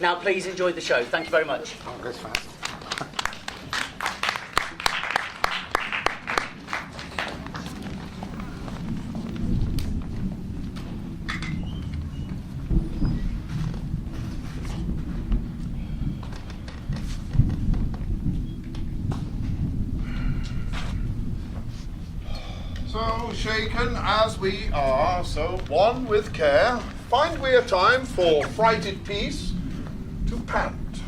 Now, please enjoy the show. Thank you very much. Oh, it goes fast. So shaken as we are, so one with care, find we a time for frighted peace to pant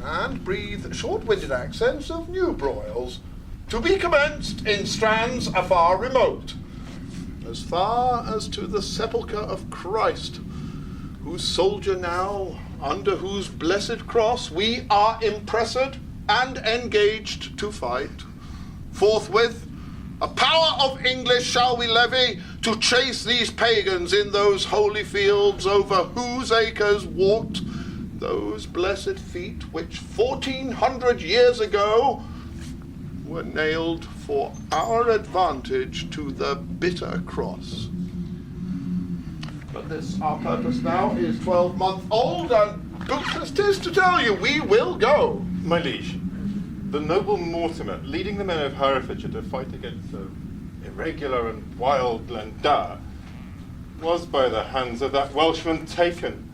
and breathe short-winded accents of new broils, to be commenced in strands afar remote, as far as to the sepulchre of Christ, whose soldier now, under whose blessed cross we are impressed and engaged to fight. Forthwith a power of English shall we levy to chase these pagans in those holy fields over whose acres walked those blessed feet which 1400 years ago were nailed for our advantage to the bitter cross. But this our purpose now is 12-month old, and bootless 'tis to tell you we will go. My liege, the noble Mortimer, leading the men of Herefordshire to fight against the irregular and wild Glendower, was by the hands of that Welshman taken,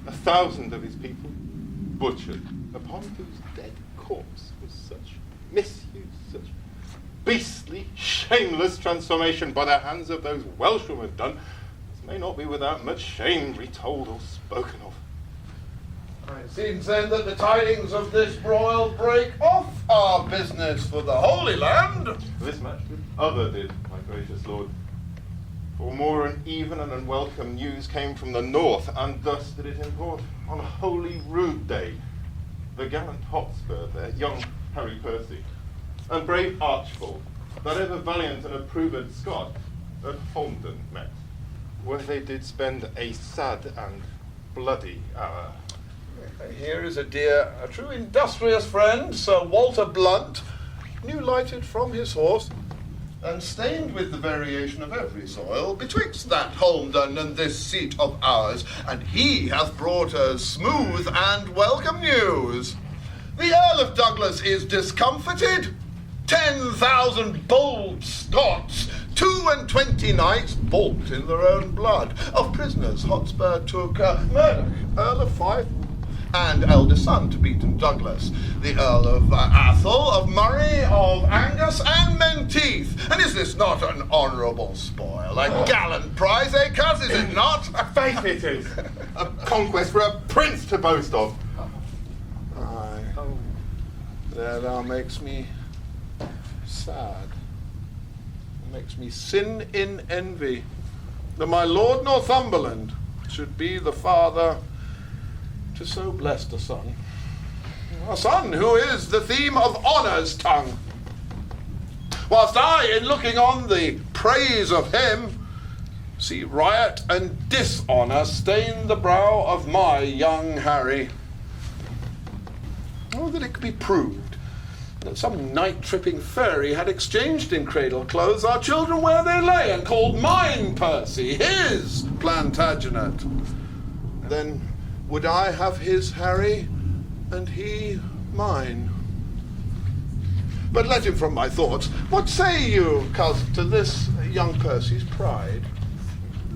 1,000 of his people butchered, upon whose dead corpse was such misuse, such beastly, shameless transformation by the hands of those Welshmen done, as may not be without much shame retold or spoken of. It seems then that the tidings of this broil break off our business for the Holy Land. This match with other did, my gracious lord. For more uneven and unwelcome news came from the north, and thus did it import on Holy Rood Day the gallant Hotspur there, young Harry Percy, and brave Archibald, that ever valiant and approved Scot, at Holmdon met, where they did spend a sad and bloody hour. Here is a true industrious friend, Sir Walter Blunt, new lighted from his horse, and stained with the variation of every soil betwixt that Holmdon and this seat of ours, and he hath brought us smooth and welcome news. The Earl of Douglas is discomfited. 10,000 bold Scots, 22 knights balked in their own blood. Of prisoners Hotspur took Murdoch, Earl of Fife, and eldest son to Beaton Douglas, the Earl of Athol, of Murray, of Angus, and Menteith. And is this not an honourable spoil? A gallant prize, eh, cuz, is it not? Faith it is. A conquest for a prince to boast of. Aye. That now makes me sad. It makes me sin in envy that my Lord Northumberland should be the father to so blessed a son. A son who is the theme of honour's tongue. Whilst I, in looking on the praise of him, see riot and dishonour stain the brow of my young Harry. Oh, that it could be proved that some night-tripping fairy had exchanged in cradle clothes our children where they lay, and called mine Percy his Plantagenet. Then would I have his Harry, and he mine. But let him from my thoughts. What say you, cousin, to this young Percy's pride?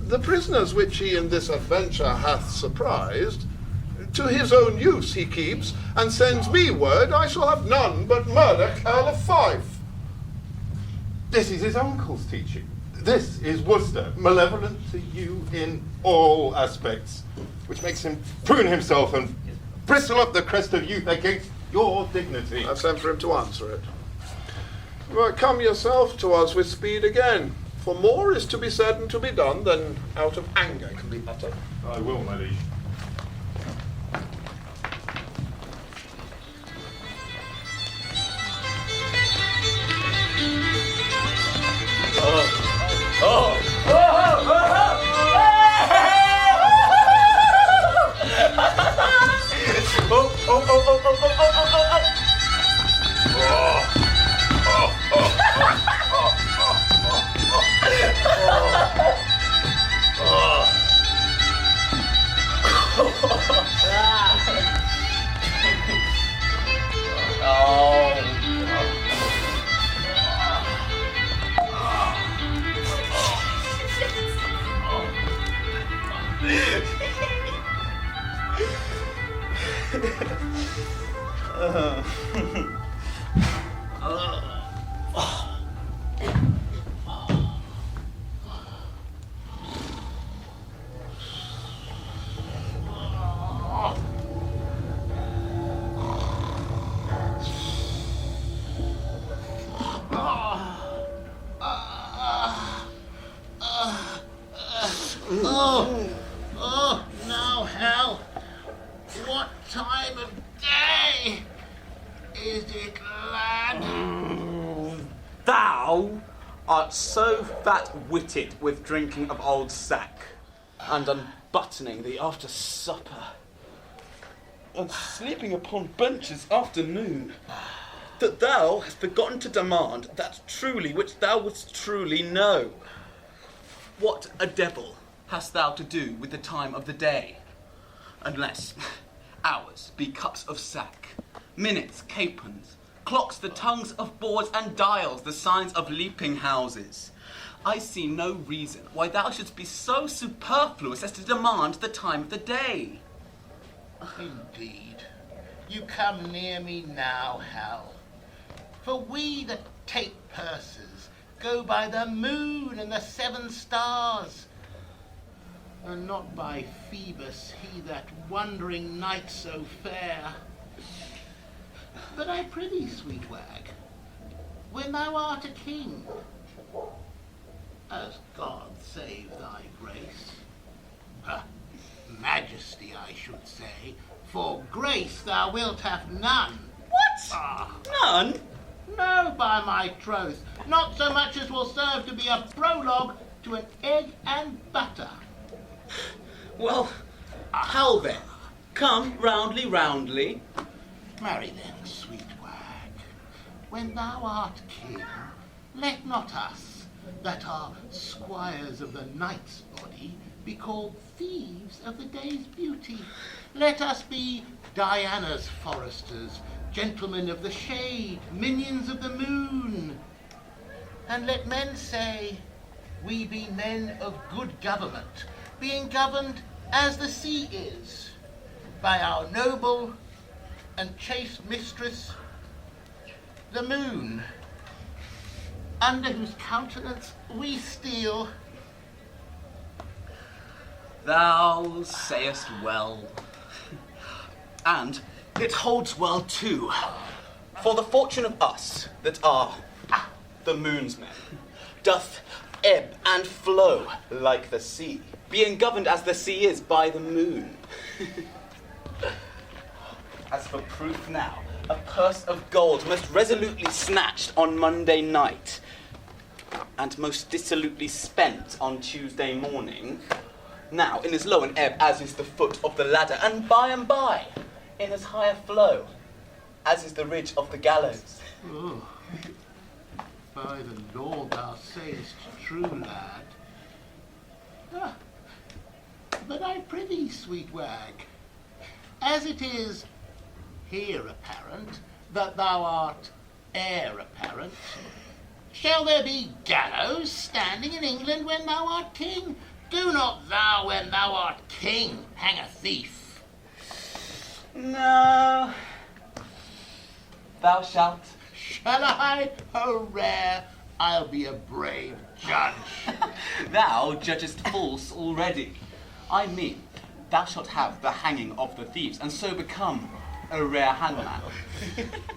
The prisoners which he in this adventure hath surprised, to his own use he keeps, and sends me word I shall have none but Murdoch, Earl of Fife. This is his uncle's teaching. This is Worcester, malevolent to you in all aspects, which makes him prune himself and bristle up the crest of youth against your dignity. I've sent for him to answer it. Well, come yourself to us with speed again, for more is to be said and to be done than out of anger can be uttered. I will, my liege. Oh, now, Hal, what time of day is it, lad? Thou art so fat-witted with drinking of old sack, and unbuttoning thee after supper, and sleeping upon benches after noon, that thou hast forgotten to demand that truly which thou wouldst truly know. What a devil hast thou to do with the time of the day, unless hours be cups of sack, minutes capons, clocks the tongues of boards, and dials the signs of leaping houses? I see no reason why thou shouldst be so superfluous as to demand the time of the day. Indeed, you come near me now, Hal. For we that take purses go by the moon and the 7 stars, and not by Phoebus, he that wandering night so fair. But I prithee, sweet wag, when thou art a king, as God save thy grace, majesty I should say, for grace thou wilt have none. What? None? No, by my troth, not so much as will serve to be a prologue to an egg and butter. Well, how then? Come roundly. Marry then, sweet wag, when thou art king, let not us, that are squires of the night's body, be called thieves of the day's beauty. Let us be Diana's foresters, gentlemen of the shade, minions of the moon. And let men say, we be men of good government, being governed as the sea is, by our noble and chaste mistress, the moon, under whose countenance we steal. Thou sayest well. And it holds well too. For the fortune of us that are the moon's men doth ebb and flow like the sea, being governed as the sea is by the moon. As for proof now, a purse of gold most resolutely snatched on Monday night, and most dissolutely spent on Tuesday morning, now in as low an ebb as is the foot of the ladder, and by in as high a flow as is the ridge of the gallows. Oh, by the Lord thou sayest true, lad. But I prithee, sweet wag, as it is here apparent that thou art heir apparent, shall there be gallows standing in England when thou art king? Do not thou, when thou art king, hang a thief. No. Thou shalt. Shall I? Oh, rare, I'll be a brave judge. Thou judgest false already. I mean, thou shalt have the hanging of the thieves, and so become a rare hangman.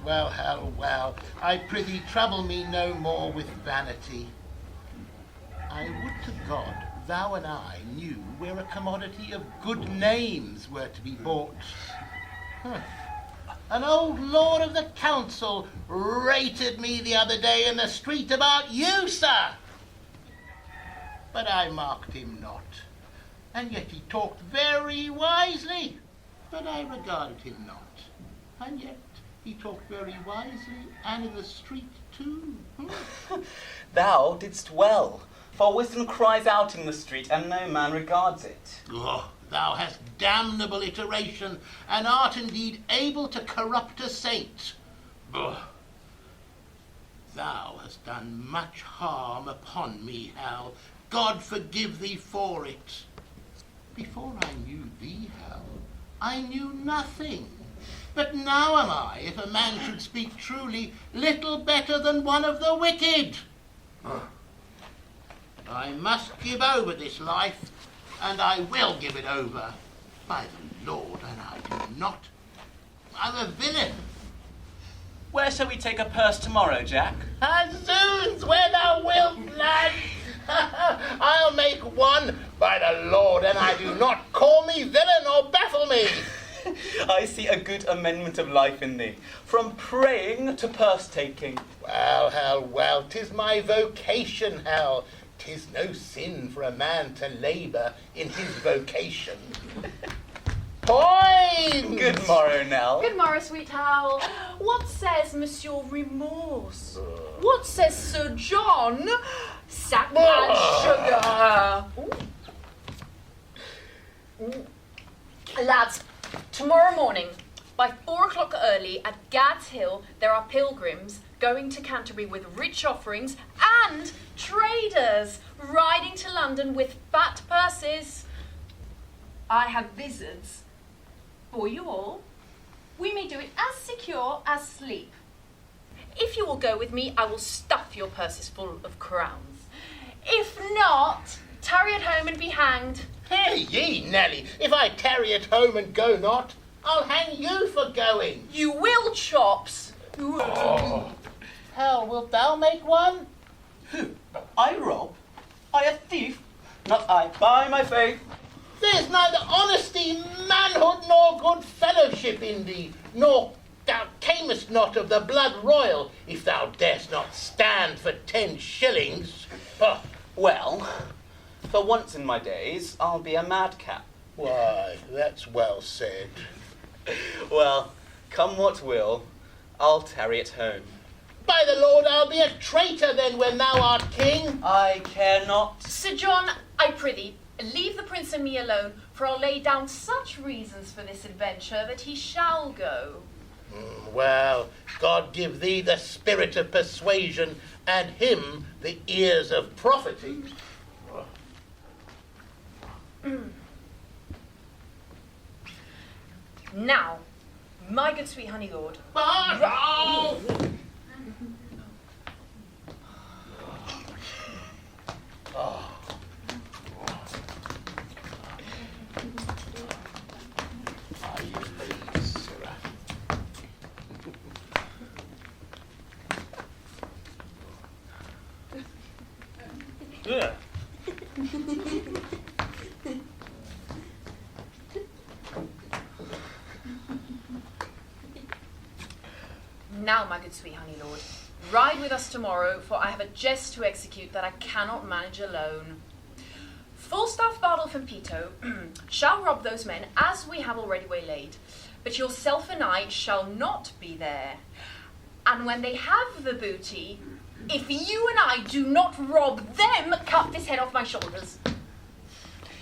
Well, Hal, well, I prithee trouble me no more with vanity. I would to God thou and I knew where a commodity of good names were to be bought. An old lord of the council rated me the other day in the street about you, sir. But I marked him not, and yet he talked very wisely, but I regarded him not. And yet he talked very wisely, and in the street too. Thou didst well, for wisdom cries out in the street, and no man regards it. Oh, thou hast damnable iteration, and art indeed able to corrupt a saint. Ugh. Thou hast done much harm upon me, Hal. God forgive thee for it. Before I knew thee, Hal, I knew nothing. But now am I, if a man should speak truly, little better than one of the wicked. I must give over this life, and I will give it over. By the Lord, and I do not. I'm a villain. Where shall we take a purse tomorrow, Jack? Zoons, where thou wilt, lad. I'll make one, by the Lord, and I do not. Call me villain or baffle me. I see a good amendment of life in thee, from praying to purse-taking. Well, Hal, well, 'tis my vocation, Hal. 'Tis no sin for a man to labour in his vocation. Point! Good morrow, Nell. Good morrow, sweet Hal. What says Monsieur Remorse? What says Sir John? Sack and sugar. Ooh. Lads, tomorrow morning, by 4 o'clock early, at Gad's Hill, there are pilgrims going to Canterbury with rich offerings and traders riding to London with fat purses. I have wizards for you all. We may do it as secure as sleep. If you will go with me, I will stuff your purses full of crowns. If not, tarry at home and be hanged. Hey ye, Nelly, if I tarry at home and go not, I'll hang you for going. You will, Chops. Hal, wilt thou make one? Who? I rob? I a thief? Not I, by my faith. There's neither honesty, manhood, nor good fellowship in thee, nor thou camest not of the blood royal, if thou darest not stand for 10 shillings. Well, for once in my days, I'll be a madcap. Why, that's well said. Well, come what will, I'll tarry at home. By the Lord, I'll be a traitor then when thou art king. I care not. Sir John, I prithee, leave the prince and me alone, for I'll lay down such reasons for this adventure that he shall go. Well, God give thee the spirit of persuasion, and him the ears of prophecy. Now, my good sweet honey lord. Yeah. Now, my good sweet honey lord, ride with us tomorrow, for I have a jest to execute that I cannot manage alone. Falstaff, Bardolph, and Peto shall rob those men, as we have already waylaid, but yourself and I shall not be there. And when they have the booty, if you and I do not rob them, cut this head off my shoulders.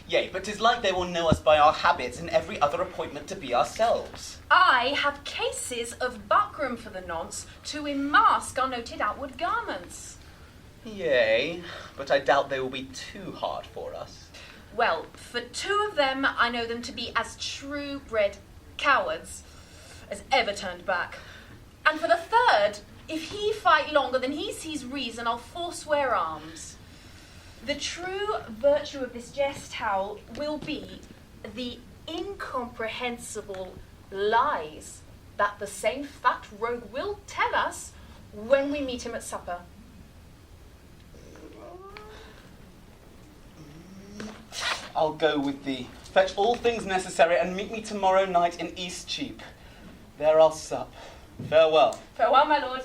Yea, but 'tis like they will know us by our habits in every other appointment to be ourselves. I have cases of buckram for the nonce to enmask our noted outward garments. Yea, but I doubt they will be too hard for us. Well, for 2 of them, I know them to be as true-bred cowards as ever turned back. And for the 3rd, if he fight longer than he sees reason, I'll forswear arms. The true virtue of this jest, Hal, will be the incomprehensible lies that the same fat rogue will tell us when we meet him at supper. I'll go with thee. Fetch all things necessary and meet me tomorrow night in Eastcheap. There I'll sup. Farewell. Farewell, my lord.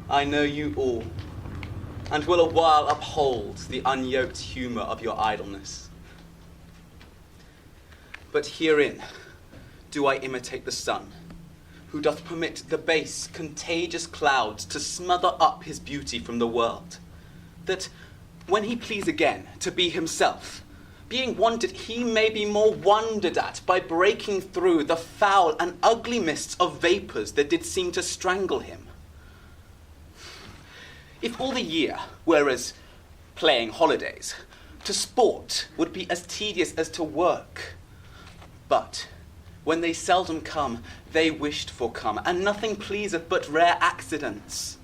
I know you all, and will a while uphold the unyoked humour of your idleness. But herein do I imitate the sun, who doth permit the base, contagious clouds to smother up his beauty from the world, that when he please again to be himself, being wanted, he may be more wondered at by breaking through the foul and ugly mists of vapours that did seem to strangle him. If all the year were as playing holidays. To sport would be as tedious as to work. But when they seldom come, they wished for come, and nothing pleaseth but rare accidents.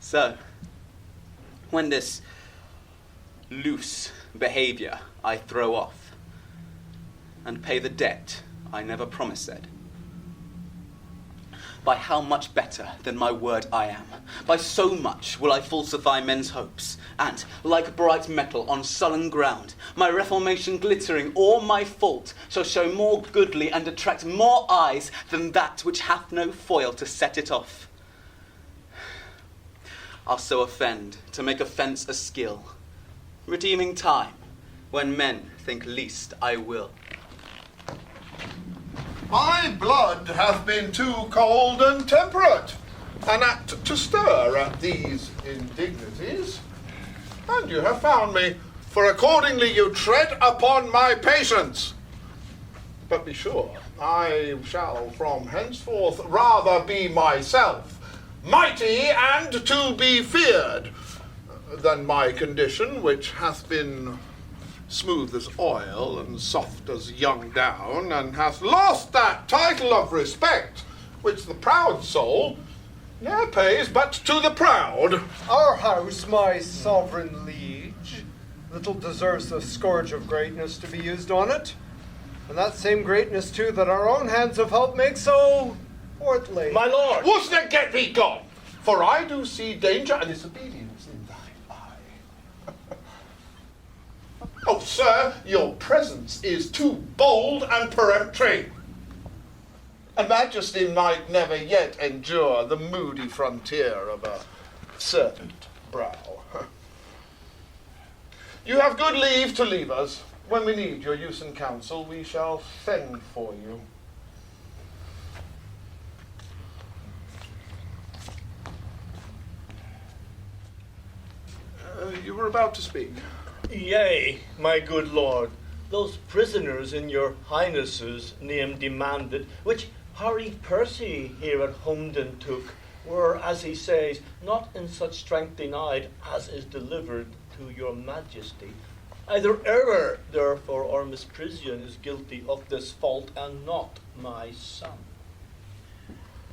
So, when this loose behaviour I throw off, and pay the debt I never promised, by how much better than my word I am, by so much will I falsify men's hopes, and, like bright metal on sullen ground, my reformation glittering, or my fault, shall show more goodly and attract more eyes than that which hath no foil to set it off. I'll so offend, to make offence a skill, redeeming time, when men think least I will. My blood hath been too cold and temperate, and apt to stir at these indignities. And you have found me, for accordingly you tread upon my patience. But be sure, I shall from henceforth rather be myself, mighty and to be feared, than my condition, which hath been smooth as oil and soft as young down, and hath lost that title of respect which the proud soul ne'er pays but to the proud. Our house, my sovereign liege, little deserves the scourge of greatness to be used on it, and that same greatness too that our own hands have helped make so portly. My lord, Worcester, get thee gone, for I do see danger and disobedience in thine eye. Oh, sir, your presence is too bold and peremptory. A majesty might never yet endure the moody frontier of a servant brow. You have good leave to leave us. When we need your use and counsel, we shall send for you. You were about to speak. Yea, my good lord, those prisoners in your highness's name demanded, which Harry Percy here at Humden took, were, as he says, not in such strength denied as is delivered to your majesty. Either error, therefore, or misprision is guilty of this fault, and not my son.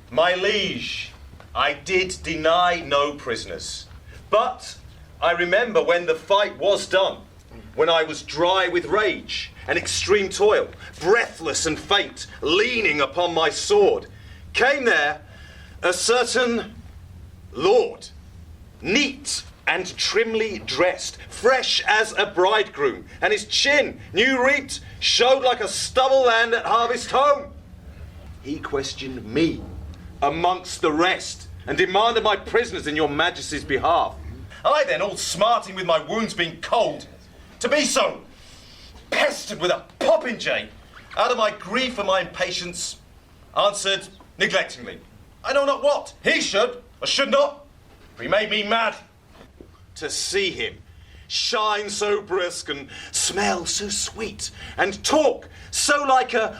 My liege, I did deny no prisoners, but I remember when the fight was done, when I was dry with rage and extreme toil, breathless and faint, leaning upon my sword, came there a certain lord, neat and trimly dressed, fresh as a bridegroom, and his chin, new reaped, showed like a stubble land at harvest home. He questioned me amongst the rest, and demanded my prisoners in your majesty's behalf. I then, all smarting with my wounds being cold, to be so pestered with a popinjay, out of my grief and my impatience, answered neglectingly, I know not what he should or should not, for he made me mad. To see him shine so brisk and smell so sweet and talk so like a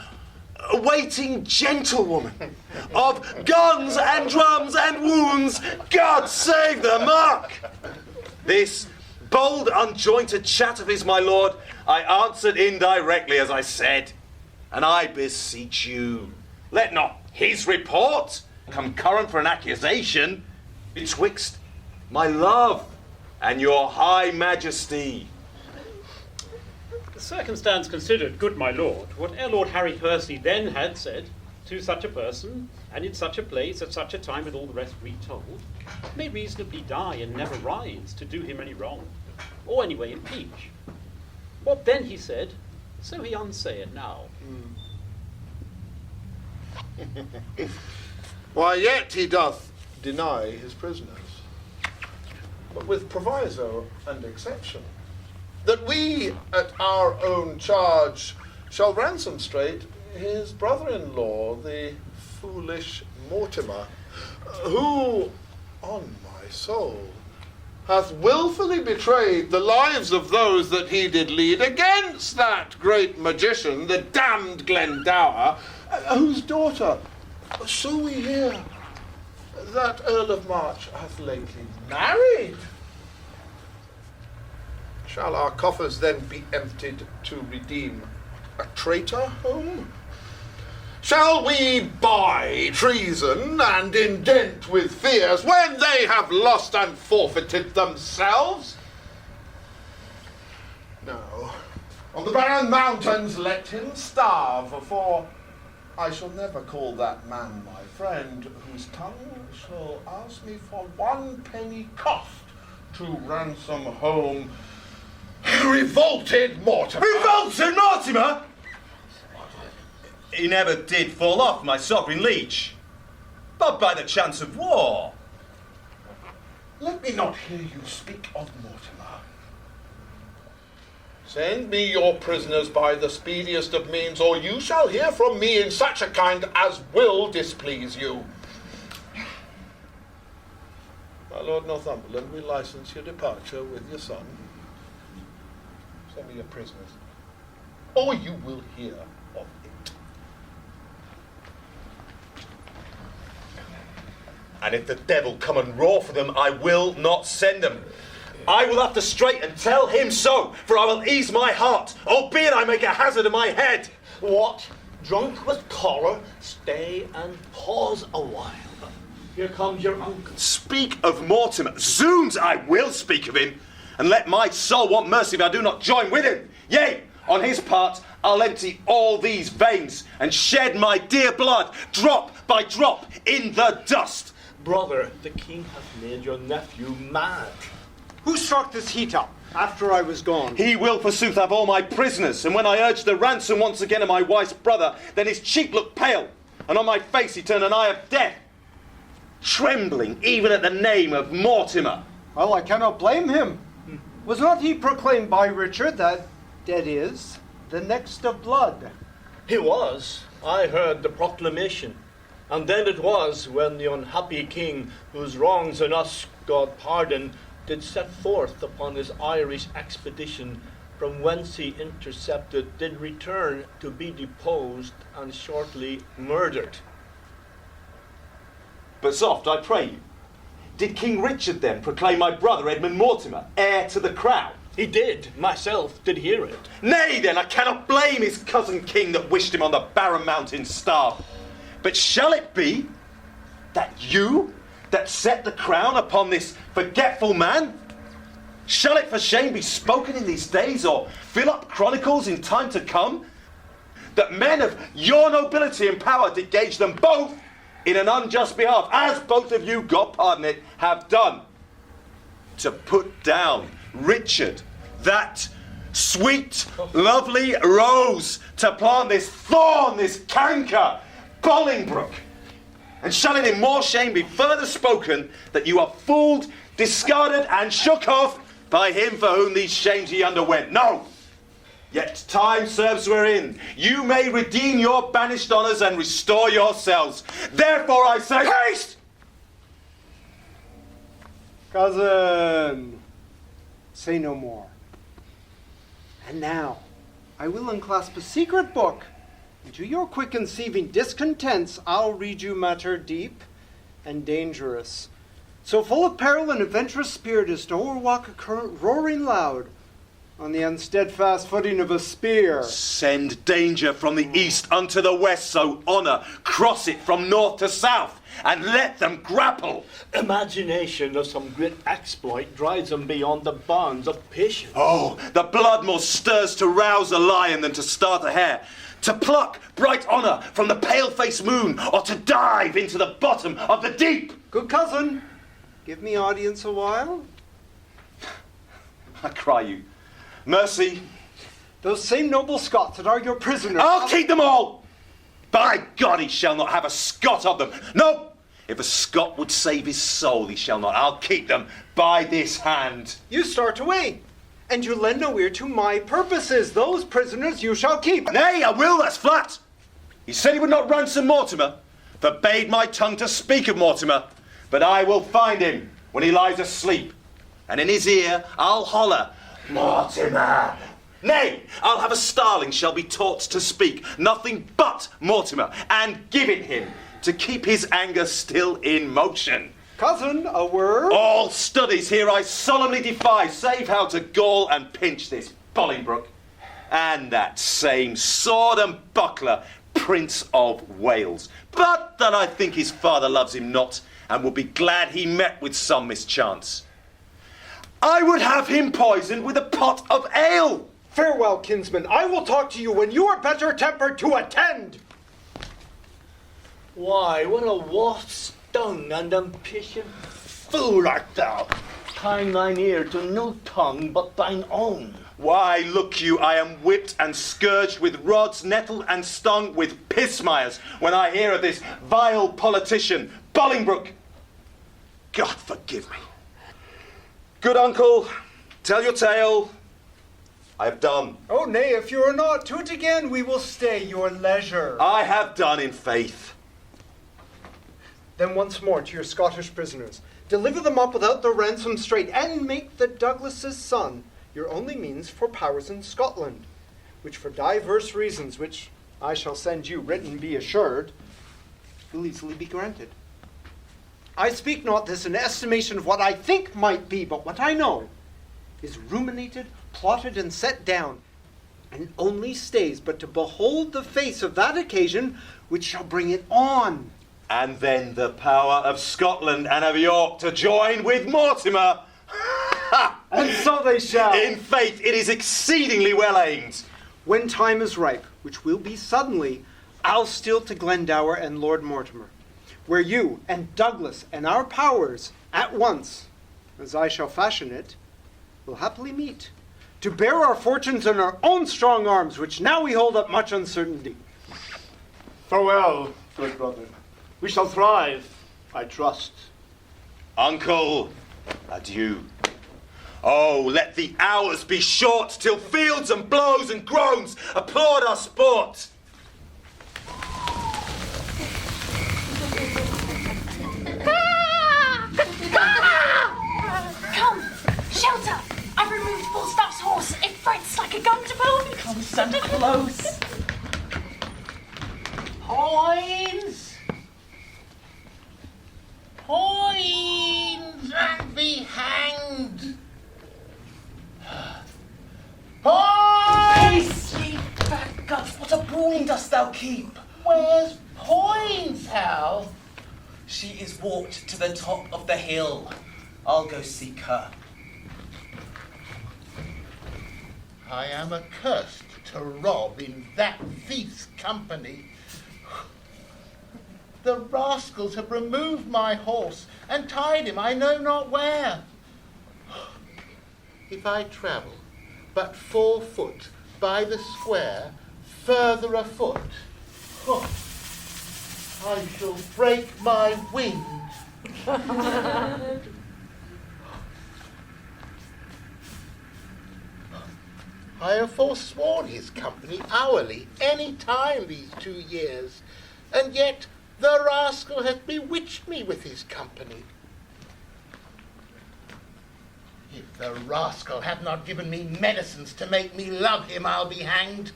waiting gentlewoman of guns and drums and wounds, God save the mark. This bold, unjointed chat of his, my lord, I answered indirectly as I said, and I beseech you, let not his report come current for an accusation betwixt my love and your high majesty. The circumstance considered, good my lord, whate'er Lord Harry Percy then had said to such a person, and in such a place, at such a time, with all the rest retold, may reasonably die and never rise to do him any wrong, or anyway impeach. What then he said, so he unsay it now. Why, yet he doth deny his prisoners, but with proviso and exception, that we at our own charge shall ransom straight his brother-in-law, the foolish Mortimer, who, on my soul, hath wilfully betrayed the lives of those that he did lead against that great magician, the damned Glendower, whose daughter, so we hear, that Earl of March hath lately married. Shall our coffers then be emptied to redeem a traitor home? Shall we buy treason and indent with fears when they have lost and forfeited themselves? No. On the barren mountains let him starve, for I shall never call that man my friend, whose tongue shall ask me for 1 penny cost to ransom home revolted Mortimer. Revolted Mortimer? He never did fall off, my sovereign liege, but by the chance of war. Let me not hear you speak of Mortimer. Send me your prisoners by the speediest of means, or you shall hear from me in such a kind as will displease you. My Lord Northumberland, we license your departure with your son. Send me your prisoners, or you will hear of it. And if the devil come and roar for them, I will not send them. I will have to straight and tell him so, for I will ease my heart, albeit I make a hazard of my head. What? Drunk with choler? Stay and pause a while. Here comes your uncle. Speak of Mortimer. Zoons, I will speak of him, and let my soul want mercy if I do not join with him. Yea, on his part, I'll empty all these veins and shed my dear blood, drop by drop, in the dust. Brother, the king hath made your nephew mad. Who struck this heat up after I was gone? He will forsooth have all my prisoners, and when I urged the ransom once again of my wife's brother, then his cheek looked pale, and on my face he turned an eye of death, trembling even at the name of Mortimer. Well, I cannot blame him. Was not he proclaimed by Richard that is the next of blood? He was. I heard the proclamation. And then it was when the unhappy king, whose wrongs in us God pardon, did set forth upon his Irish expedition, from whence he intercepted, did return to be deposed and shortly murdered. But soft, I pray you, did King Richard then proclaim my brother Edmund Mortimer heir to the crown? He did. Myself did hear it. Nay, then, I cannot blame his cousin king that wished him on the barren mountain starve. But shall it be that you that set the crown upon this forgetful man? Shall it for shame be spoken in these days, or fill up chronicles in time to come, that men of your nobility and power did gauge them both in an unjust behalf, as both of you, God pardon it, have done, to put down Richard, that sweet, lovely rose, to plant this thorn, this canker, Bolingbroke? And shall it in more shame be further spoken that you are fooled, discarded, and shook off by him for whom these shames ye underwent? No! Yet time serves wherein you may redeem your banished honours and restore yourselves. Therefore I say, haste! Cousin, say no more. And now, I will unclasp a secret book, and to your quick conceiving discontents, I'll read you matter deep and dangerous, so full of peril and adventurous spirit as to o'erwalk a current roaring loud on the unsteadfast footing of a spear. Send danger from the east unto the west, so honour cross it from north to south, and let them grapple. Imagination of some great exploit drives them beyond the bounds of patience. Oh, the blood more stirs to rouse a lion than to start a hare, to pluck bright honour from the pale-faced moon, or to dive into the bottom of the deep. Good cousin, give me audience a while. I cry you, mercy. Those same noble Scots that are your prisoners. I'll keep them all. By God, he shall not have a Scot of them. No, if a Scot would save his soul, he shall not. I'll keep them by this hand. You start away, and you lend no ear to my purposes. Those prisoners you shall keep. Nay, I will, that's flat. He said he would not ransom Mortimer, forbade my tongue to speak of Mortimer, but I will find him when he lies asleep, and in his ear I'll holler, Mortimer! Nay, I'll have a starling shall be taught to speak nothing but Mortimer, and give it him to keep his anger still in motion. Cousin, a word? All studies here I solemnly defy, save how to gall and pinch this Bolingbroke. And that same sword and buckler, Prince of Wales. But that I think his father loves him not, and will be glad he met with some mischance. I would have him poisoned with a pot of ale. Farewell, kinsman. I will talk to you when you are better tempered to attend. Why, what a wasp-stung and impatient fool art thou! Tying thine ear to no tongue but thine own. Why, look you, I am whipped and scourged with rods, nettled and stung with pismires when I hear of this vile politician, Bolingbroke. God forgive me. Good uncle, tell your tale. I have done. Oh, nay, if you are not, to it again we will stay your leisure. I have done in faith. Then once more to your Scottish prisoners. Deliver them up without the ransom straight, and make the Douglas's son your only means for powers in Scotland, which for diverse reasons, which I shall send you written, be assured, will easily be granted. I speak not this in estimation of what I think might be, but what I know is ruminated, plotted, and set down, and only stays but to behold the face of that occasion which shall bring it on. And then the power of Scotland and of York to join with Mortimer. And so they shall. In faith, it is exceedingly well aimed. When time is ripe, which will be suddenly, I'll steal to Glendower and Lord Mortimer, where you and Douglas and our powers at once, as I shall fashion it, will happily meet, to bear our fortunes in our own strong arms, which now we hold up much uncertainty. Farewell, good brother. We shall thrive, I trust. Uncle, adieu. Oh, let the hours be short till fields and blows and groans applaud our sport. Come, shelter! I've removed Falstaff's horse. It frets like a gun to bone. Come stand close. Poins! Poins and be hanged! Poins! Ye fat guts, what a brawling dost thou keep? Where's Poins, Hal? She is walked to the top of the hill. I'll go seek her. I am accursed to rob in that thief's company. The rascals have removed my horse and tied him I know not where. If I travel but 4 foot by the square, further afoot, I shall break my wing. I have forsworn his company hourly any time these 2 years, and yet the rascal hath bewitched me with his company. If the rascal hath not given me medicines to make me love him, I'll be hanged.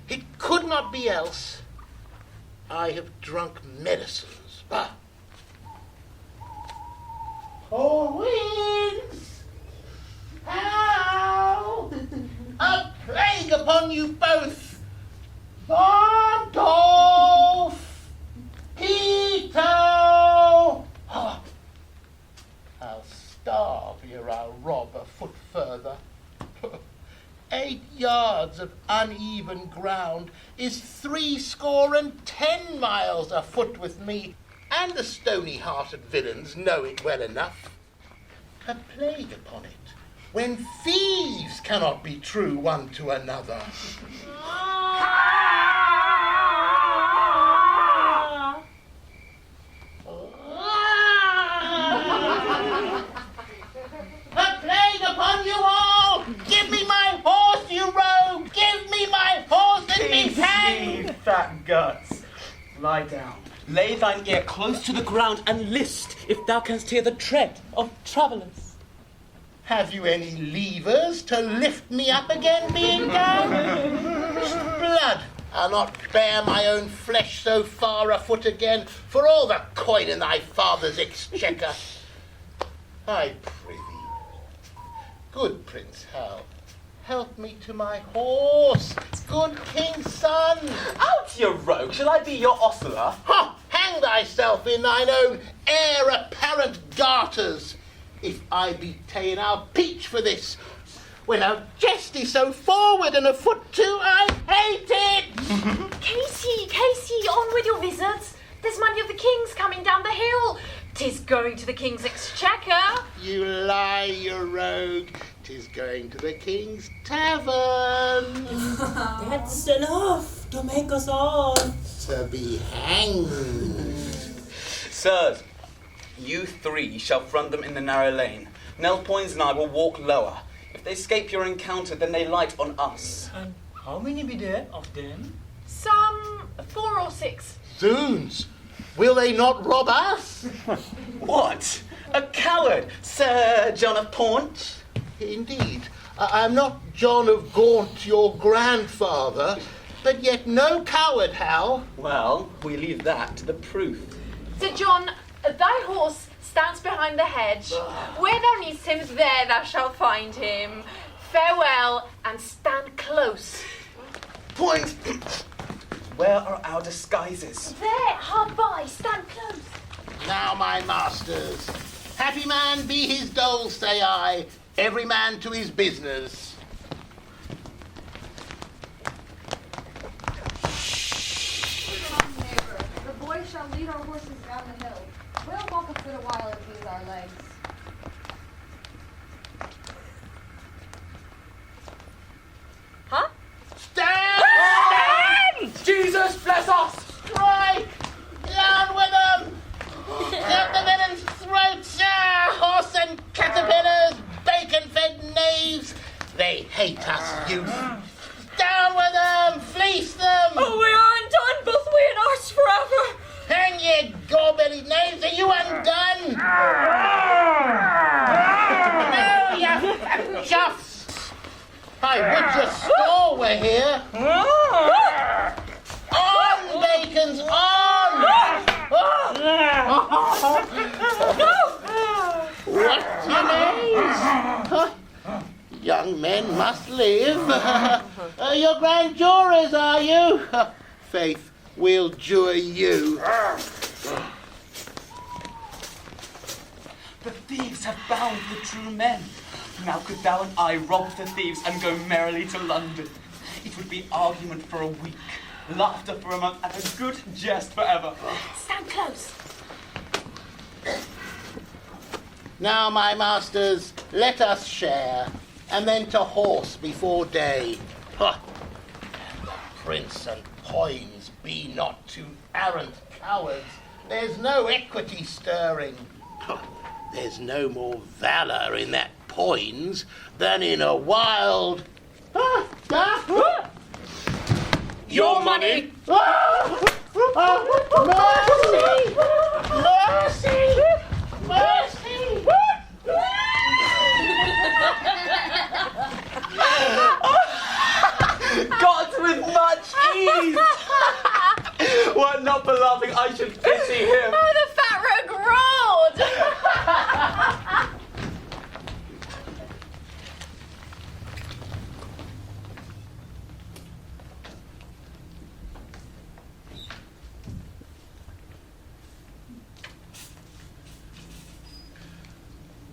It could not be else. I have drunk medicines, but... Oh, wings! Ow! A plague upon you both! Bardolph! Peter! Oh, I'll starve ere I'll rob a foot further. 8 yards of uneven ground is 70 miles afoot with me, and the stony-hearted villains know it well enough. A plague upon it, when thieves cannot be true one to another. A plague upon you all! Give me my horse, you rogue! Give me my horse and be hanged! Ye fat guts. Lie down. Lay thine ear close to the ground and list if thou canst hear the tread of travellers. Have you any levers to lift me up again, being down? Blood, I'll not bear my own flesh so far afoot again for all the coin in thy father's exchequer. I prithee, good Prince Hal, help me to my horse, good king's son. Out, you rogue! Shall I be your ostler? Ha! Hang thyself in thine own heir-apparent garters. If I be ta'en, I'll peach for this. When a jest is so forward and a foot too, I hate it! Casey, on with your visits. There's money of the king's coming down the hill. 'Tis going to the king's exchequer. You lie, you rogue. 'Tis going to the king's tavern. That's enough to make us all To be hanged. Sirs, you three shall front them in the narrow lane. Nell Poins and I will walk lower. If they escape your encounter, then they light on us. And how many be there of them? Some 4 or 6. Zoons, will they not rob us? What? A coward, Sir John of Paunch? Indeed, I am not John of Gaunt, your grandfather, but yet no coward, Hal. Well, we leave that to the proof. Sir John, thy horse stands behind the hedge. Where thou needst him, there thou shalt find him. Farewell, and stand close. Poins! Where are our disguises? There, hard by, stand close. Now, my masters, happy man be his dole, say I, every man to his business. Neighbor, the boys shall lead our horses down the hill. We'll walk a foot a while and use our legs. Huh? Stand! Jesus bless us! Strike! Down with them! Cut the villains' throats! Horse and caterpillars, bacon-fed knaves! They hate us, youth! Down with them! Fleece them! Oh, we are undone, both we and ours forever. Hang ye gore-bellied knaves, are you undone? No, you chuffs! I would your stall were here. On, bacons, on! What's your names? Huh? Young men must live. You're grand jurors, are you? Faith, we'll jure you. The thieves have bound the true men. Now could thou and I rob the thieves and go merrily to London. It would be argument for a week, laughter for a month, and a good jest forever. Stand close. Now, my masters, let us share, and then to horse before day. The prince and Poins be not two arrant cowards. There's no equity stirring. There's no more valour in that Poins than in a wild... Your money. Mercy! Mercy! Mercy! Got with much ease! Were not beloved, I should pity him. Oh, the fat rogue roared.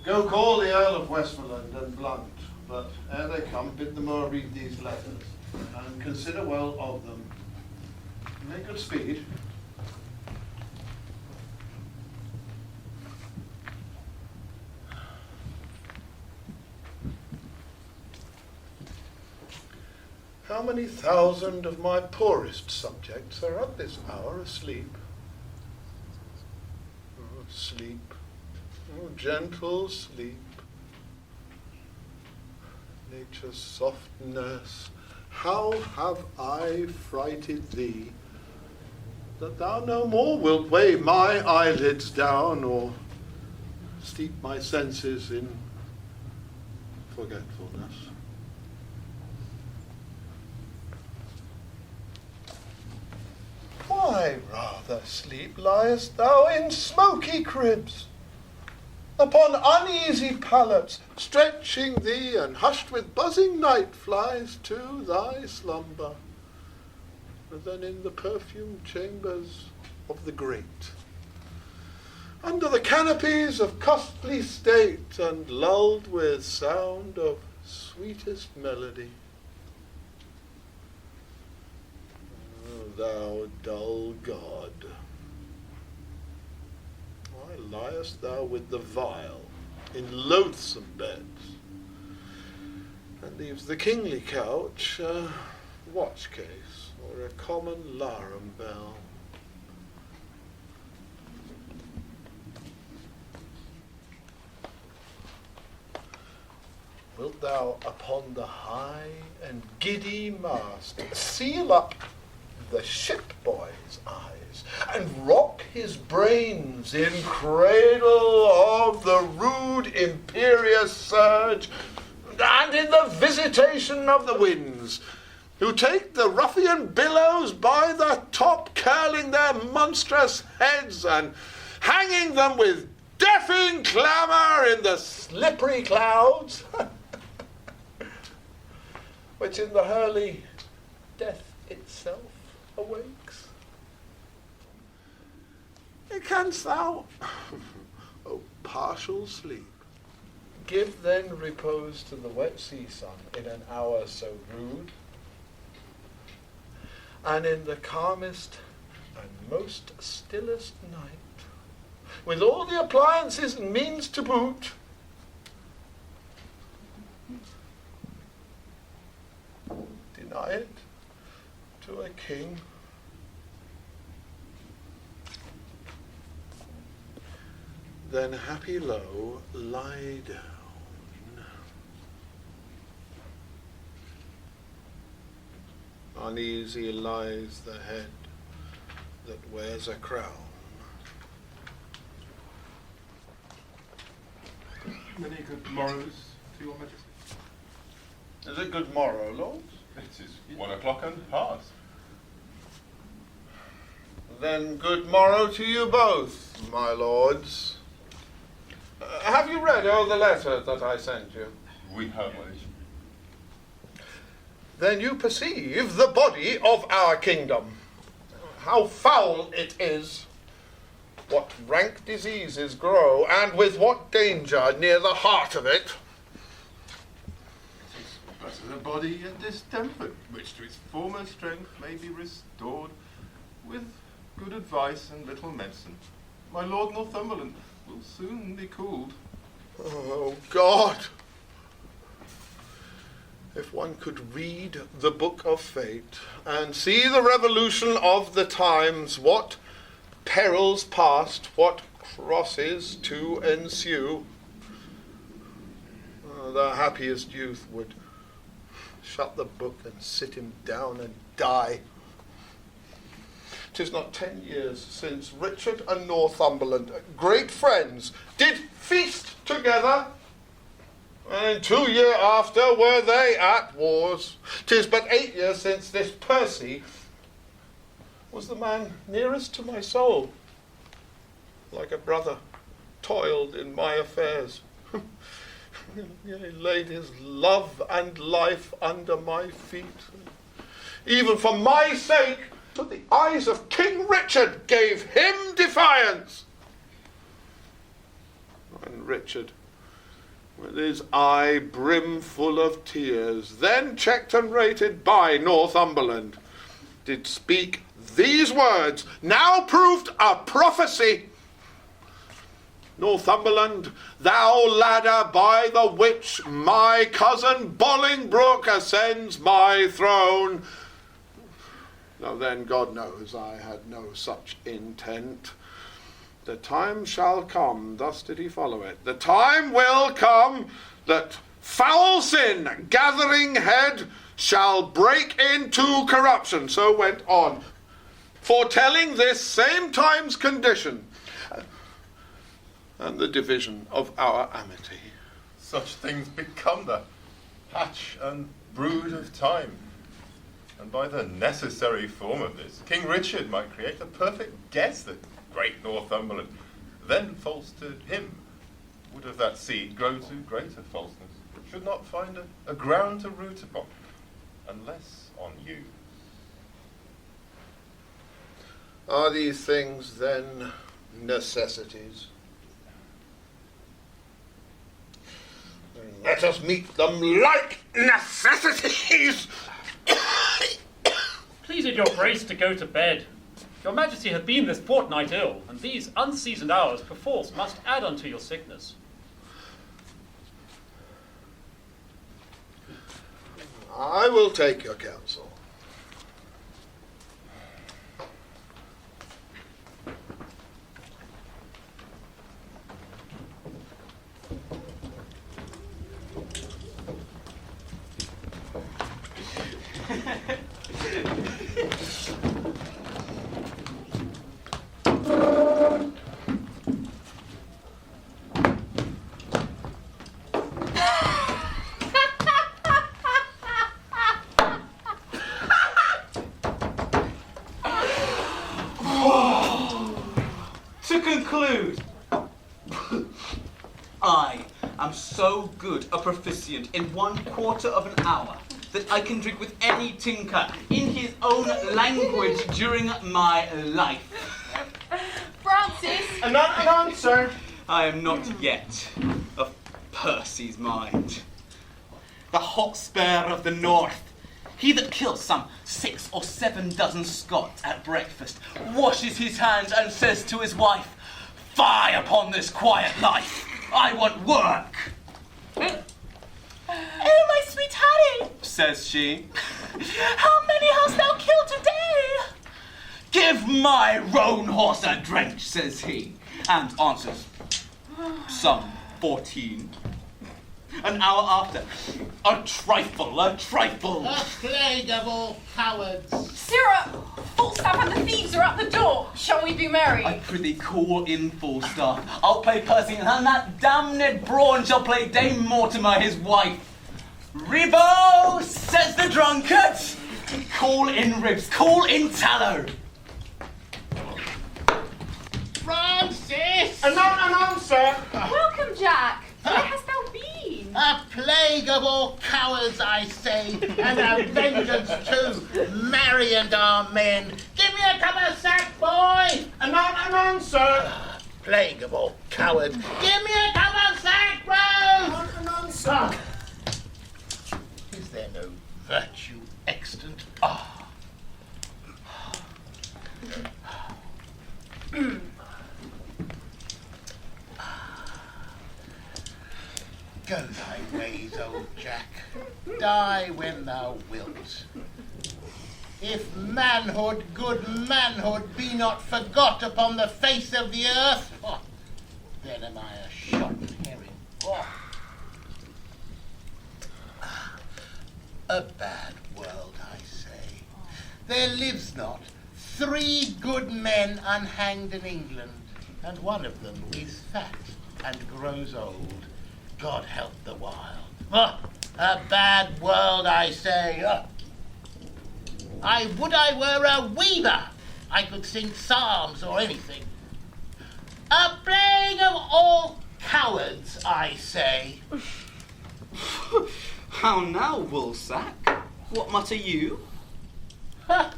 Go call the Earl of Westmoreland and Blunt, but ere they come, bid them o'er read these letters, and consider well of them. Make good speed. How many thousand of my poorest subjects are at this hour asleep? Oh, sleep. Oh, gentle sleep. Nature's soft nurse, how have I frighted thee, that thou no more wilt weigh my eyelids down, or steep my senses in forgetfulness. I rather sleep liest thou in smoky cribs, upon uneasy pallets, stretching thee and hushed with buzzing night flies to thy slumber, than in the perfumed chambers of the great, under the canopies of costly state, and lulled with sound of sweetest melody. O thou dull god, why liest thou with the vile in loathsome beds, and leaves the kingly couch a watch case or a common larum bell? Wilt thou upon the high and giddy mast seal up the ship-boy's eyes, and rock his brains in cradle of the rude imperious surge, and in the visitation of the winds, who take the ruffian billows by the top, curling their monstrous heads, and hanging them with deafing clamour in the slippery clouds, which in the hurly death itself awakes? Canst thou, O partial sleep, give then repose to the wet sea sun in an hour so rude, and in the calmest and most stillest night, with all the appliances and means to boot, deny it to a king? Then happy low lie down, uneasy lies the head that wears a crown. Many good morrows to your majesty. Is it good morrow, lords? It is 1 o'clock and past. Then good morrow to you both, my lords. Have you read the letter that I sent you? We have, my liege. Then you perceive the body of our kingdom, how foul it is, what rank diseases grow, and with what danger near the heart of it. It is but the body and distempered, which to its former strength may be restored with good advice and little medicine. My Lord Northumberland will soon be cooled. Oh, God! If one could read the book of fate and see the revolution of the times, what perils past, what crosses to ensue, the happiest youth would shut the book and sit him down and die. 'Tis not 10 years since Richard and Northumberland, great friends, did feast together, and 2 years after were they at wars. 'Tis but 8 years since this Percy was the man nearest to my soul, like a brother, toiled in my affairs. He laid his love and life under my feet. Even for my sake, but the eyes of King Richard gave him defiance. And Richard, with his eye brimful of tears, then checked and rated by Northumberland, did speak these words, now proved a prophecy. Northumberland, thou ladder by the which my cousin Bolingbroke ascends my throne. Now then, God knows I had no such intent. The time shall come, thus did he follow it, the time will come that foul sin, gathering head, shall break into corruption. So went on, foretelling this same time's condition, and the division of our amity. Such things become the hatch and brood of time. And by the necessary form of this, King Richard might create a perfect guess that great Northumberland, then false to him, would of that seed grow to greater falseness, should not find a ground to root upon, unless on you. Are these things, then, necessities? Let us meet them like necessities! Please it your grace to go to bed. Your majesty hath been this fortnight ill, and these unseasoned hours perforce must add unto your sickness. I will take your counsel. To conclude, I am so good a proficient in 1/4 of an hour that I can drink with any tinker in his own language during my life. Francis! Anon, sir. I am not yet of Percy's mind. The Hotspur of the North, he that kills some 6 or 7 dozen Scots at breakfast, washes his hands and says to his wife, "Fie upon this quiet life, I want work." Oh, my sweet Harry, Says she, how many hast thou killed today? "Give my roan horse a drench," says he, and answers, "Some 14. An hour after, a trifle. A plague of all cowards. Sirrah, Falstaff and the thieves are at the door. Shall we be merry? I prithee call in Falstaff. I'll play Percy, and that damned brawn shall play Dame Mortimer his wife. "Ribo," says the drunkard. "Call in Ribs, call in Tallow." Francis! Anon, sir. Welcome, Jack. Where hast thou been? A plague of all cowards, I say, and a vengeance too. Marry and our men. Give me a cup of sack, boy! Anon, sir. Plague of all cowards. Give me a cup of sack, bro! Anon, sir. Is there no virtue extant? Go thy ways, old Jack. Die when thou wilt. If manhood, good manhood, be not forgot upon the face of the earth, then am I a shot herring. A bad world, I say. There lives not 3 good men unhanged in England, and one of them is fat and grows old. God help the while. A bad world, I say. I would I were a weaver. I could sing psalms or anything. A plague of all cowards, I say. How now, Woolsack? What mutter you? A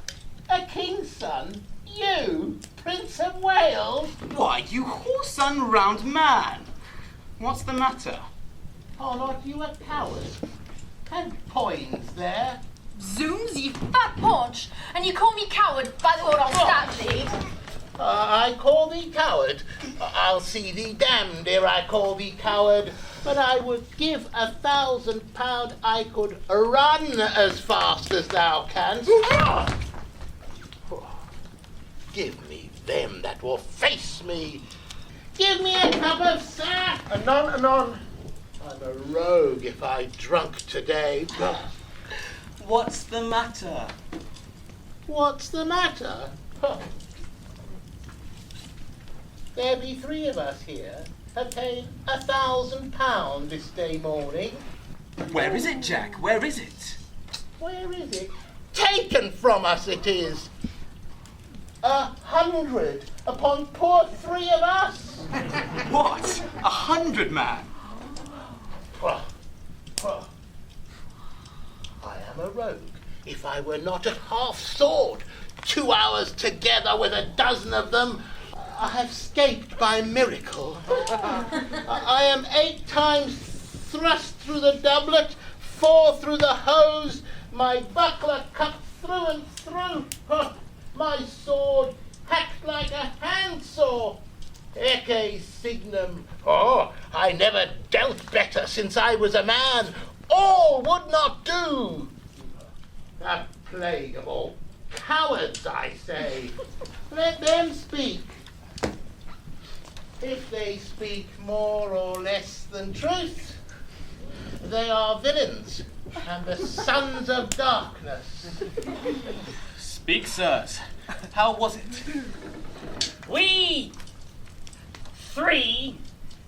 king's son? You, Prince of Wales? Why, you whoreson round man. What's the matter? Are not you a coward? And Poins there? Zooms, you fat paunch, and you call me coward by the word on Stanley. I call thee coward. I'll see thee damned ere I call thee coward. But I would give £1,000 I could run as fast as thou canst. Give me them that will face me. Give me a cup of sack. Anon. I'm a rogue if I drunk today. What's the matter? What's the matter? There be 3 of us here have paid £1,000 this day morning. Where is it, Jack? Where is it? Where is it? taken from us it is. 100 upon poor 3 of us. What? 100, man? I am a rogue. If I were not at half sword, 2 hours together with a dozen of them, I have escaped by miracle. I am 8 times thrust through the doublet, 4 through the hose, my buckler cut through and through, my sword hacked like a handsaw. Ecce signum. Oh, I never dealt better since I was a man. All would not do. A plague of all cowards, I say. Let them speak. If they speak more or less than truth, they are villains and the sons of darkness. Speak, sirs. How was it? We 3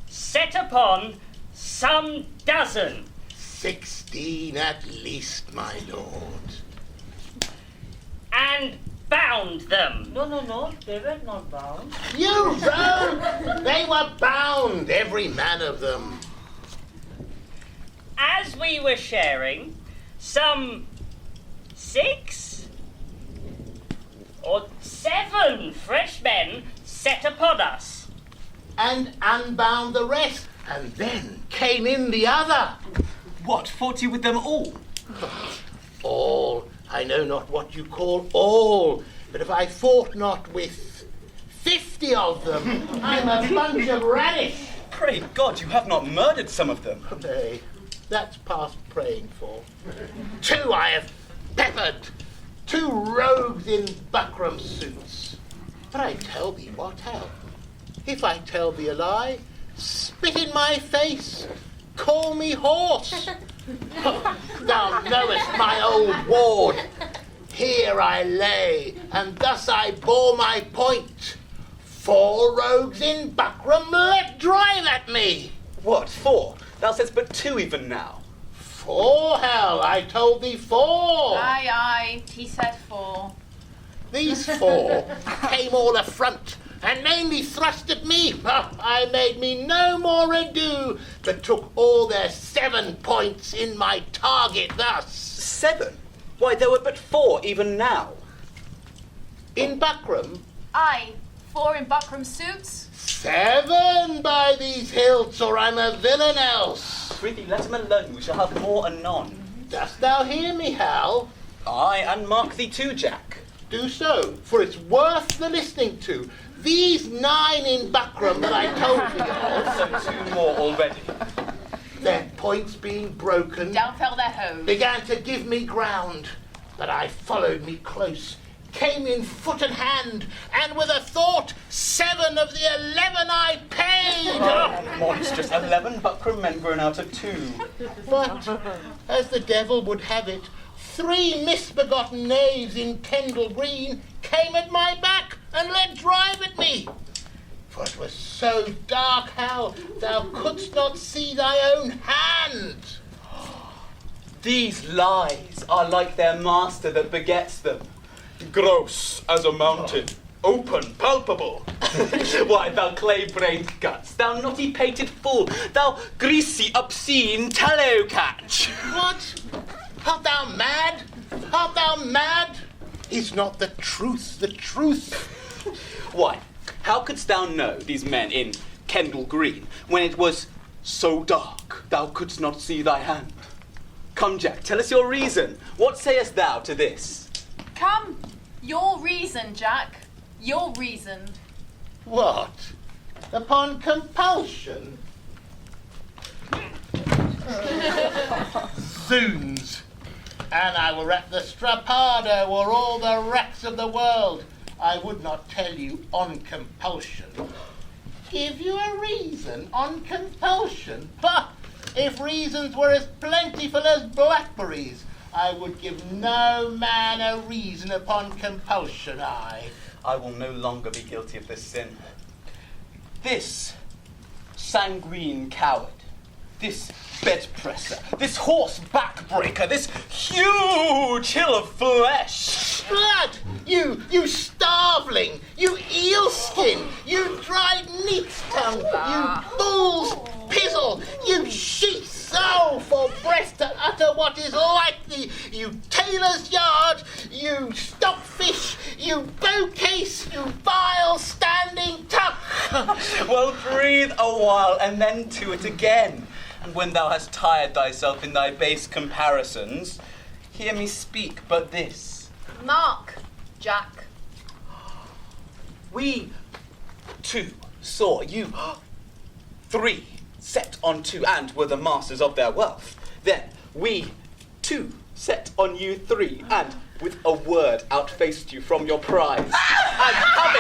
set upon some dozen. 16 at least, my lord. And bound them. No, they were not bound. You rogue! They were bound, every man of them. As we were sharing, some 6 or 7 fresh men set upon us. And unbound the rest, and then came in the other. What, fought you with them all? All. I know not what you call all, but if I fought not with 50 of them, I'm a bunch of radish. Pray God, you have not murdered some of them. Nay, that's past praying for. 2 I have peppered, 2 rogues in buckram suits. But I tell thee what, Hal, if I tell thee a lie, spit in my face, call me hoarse. Thou knowest my old ward. Here I lay, and thus I bore my point. 4 rogues in buckram let drive at me. What, 4? Thou saidst but 2 even now. 4, Hal, I told thee 4. Aye, he said 4. These 4 came all affront and mainly thrust at me. I made me no more ado, but took all their 7 points in my target thus. 7? Why, there were but 4 even now. In buckram? Aye, 4 in buckram suits. 7 by these hilts, or I'm a villain else. Prithee, let him alone, we shall have more anon. Dost thou hear me, Hal? Aye, and mark thee too, Jack. Do so, for it's worth the listening to. These 9 in buckram that I told thee of, So 2 more already. their points being broken, Down fell their hose. began to give me ground. But I followed me close, came in foot and hand, and with a thought, 7 of the 11 I paid. Oh, monstrous, 11 buckram men grown out of 2. But, as the devil would have it, 3 misbegotten knaves in Kendal Green came at my back and let drive at me. For it was so dark, Hal, thou couldst not see thy own hand. These lies are like their master that begets them. Gross as a mountain, open, palpable. Why, thou clay-brained guts, thou knotty-pated fool, thou greasy, obscene tallow catch. What? Art thou mad? Art thou mad? Is not the truth the truth? Why, how couldst thou know these men in Kendal Green when it was so dark thou couldst not see thy hand? Come, Jack, tell us your reason. What sayest thou to this? Come, your reason, Jack. Your reason. What? Upon compulsion? Zoons! And I were at the strappado or all the racks of the world. I would not tell you on compulsion. Give you a reason on compulsion? Bah! If reasons were as plentiful as blackberries, I would give no man a reason upon compulsion, I will no longer be guilty of this sin. This sanguine coward, this bed presser, this horse backbreaker, this huge hill of flesh. Blood! You starveling! You eel-skin! You dried neat's tongue! You bull's pizzle! You sheep sow for breath to utter what is like thee! You tailor's yard! You stockfish! You bowcase! You vile standing tuck! Well, breathe a while, and then to it again. And when thou hast tired thyself in thy base comparisons, hear me speak but this. Mark, Jack. We two saw you three set on two and were the masters of their wealth. Then we two set on you three and with a word outfaced you from your prize. And have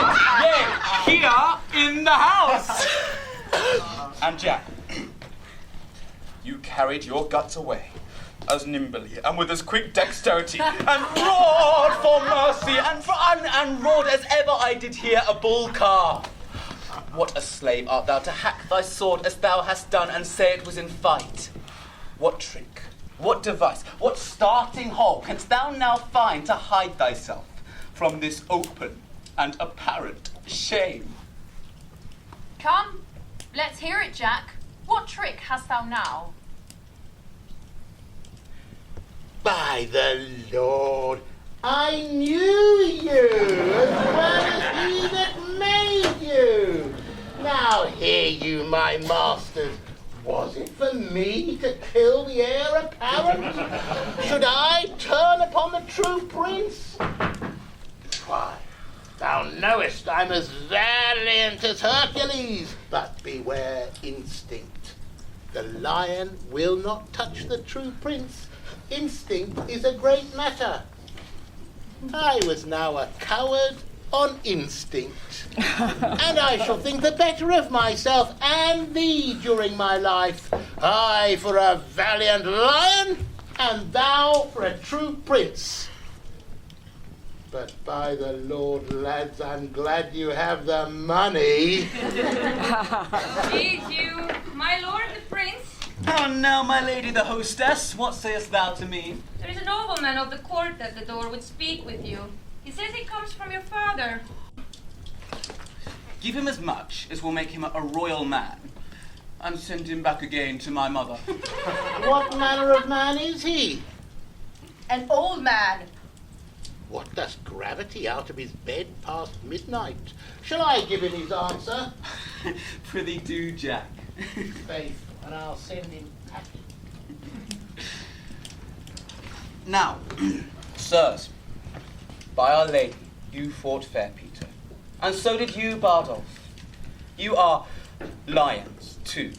it, yea, here in the house. And Jack, you carried your guts away as nimbly and with as quick dexterity and roared for mercy and roared as ever I did hear a bull calf. What a slave art thou to hack thy sword as thou hast done and say it was in fight. What trick, what device, what starting hole canst thou now find to hide thyself from this open and apparent shame? Come, let's hear it, Jack. What trick hast thou now? By the Lord, I knew you as well as he that made you. Now hear you, my masters. Was it for me to kill the heir apparent? Should I turn upon the true prince? Why, thou knowest I'm as valiant as Hercules, but beware instinct. The lion will not touch the true prince. Instinct is a great matter. I was now a coward on instinct, and I shall think the better of myself and thee during my life. I for a valiant lion, and thou for a true prince. But by the Lord, lads, I'm glad you have the money. Did you, my lord the prince? Oh, now, my lady the hostess, what sayest thou to me? There is a nobleman of the court at the door would speak with you. He says he comes from your father. Give him as much as will make him a royal man, and send him back again to my mother. What manner of man is he? An old man. What does gravity out of his bed past midnight? Shall I give him his answer? Prithee do, Jack. Faith, and I'll send him packing. Now, sirs, by Our Lady, you fought fair, Peter, and so did you, Bardolph. You are lions, too.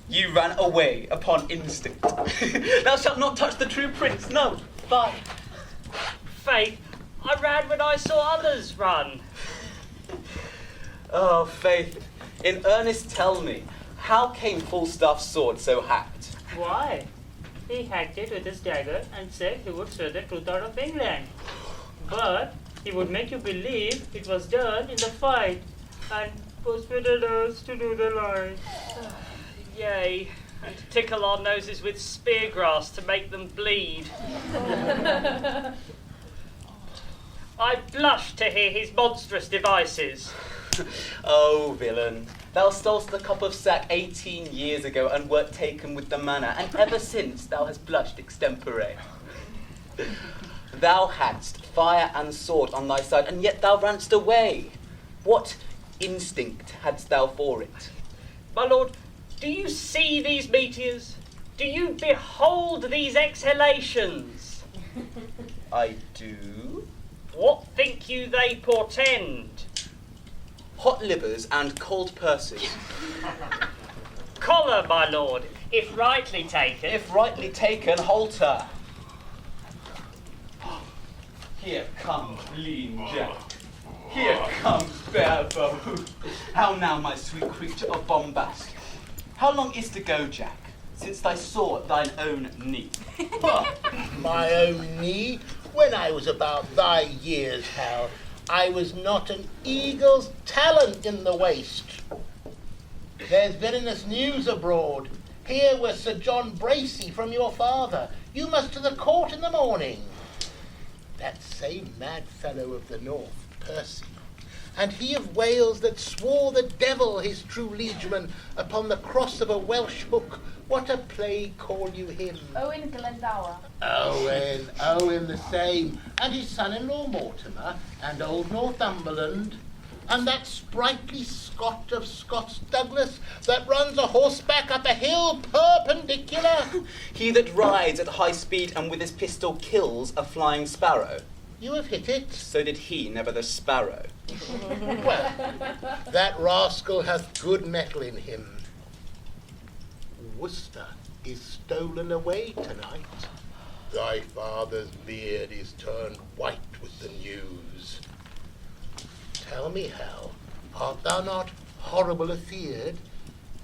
You ran away upon instinct. Thou shalt not touch the true prince, no, fie. Faith, I ran when I saw others run. Oh, Faith, in earnest tell me, how came Falstaff's sword so hacked? Why? He hacked it with his dagger and said he would swear the truth out of England. But he would make you believe it was done in the fight and persuaded us to do the like. Yea, and to tickle our noses with spear grass to make them bleed. I blush to hear his monstrous devices. Oh, villain, thou stolst the cup of sack 18 years ago and wert taken with the manner, and ever since thou hast blushed extempore. Thou hadst fire and sword on thy side, and yet thou ranst away. What instinct hadst thou for it? My lord, do you see these meteors? Do you behold these exhalations? I do. What think you they portend? Hot livers and cold purses. Collar, my lord, if rightly taken. If rightly taken, halter. Here comes lean Jack. Here comes bare bow. How now, my sweet creature of bombast? How long is to go, Jack, since thy saw thine own knee? My own knee? When I was about thy years, Hal, I was not an eagle's talent in the waist. There's villainous news abroad. Here was Sir John Bracy from your father. You must to the court in the morning. That same mad fellow of the north, Percy, and he of Wales that swore the devil his true liegeman upon the cross of a Welsh hook. What a plague call you him? Owen Glendower. Owen the same, and his son-in-law Mortimer, and old Northumberland, and that sprightly Scot of Scots Douglas that runs a horseback up a hill perpendicular. He that rides at high speed and with his pistol kills a flying sparrow. You have hit it. So did he, never the sparrow. Well, that rascal hath good metal in him. Worcester is stolen away tonight. Thy father's beard is turned white with the news. Tell me, Hal, art thou not horrible afeard?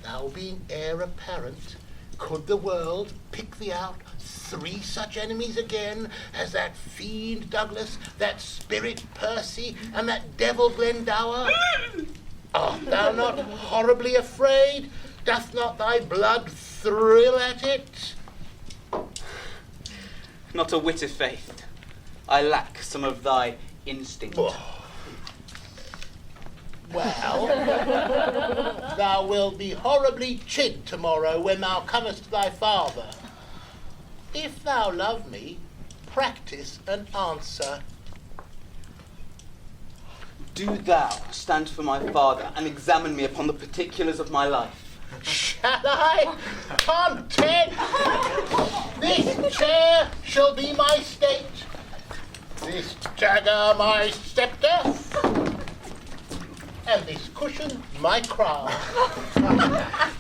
Thou being heir apparent, could the world pick thee out 3 such enemies again as that fiend Douglas, that spirit Percy, and that devil Glendower? Art thou not horribly afraid? Doth not thy blood thrill at it? Not a whit of faith. I lack some of thy instinct. Well, thou wilt be horribly chid tomorrow when thou comest to thy father. If thou love me, practice an answer. Do thou stand for my father and examine me upon the particulars of my life. Shall I? Content! This chair shall be my state, this dagger my sceptre, and this cushion my crown.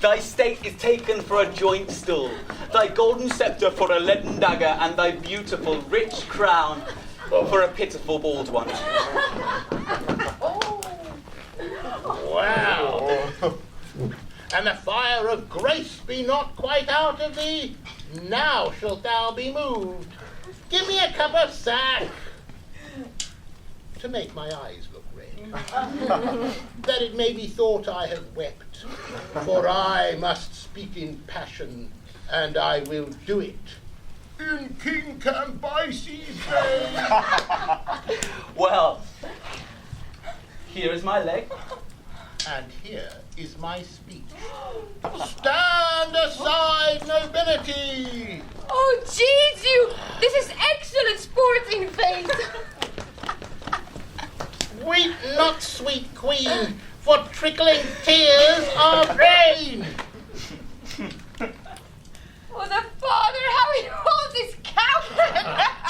Thy state is taken for a joint stool, thy golden sceptre for a leaden dagger, and thy beautiful rich crown for a pitiful bald one. Wow! And the fire of grace be not quite out of thee, now shalt thou be moved. Give me a cup of sack, to make my eyes look red, that it may be thought I have wept, for I must speak in passion, and I will do it. In King Cambyses' day. Well, here is my leg. And here is my speech. Stand aside, nobility! Oh, jeez, you! This is excellent sporting face! Weep not, sweet queen, for trickling tears are vain! Oh, the father, how he holds his countenance!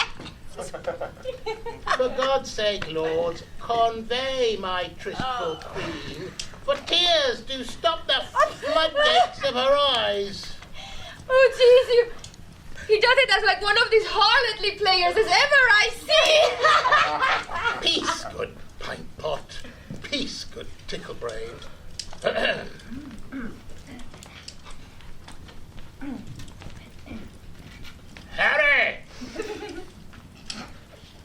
For God's sake, lords, convey my tristful queen, for tears do stop the floodgates of her eyes. Oh, jeez, he does it as like one of these harlotly players as ever I see! Peace, good pint pot. Peace, good tickle brain. Harry!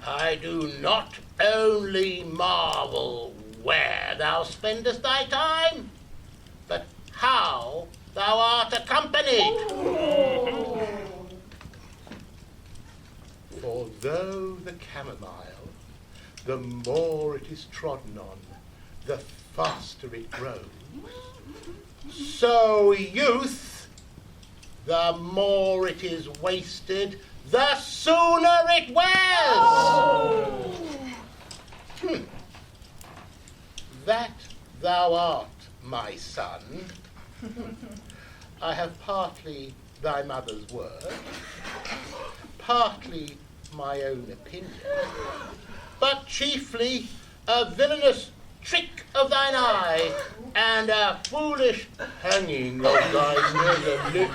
I do not only marvel where thou spendest thy time, but how thou art accompanied. For though the chamomile, the more it is trodden on, the faster it grows, so youth, the more it is wasted, the sooner it wears. That thou art, my son. I have partly thy mother's word, partly my own opinion, but chiefly a villainous trick of thine eye, and a foolish hanging of thy nether lip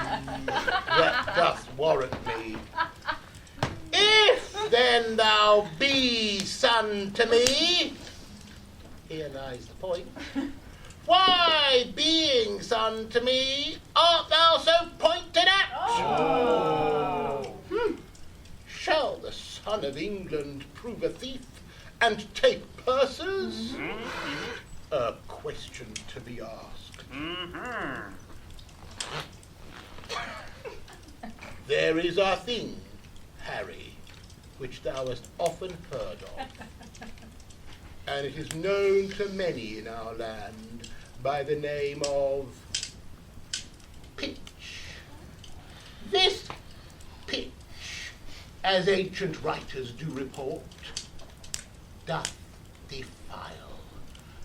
that doth warrant me. If then thou be son to me, here lies the point, why, being son to me, art thou so pointed at? Shall the son of England prove a thief and take purses? A question to be asked. There is a thing, Harry, which thou hast often heard of, and it is known to many in our land by the name of pitch. This pitch, as ancient writers do report, doth defile,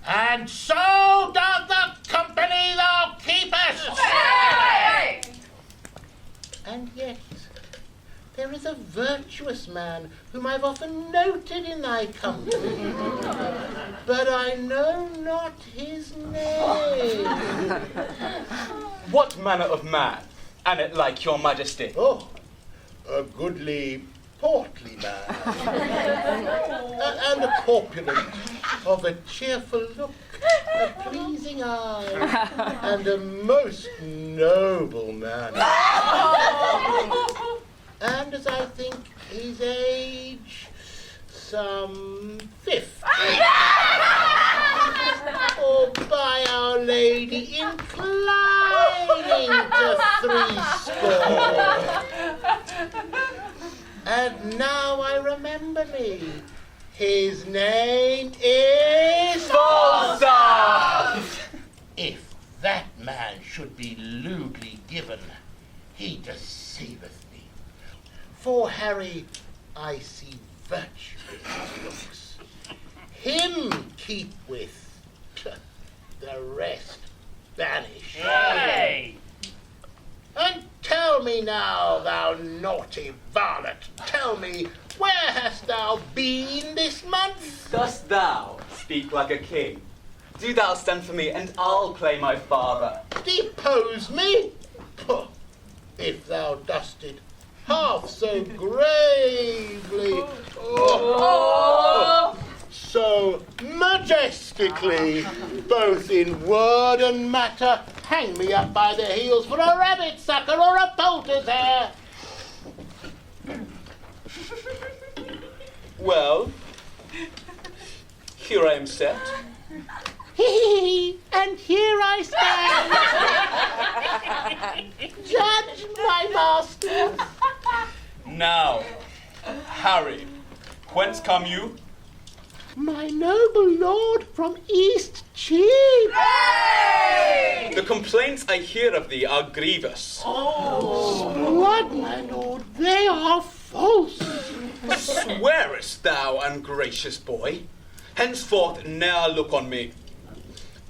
and so doth the company thou keepest. Hey! And yet, there is a virtuous man whom I've often noted in thy company, but I know not his name. What manner of man, an it like your majesty? Oh, a goodly, portly man, and a corpulent, of a cheerful look, a pleasing eye, and a most noble manner. And as I think his age, some 50. Or by Our Lady inclining to 80. And now I remember me. His name is Falstaff. If that man should be lewdly given, he deceiveth me. For Harry, I see virtue in his looks. Him keep with, the rest banish. Hey! And tell me now, thou naughty varlet, tell me, where hast thou been this month? Dost thou speak like a king? Do thou stand for me, and I'll play my father. Depose me? Pooh, if thou dost it half so gravely, so majestically, both in word and matter, hang me up by the heels for a rabbit sucker or a poulter's hair. Well, here I am set. And here I stand. Judge, my master. Now, Harry, whence come you? My noble lord from East Cheap. Hey! The complaints I hear of thee are grievous. Blood, my lord, they are false. Swearest thou, ungracious boy? Henceforth ne'er look on me.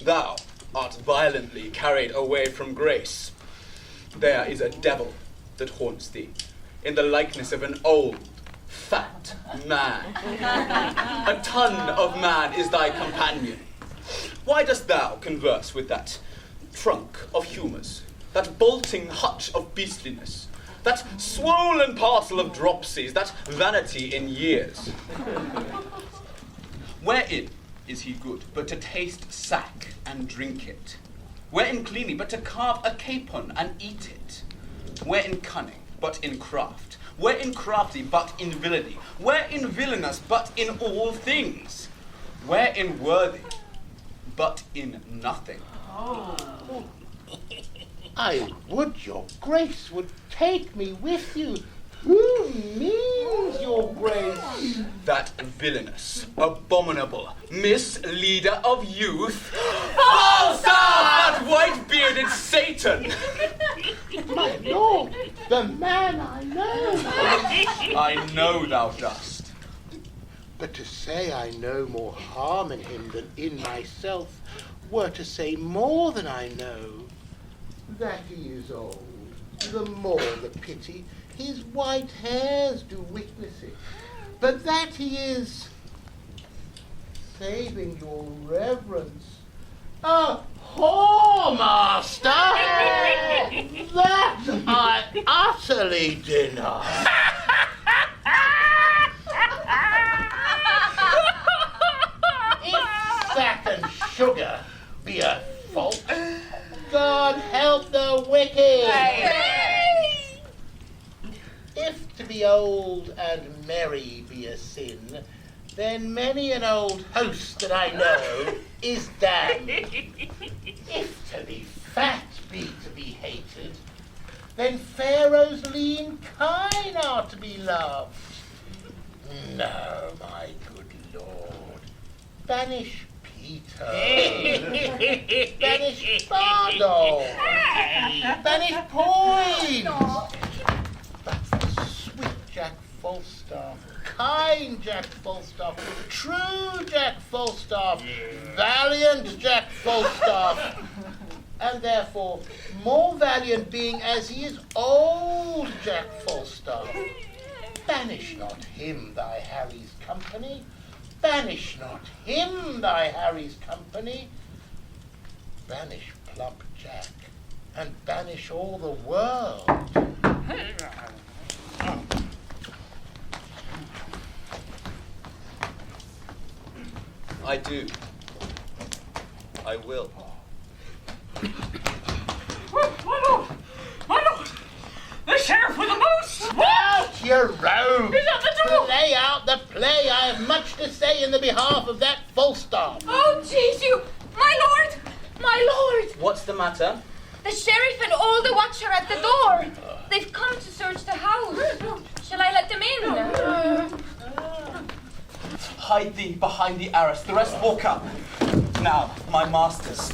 Thou art violently carried away from grace. There is a devil that haunts thee, in the likeness of an old, fat man. A ton of man is thy companion. Why dost thou converse with that trunk of humours, that bolting hutch of beastliness, that swollen parcel of dropsies, that vanity in years? Wherein is he good but to taste sack and drink it? Wherein cleanly but to carve a capon and eat it? Wherein cunning but in craft? Wherein crafty but in villainy? Wherein villainous but in all things? Wherein worthy but in nothing? I would your grace would take me with you. Who means your grace? That villainous, abominable, misleader of youth, Falstaff, that white-bearded Satan! My lord, the man I know. I know thou dost. But to say I know more harm in him than in myself were to say more than I know. That he is old, the more the pity. His white hairs do witness it. But that he is, saving your reverence, a whoremaster, that I utterly deny. If sack and sugar be a fault, God help the wicked. If to be old and merry be a sin, then many an old host that I know is damned. If to be fat be to be hated, then Pharaoh's lean kine are to be loved. No, my good lord. Banish Peter. Banish Bardo. Banish Point. But for sweet Jack Falstaff, kind Jack Falstaff, true Jack Falstaff, valiant Jack Falstaff, and therefore more valiant being as he is old Jack Falstaff. Banish not him thy Harry's company, banish not him thy Harry's company. Banish plump Jack, and banish all the world. I do. I will. My lord! My lord! The sheriff with the moose! Out, you rogue! He's at the door! Play out the play. I have much to say in the behalf of that Falstaff. Oh, jeez, you! My lord! My lord! What's the matter? The sheriff and all the watch are at the door. They've come to search the house. Shall I let them in? Hide thee behind the arras. The rest walk up. Now, my masters,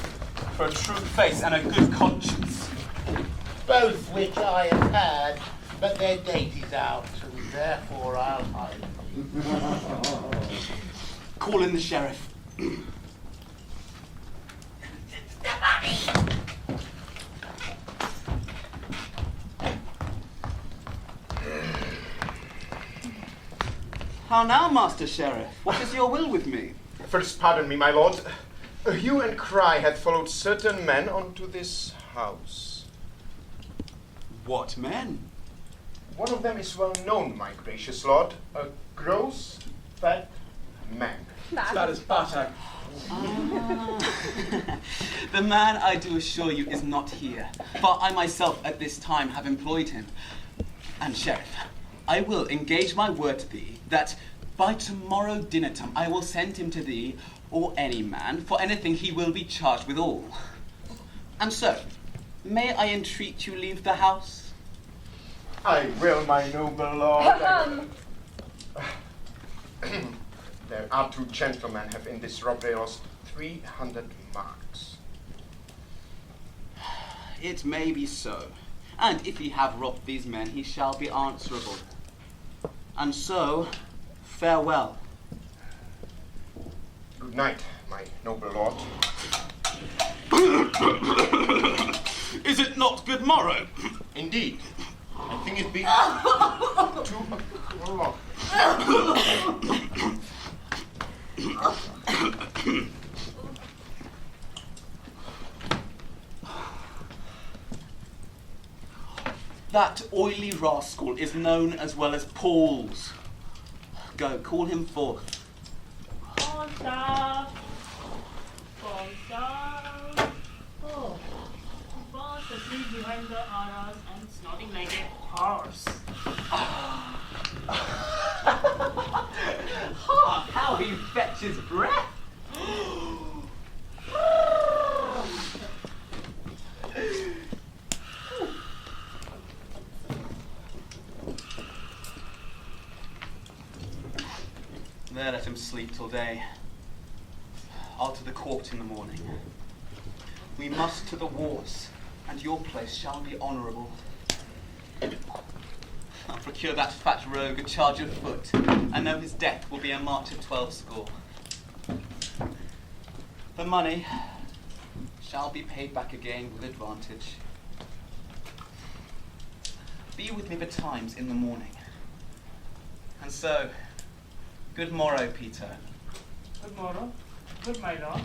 for a true face and a good conscience. Both which I have had, but their date is out, and therefore I'll hide them. Call in the sheriff. How now, Master Sheriff? What is your will with me? First, pardon me, my lord. A hue and cry had followed certain men onto this house. What men? One of them is well known, my gracious lord. A gross, fat man. That is butter. The man, I do assure you, is not here, for I myself at this time have employed him. And, Sheriff, I will engage my word to thee that by tomorrow dinner time I will send him to thee, or any man, for anything he will be charged withal. And so, may I entreat you leave the house? I will, my noble lord. There are two gentlemen have in this robbery lost 300 marks. It may be so. And if he have robbed these men, he shall be answerable. And so, farewell. Good night, my noble lord. Is it not good morrow? Indeed. I think it be 2 o'clock. That oily rascal is known as well as Paul's. Go, call him forth. Falstaff! Falstaff! Oh, fast asleep behind the arras and snorting like a horse. How he fetches breath! There, let him sleep till day. I'll to the court in the morning. We must to the wars, and your place shall be honourable. I'll procure that fat rogue a charge of foot, and know his death will be a march of 12 score. The money shall be paid back again with advantage. Be with me betimes in the morning. And so, good morrow, Peter. Good morrow. Good, my lord.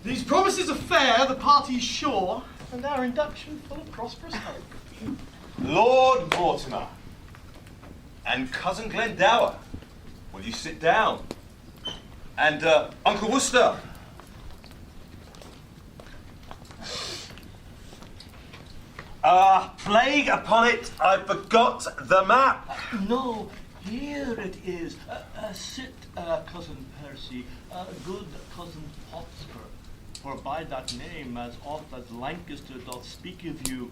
These promises are fair, the party's sure, and our induction full of prosperous hope. Lord Mortimer and Cousin Glendower, will you sit down? And Uncle Worcester. Plague upon it, I forgot the map. No, here it is. Sit, Cousin Percy, good Cousin Hotspur. For by that name, as oft as Lancaster doth speak of you,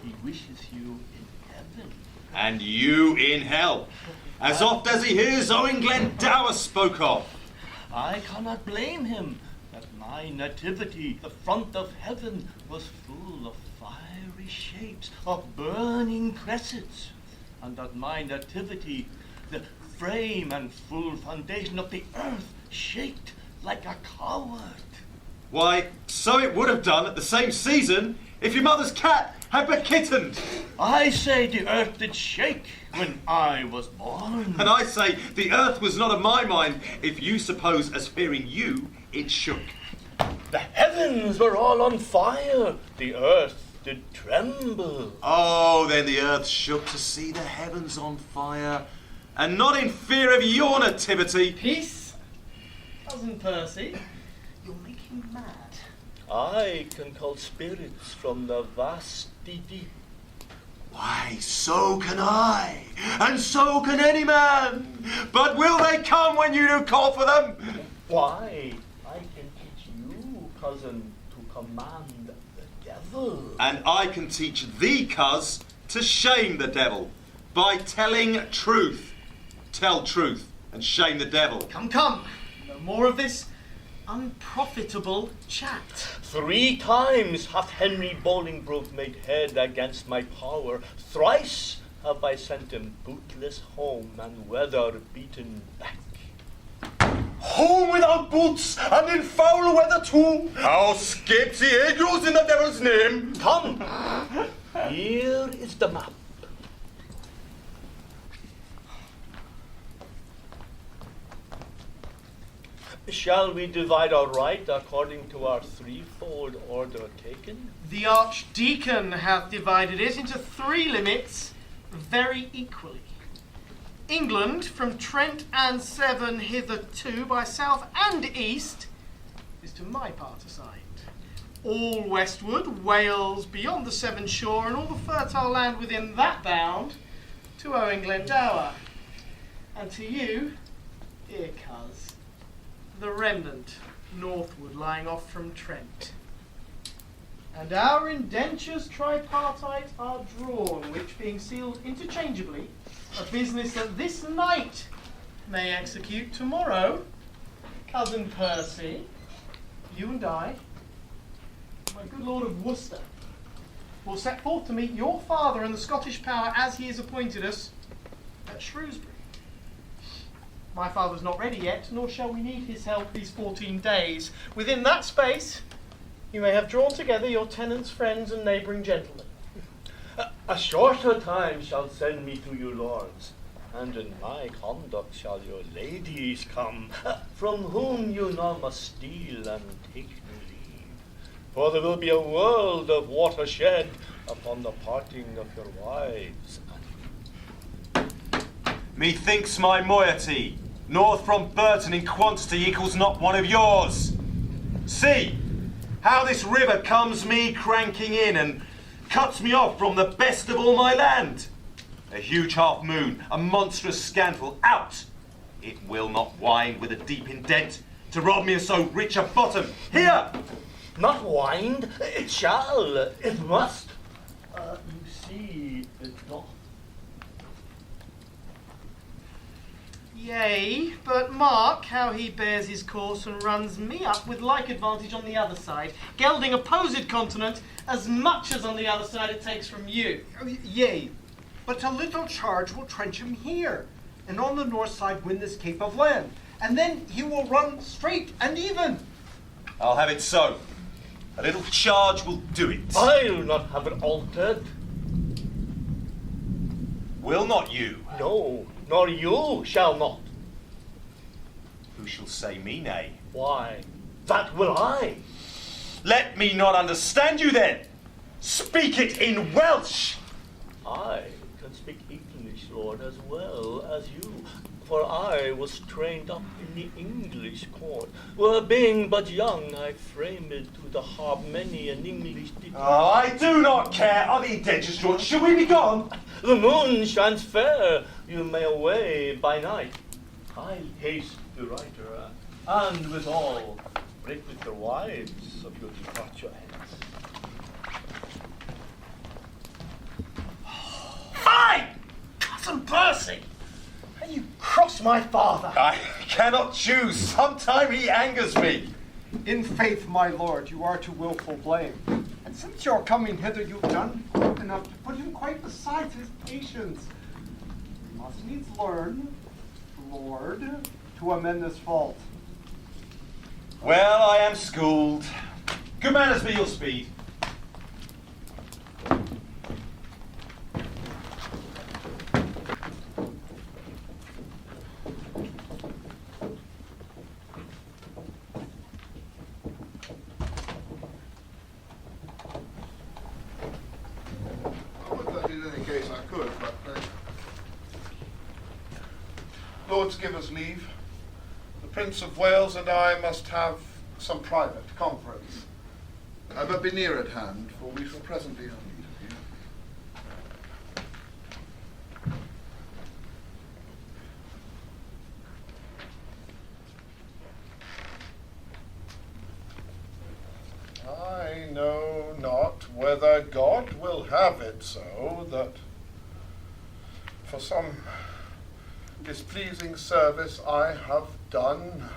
he wishes you in heaven. And you in hell, as oft as he hears Owen Glendower spoke of. I cannot blame him, that my nativity, the front of heaven, was full of fiery shapes, of burning cressets, and that my nativity, the frame and full foundation of the earth, shaked like a coward. Why, so it would have done at the same season if your mother's cat had but kittened. I say the earth did shake when I was born. And I say the earth was not of my mind if you suppose as fearing you it shook. The heavens were all on fire, the earth did tremble. Oh, then the earth shook to see the heavens on fire, and not in fear of your nativity. Peace, Cousin Percy. You're making mad. I can call spirits from the vast deep. Why, so can I, and so can any man. But will they come when you do call for them? Why, I can teach you, cousin, to command the devil. And I can teach thee, cuz, to shame the devil by telling truth. Tell truth and shame the devil. Come, come. No more of this unprofitable chat. 3 times hath Henry Bolingbroke made head against my power. Thrice have I sent him bootless home and weather-beaten back. Home without boots and in foul weather too. How skips the angels in the devil's name. Come, here is the map. Shall we divide our right according to our threefold order taken? The Archdeacon hath divided it into 3 limits very equally. England, from Trent and Severn hitherto, by south and east, is to my part assigned. All westward, Wales beyond the Severn shore, and all the fertile land within that bound, to Owen Glendower. And to you, dear cuz, the remnant northward lying off from Trent. And our indentures tripartite are drawn, which being sealed interchangeably, a business that this night may execute tomorrow, Cousin Percy, you and I, my good Lord of Worcester, will set forth to meet your father and the Scottish power as he has appointed us at Shrewsbury. My father's not ready yet, nor shall we need his help these 14 days. Within that space, you may have drawn together your tenants, friends, and neighbouring gentlemen. A shorter time shall send me to you, lords, and in my conduct shall your ladies come, from whom you now must steal and take no leave. For there will be a world of water shed upon the parting of your wives. Methinks my moiety, north from Burton in quantity, equals not one of yours. See how this river comes me cranking in and cuts me off from the best of all my land. A huge half moon, a monstrous scandal, out. It will not wind with a deep indent to rob me of so rich a bottom. Here! Not wind, it shall, it must. You see, it doth. Yea, but mark how he bears his course and runs me up with like advantage on the other side, gelding opposed continent as much as on the other side it takes from you. Yea, but a little charge will trench him here, and on the north side win this cape of land, and then he will run straight and even. I'll have it so. A little charge will do it. I'll not have it altered. Will not you? No, nor you shall not. Who shall say me nay? Why, that will I. Let me not understand you then. Speak it in Welsh. I can speak English English, Lord, as well as you. For I was trained up in the English court, where being but young, I framed to the harp many an English ditty. Oh, I do not care. Are the indentures drawn? Shall we be gone? The moon shines fair. You may away by night. I'll haste the writer, and withal break with the wives of your departure hence. Fine! Cousin Percy! You cross my father. I cannot choose. Sometime he angers me. In faith, my lord, you are to wilful blame. And since your coming hither, you've done quite enough to put him quite beside his patience. You must needs learn, Lord, to amend this fault. Well, I am schooled. Good manners be your speed. Lords, give us leave. The Prince of Wales and I must have some private conference. But be near at hand, for we shall presently have need of you. I know not whether God will have it so that for some displeasing service I have done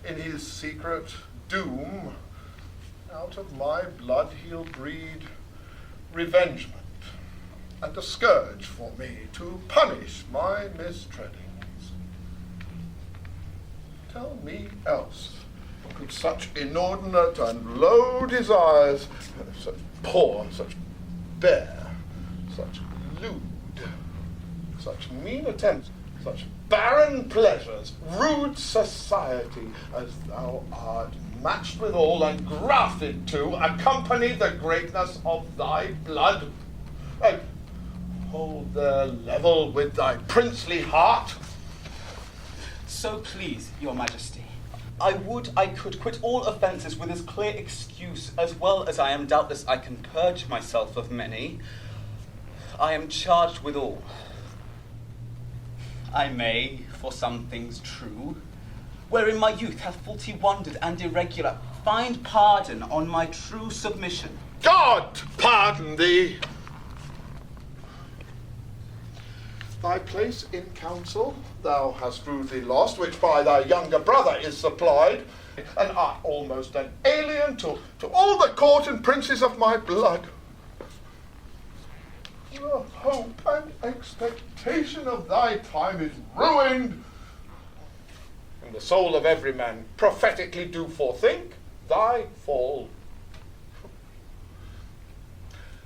in his secret doom, out of my blood he'll breed revengement, and a scourge for me to punish my mistreadings. Tell me else, could such inordinate and low desires, such poor, such bare, such lewd, such mean attempts, such barren pleasures, rude society, as thou art matched withal and grafted to, accompany the greatness of thy blood, and hold their level with thy princely heart? So please, your majesty, I would I could quit all offences with as clear excuse as well as I am doubtless I can purge myself of many. I am charged with all. I may, for some things true, wherein my youth hath faulty wandered and irregular, find pardon on my true submission. God pardon thee! Thy place in council thou hast rudely lost, which by thy younger brother is supplied, and art almost an alien to all the court and princes of my blood. The hope and expectation of thy time is ruined, and the soul of every man prophetically do forethink thy fall.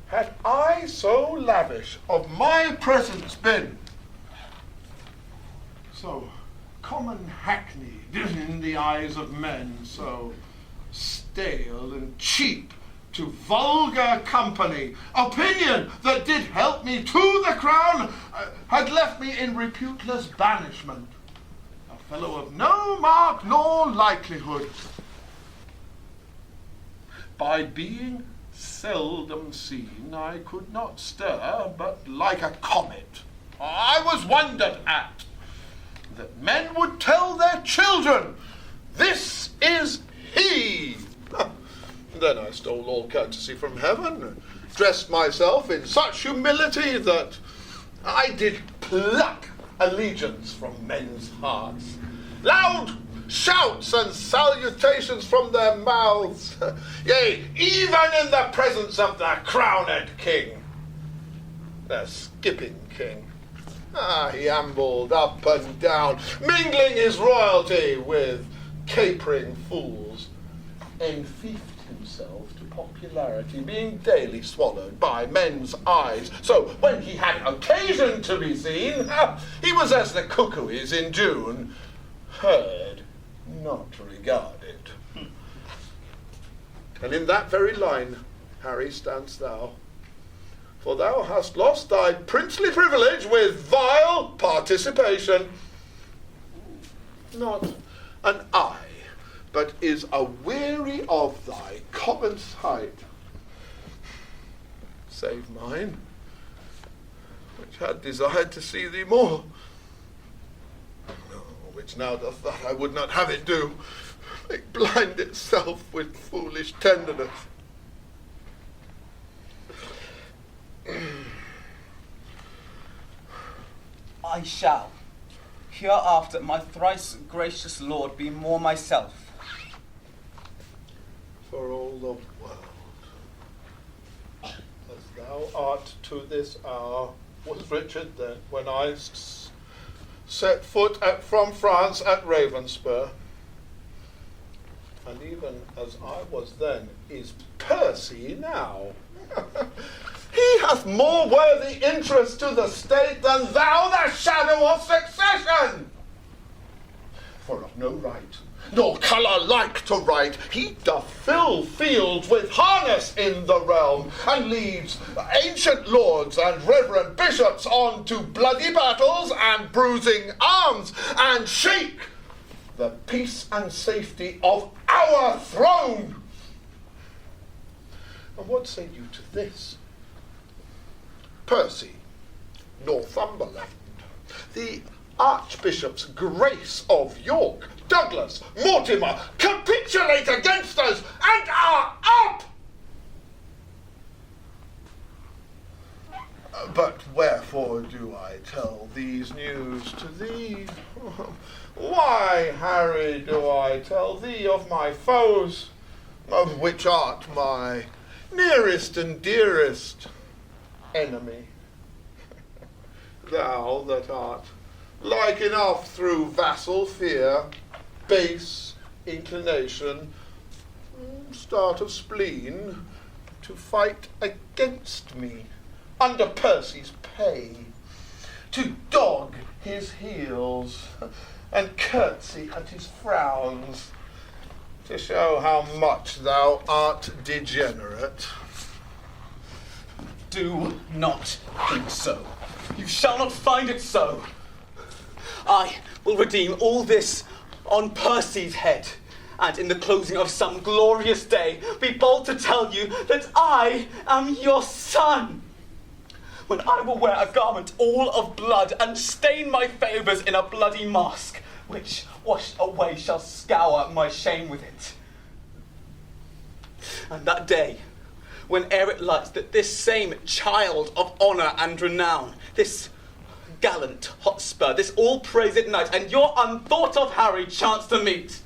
Had I so lavish of my presence been, so common hackneyed in the eyes of men, so stale and cheap to vulgar company, opinion that did help me to the crown had left me in reputeless banishment, a fellow of no mark nor likelihood. By being seldom seen, I could not stir but like a comet. I was wondered at, that men would tell their children, this is he. Then I stole all courtesy from heaven, and dressed myself in such humility that I did pluck allegiance from men's hearts. Loud shouts and salutations from their mouths, yea, even in the presence of the crowned king, the skipping king. He ambled up and down, mingling his royalty with capering fools, enfeoffed himself to popularity, being daily swallowed by men's eyes. So when he had occasion to be seen, he was as the cuckoo is in June, heard, not regarded. And in that very line, Harry, standst thou. for thou hast lost thy princely privilege with vile participation. Not an eye, but is aweary of thy common sight, save mine, which had desired to see thee more, which now doth that I would not have it do, make blind itself with foolish tenderness. I shall, hereafter, my thrice gracious lord, be more myself. For all the world, as thou art to this hour, was Richard then, when I set foot from France at Ravenspur. And even as I was then, is Percy now. He hath more worthy interest to the state than thou the shadow of succession. For of no right, nor colour like to right, he doth fill fields with harness in the realm, and leads ancient lords and reverend bishops on to bloody battles and bruising arms, and shake the peace and safety of our throne. And what say you to this? Percy, Northumberland, the Archbishop's Grace of York, Douglas, Mortimer, capitulate against us and are up! But wherefore do I tell these news to thee? Why, Harry, do I tell thee of my foes, of which art my nearest and dearest enemy? Thou that art like enough through vassal fear, base inclination, start of spleen, to fight against me under Percy's pay, to dog his heels and curtsy at his frowns, to show how much thou art degenerate. Do not think so. You shall not find it so. I will redeem all this on Percy's head, and in the closing of some glorious day be bold to tell you that I am your son, when I will wear a garment all of blood and stain my favours in a bloody mask, which washed away shall scour my shame with it. And that day, when ere it lights, that this same child of honour and renown, this gallant Hotspur, this all-praised knight, and your unthought of Harry chance to meet.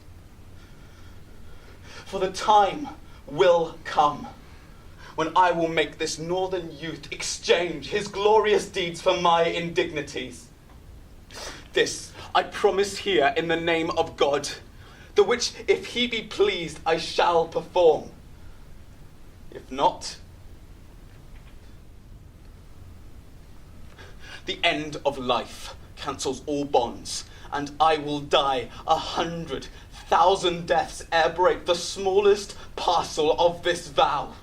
For the time will come when I will make this northern youth exchange his glorious deeds for my indignities. This I promise here in the name of God, the which, if he be pleased, I shall perform. If not, the end of life cancels all bonds, and I will die 100,000 deaths ere break the smallest parcel of this vow.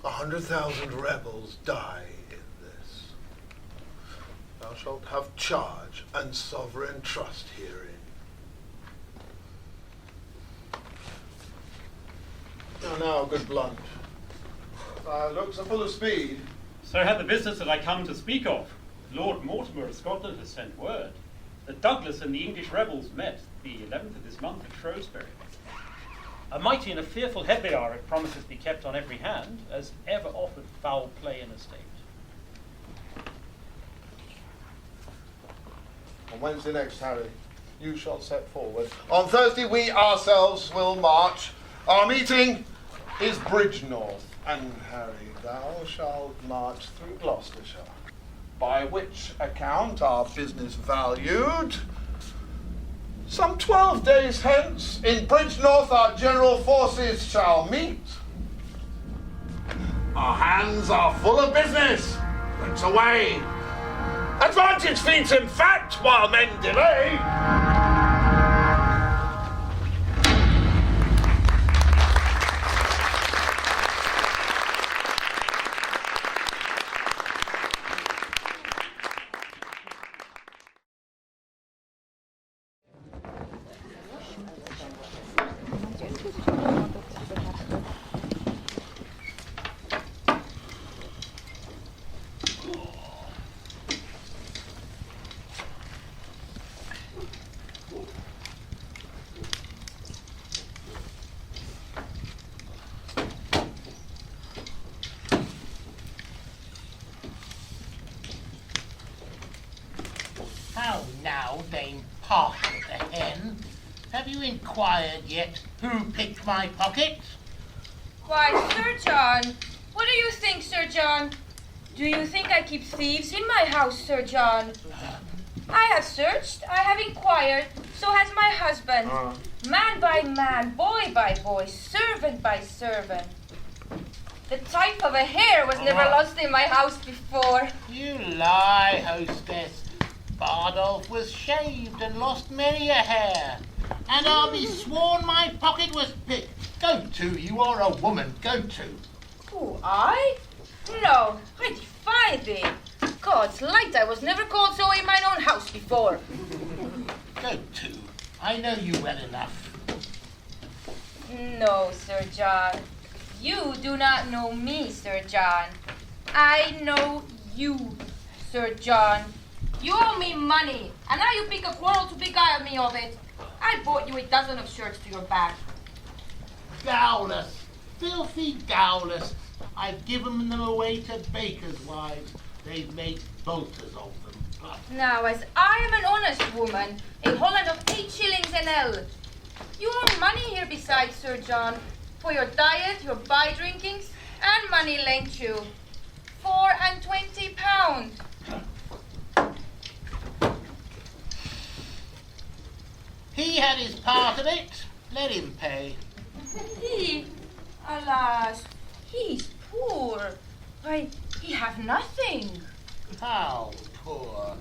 A 100,000 rebels die in this. Thou shalt have charge and sovereign trust herein. Now, good Blunt, thy looks are full of speed. So had the business that I come to speak of. Lord Mortimer of Scotland has sent word that Douglas and the English rebels met the 11th of this month at Shrewsbury. A mighty and a fearful head they are, if promises be kept on every hand, as ever offered foul play in a state. On Wednesday next, Harry, you shall set forward. On Thursday we ourselves will march. Our meeting is Bridgenorth, and Harry, thou shalt march through Gloucestershire, by which account our business valued. Some 12 days hence, in Bridgenorth our general forces shall meet. Our hands are full of business. Let's away. Advantage feeds in fact while men delay. How now, Dame Parker the hen? Have you inquired yet who picked my pocket? Why, Sir John. What do you think, Sir John? Do you think I keep thieves in my house, Sir John? I have searched, I have inquired, so has my husband. Man by man, boy by boy, servant by servant. The type of a hair was never lost in my house before. You lie, hostess. Bardolph was shaved and lost many a hair. And I'll be sworn my pocket was picked. Go to, you are a woman, go to. Who, I? No, I defy thee. God's light, I was never called so in mine own house before. Go to, I know you well enough. No, Sir John. You do not know me, Sir John. I know you, Sir John. You owe me money, and now you pick a quarrel to beguile me of it. I bought you a dozen of shirts to your back. Gowless, filthy gowless. I've given them away to bakers' wives. They've made bolters of them. Now, as I am an honest woman, a Holland of 8 shillings an ell. You owe money here besides, Sir John, for your diet, your by-drinkings, and money lent you. £24. He had his part of it. Let him pay. He, alas, he's poor. Why, he have nothing. How poor?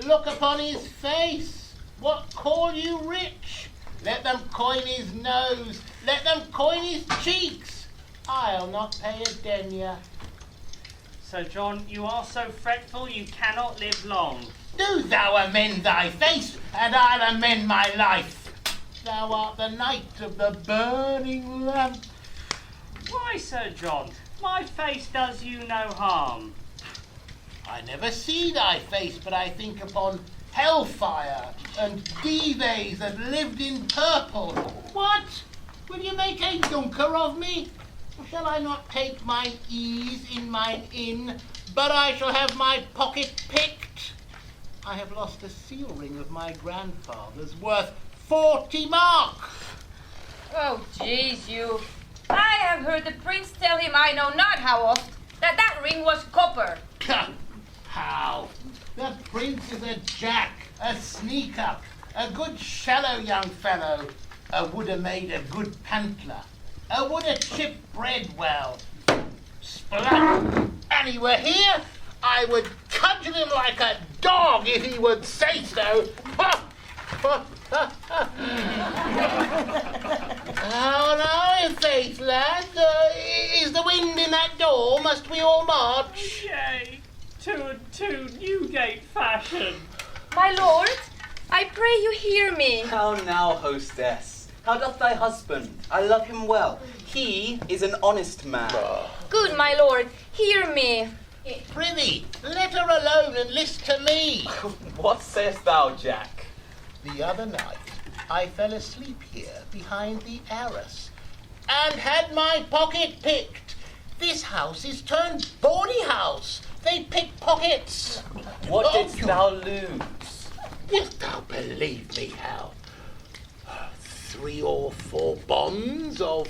Look upon his face. What call you rich? Let them coin his nose. Let them coin his cheeks. I'll not pay a denier. Sir John, you are so fretful you cannot live long. Do thou amend thy face, and I'll amend my life. Thou art the knight of the burning lamp. Why, Sir John, my face does you no harm. I never see thy face, but I think upon hellfire and dives that lived in purple. What? Will you make a dunker of me? Shall I not take mine ease in mine inn, but I shall have my pocket picked? I have lost a seal ring of my grandfather's worth 40 marks. Oh, jeez, you. I have heard the prince tell him I know not how oft that ring was copper. How? The prince is a jack, a sneak-up, a good shallow young fellow. Would have made a good pantler. Would have chipped bread well. Splat! And he were here, I would cudgel him like a dog if he would say so. How now, faith, lad? Is the wind in that door? Must we all march? Yea, to Newgate fashion. My lord, I pray you hear me. How now, hostess? How doth thy husband? I love him well. He is an honest man. Good, my lord, hear me. Prithee, let her alone and list to me. What sayest thou, Jack? The other night I fell asleep here behind the arras and had my pocket picked. This house is turned bawdy house. They pick pockets. What didst thou lose? Wilt thou believe me, Hal? 3 or 4 bonds of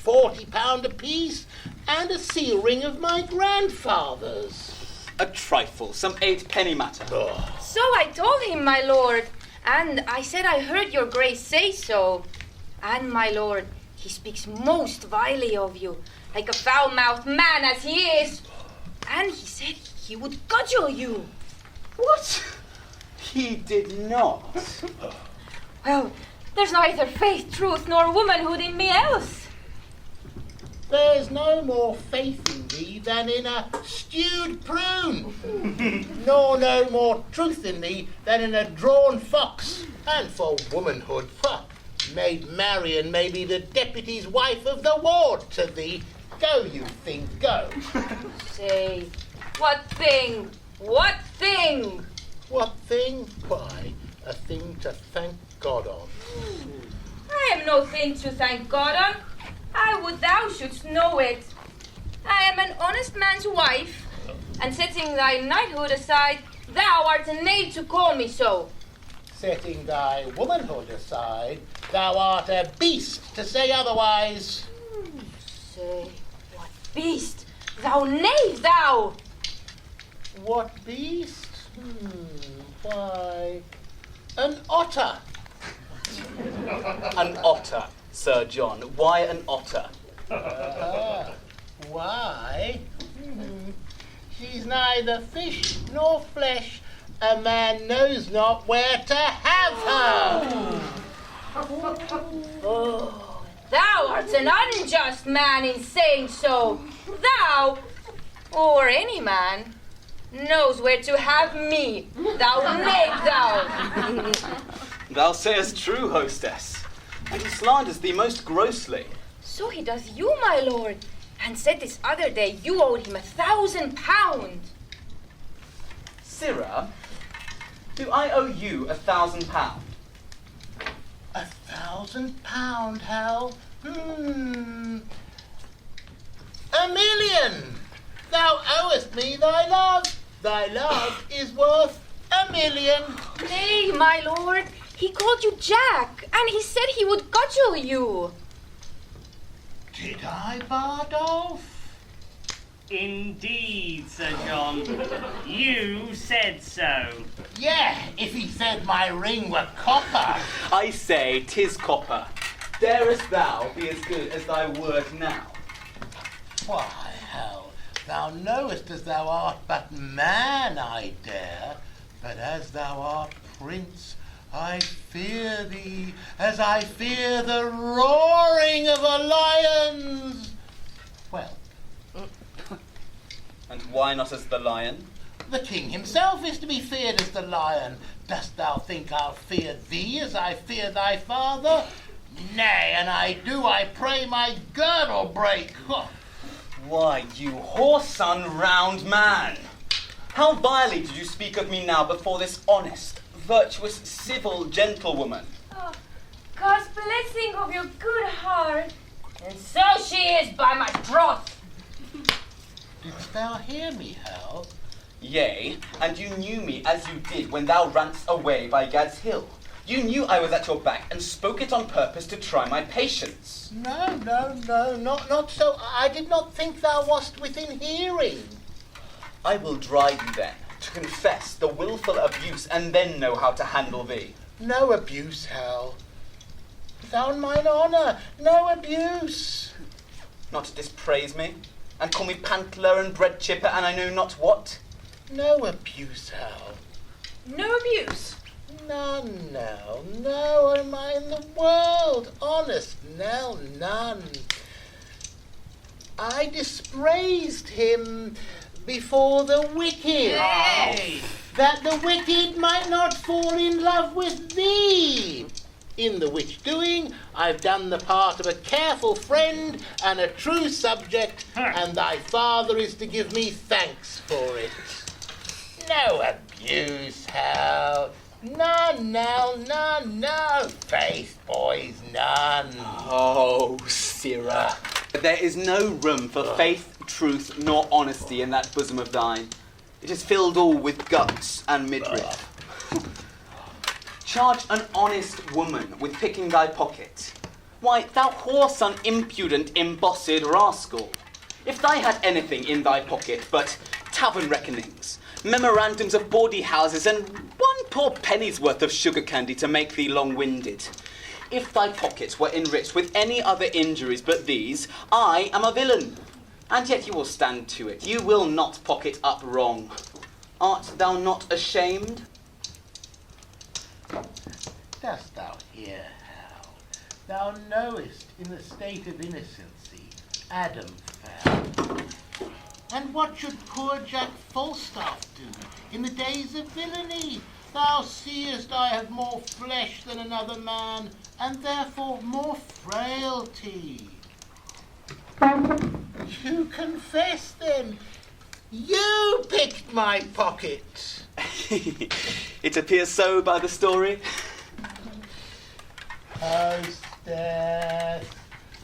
£40 apiece and a seal ring of my grandfather's. A trifle, some 8 penny matter. So I told him, my lord, and I said I heard your grace say so. And my lord, he speaks most vilely of you, like a foul-mouthed man as he is. And he said he would cudgel you. What? He did not. Well, there's neither faith, truth, nor womanhood in me else. There's no more faith in thee than in a stewed prune, nor no more truth in thee than in a drawn fox. And for womanhood, Maid Marian may be the deputy's wife of the ward to thee. Go, you thing, go. Say, what thing? What thing? What thing? Why, a thing to thank God on. I am no thing to thank God on. I would thou shouldst know it. I am an honest man's wife, and setting thy knighthood aside, thou art a knave to call me so. Setting thy womanhood aside, thou art a beast to say otherwise. Say, what beast? Thou knave, thou! What beast? Why, an otter. An otter, Sir John. Why an otter? Why? She's neither fish nor flesh. A man knows not where to have her. Oh, thou art an unjust man in saying so. Thou, or any man, knows where to have me. Thou knave, thou. Thou sayest true, hostess, and he slanders thee most grossly. So he does you, my lord, and said this other day you owed him £1,000. Sirrah, do I owe you £1,000? £1,000, Hal? £1,000,000. Thou owest me thy love. Thy love is worth £1,000,000. Nay, my lord, he called you Jack, and he said he would cudgel you. Did I, Bardolph? Indeed, Sir John. You said so. Yeah, if he said my ring were copper. I say 'tis copper. Darest thou be as good as thy word now? Why, Hal, thou knowest as thou art but man, I dare, but as thou art prince, I fear thee, as I fear the roaring of a lion's. Well. And why not as the lion? The king himself is to be feared as the lion. Dost thou think I'll fear thee as I fear thy father? Nay, and I pray my girdle break. Why, you whoreson round man! How vilely did you speak of me now before this honest, virtuous, civil gentlewoman? Oh, God's blessing of your good heart. And so she is, by my troth. Didst thou hear me, Hal? Yea, and you knew me as you did when thou rantst away by Gad's Hill. You knew I was at your back and spoke it on purpose to try my patience. No, not so. I did not think thou wast within hearing. I will drive you then to confess the wilful abuse and then know how to handle thee. No abuse, Hal. Thou and mine honour, no abuse. Not to dispraise me, and call me pantler and bread chipper and I know not what? No abuse, Hal. No abuse? None, Nell. No am I in the world. Honest, Nell, none. I dispraised him before the wicked. Yes. That the wicked might not fall in love with thee. In the which doing, I've done the part of a careful friend and a true subject, and thy father is to give me thanks for it. No abuse, Hal. None, Nell, none, no. Faith, boys, none. Oh, Sirrah, there is no room for faith, truth, nor honesty in that bosom of thine. It is filled all with guts and midriff. Charge an honest woman with picking thy pocket. Why, thou whoreson impudent embossed rascal, if thy had anything in thy pocket but tavern reckonings, memorandums of bawdy houses, and one poor penny's worth of sugar candy to make thee long-winded, If thy pockets were enriched with any other injuries but these, I am a villain. And yet you will stand to it. You will not pocket up wrong. Art thou not ashamed? Dost thou hear, Hal? Thou knowest in the state of innocency Adam fell. And what should poor Jack Falstaff do in the days of villainy? Thou seest I have more flesh than another man, and therefore more frailty. You confess, then, you picked my pocket. It appears so by the story. Hostess,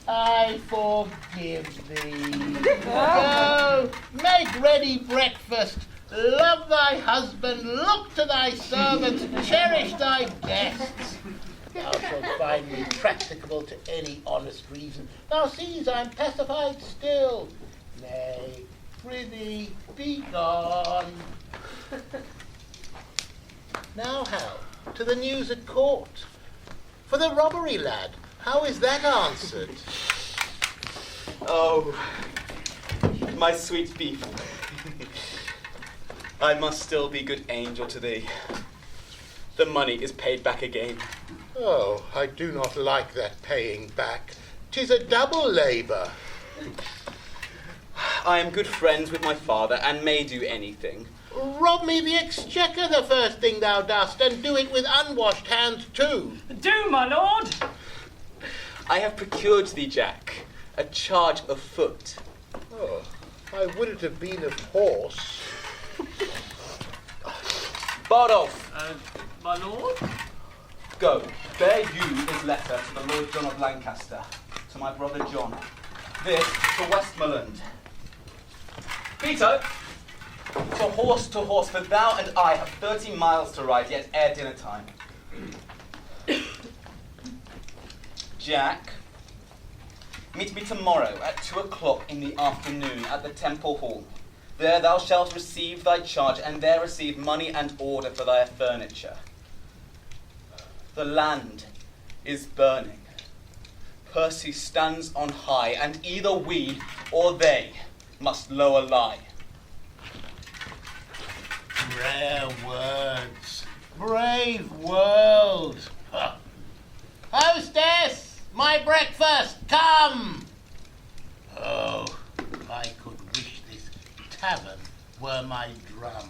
I forgive thee. Go, make ready breakfast. Love thy husband, look to thy servants, cherish thy guests. Thou shalt find me practicable to any honest reason. Thou seest I'm pacified still. Nay, prithee, be gone. Now, Hal, to the news at court. For the robbery, lad, how is that answered? Oh, my sweet beef. I must still be good angel to thee. The money is paid back again. Oh, I do not like that paying back. 'Tis a double labour. I am good friends with my father and may do anything. Rob me the exchequer the first thing thou dost, and do it with unwashed hands too. Do, my lord. I have procured thee, Jack, a charge of foot. Oh, I would it have been of horse. Bardolph, My lord? go, bear you this letter to the Lord John of Lancaster, to my brother John. This to Westmoreland. Peter, to horse, for thou and I have 30 miles to ride yet ere dinner time. Jack, meet me tomorrow at 2 o'clock in the afternoon at the Temple Hall. There thou shalt receive thy charge, and there receive money and order for thy furniture. The land is burning. Percy stands on high, and either we or they must lower lie. Rare words, brave world. Huh. Hostess, my breakfast, come! Oh, I could wish this tavern were my drum.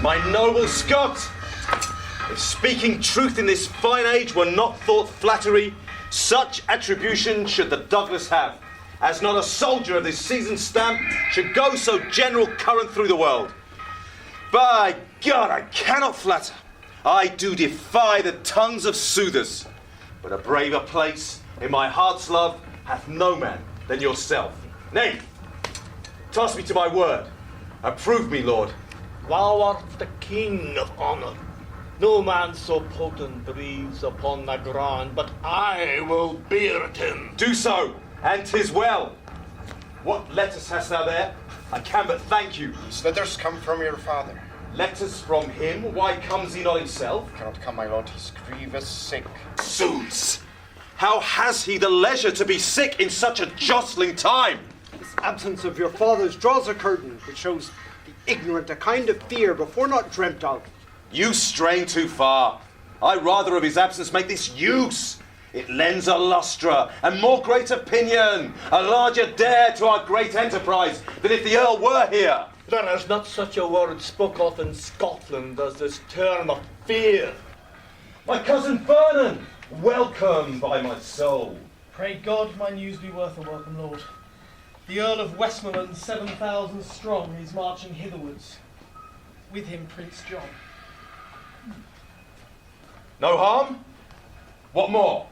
My noble Scot, if speaking truth in this fine age were not thought flattery, such attribution should the Douglas have, as not a soldier of this season's stamp should go so general current through the world. By God, I cannot flatter. I do defy the tongues of soothers. But a braver place in my heart's love hath no man than yourself. Nay, toss me to my word. Approve me, Lord. Thou art the king of honour. No man so potent breathes upon the ground, but I will beard him. Do so, and 'tis well. What letters hast thou there? I can but thank you. These letters come from your father. Letters from him? Why comes he not himself? Cannot come, my lord. He's grievous sick. Zounds! How has he the leisure to be sick in such a jostling time? This absence of your father's draws a curtain which shows the ignorant a kind of fear before not dreamt of. You strain too far. I rather of his absence make this use. It lends a lustre and more great opinion, a larger dare to our great enterprise than if the Earl were here. There is not such a word spoke of in Scotland as this term of fear. My cousin Vernon, welcome by my soul. Pray God my news be worth a welcome, lord. The Earl of Westmoreland, 7,000 strong, is marching hitherwards. With him Prince John. No harm? What more?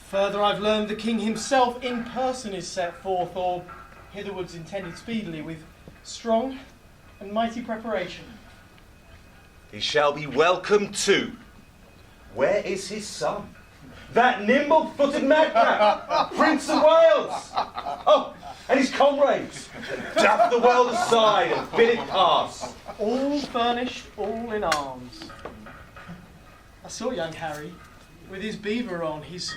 Further, I've learned the king himself in person is set forth, or hitherwards intended speedily, with strong and mighty preparation. He shall be welcome too. Where is his son? That nimble-footed madcap, Prince of Wales! Oh, and his comrades! Dap the world aside and bid it pass. All furnished, all in arms. I saw young Harry, with his beaver on, his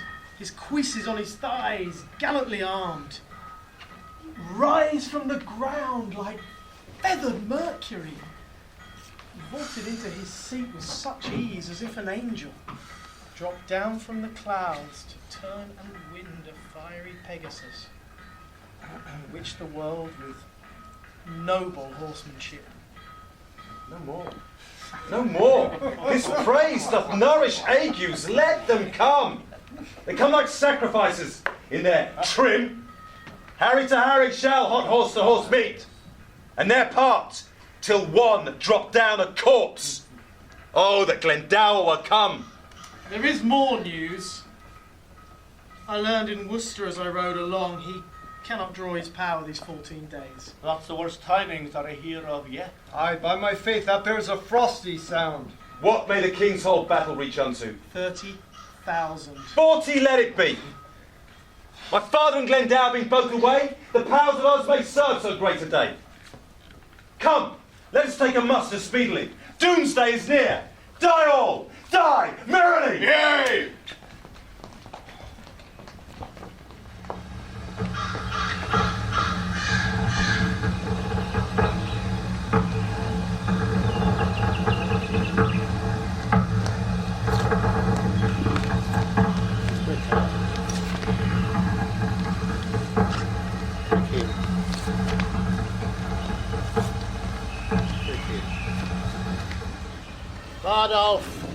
cuisses on his thighs, gallantly armed, rise from the ground like feathered Mercury. He vaulted into his seat with such ease as if an angel dropped down from the clouds to turn and wind a fiery Pegasus, and witch the world with noble horsemanship. No more. No more. This praise doth nourish agues. Let them come. They come like sacrifices in their trim. Harry to Harry shall hot horse to horse meet, and their part till one drop down a corpse. Oh, that Glendower were come. There is more news. I learned in Worcester as I rode along, he cannot draw his power these 14 days. That's the worst tidings that I hear of yet. Aye, by my faith, that there's a frosty sound. What may the king's whole battle reach unto? 30,000. 40 let it be. My father and Glendower being both away, the powers of us may serve so great a day. Come, let us take a muster speedily. Doomsday is near. Die all! Die merrily! Yea! Bardolph,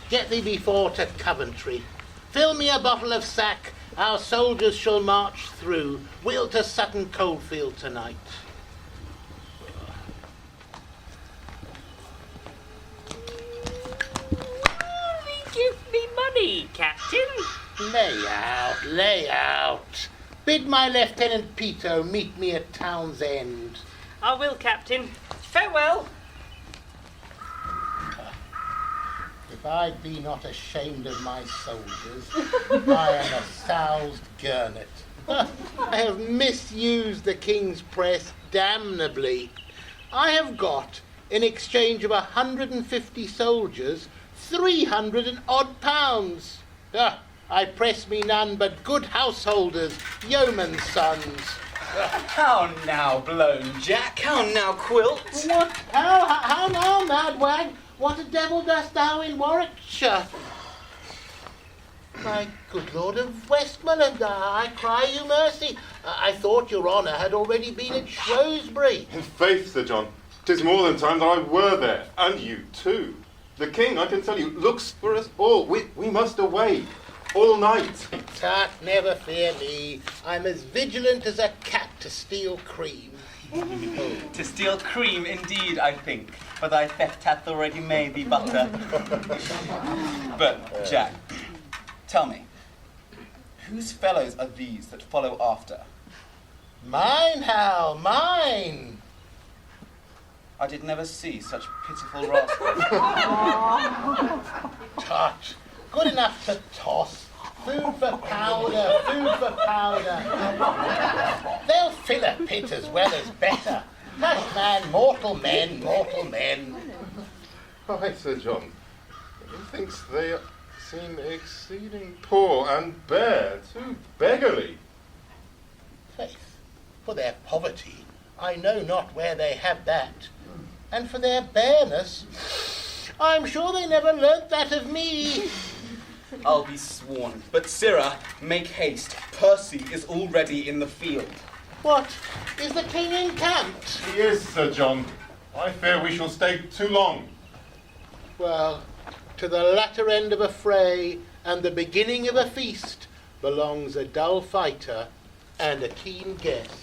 get thee before to Coventry. Fill me a bottle of sack, our soldiers shall march through. We'll to Sutton Coldfield tonight. Give me money, Captain. Lay out. Bid my Lieutenant Peto meet me at town's end. I will, Captain. Farewell. If I be not ashamed of my soldiers, I am a soused gurnet. I have misused the king's press damnably. I have got, in exchange of 150 soldiers, 300 and odd pounds. I press me none but good householders, yeomen's sons. How now, blown Jack? How now, Quilt? What? How now, mad wag? What a devil dost thou in Warwickshire? My good lord of Westmoreland, I cry you mercy. I thought your honour had already been at Shrewsbury. In faith, Sir John, 'tis more than time that I were there, and you too. The king, I can tell you, looks for us all. We must away, all night. Tut, never fear me. I'm as vigilant as a cat to steal cream. To steal cream, indeed, I think, for thy theft hath already made thee butter. But, Jack, tell me, whose fellows are these that follow after? Mine, Hal, mine. I did never see such pitiful rascals. Tut, good enough to toss. Food for powder, food for powder. They'll fill a pit as well as better. Hush, man, mortal men, mortal men. Why, Sir John, methinks they seem exceeding poor and bare, too beggarly. Faith, for their poverty, I know not where they have that. And for their bareness, I'm sure they never learnt that of me. I'll be sworn. But, Sirrah, make haste. Percy is already in the field. What? Is the king encamped? He is, Sir John. I fear we shall stay too long. Well, to the latter end of a fray and the beginning of a feast belongs a dull fighter and a keen guest.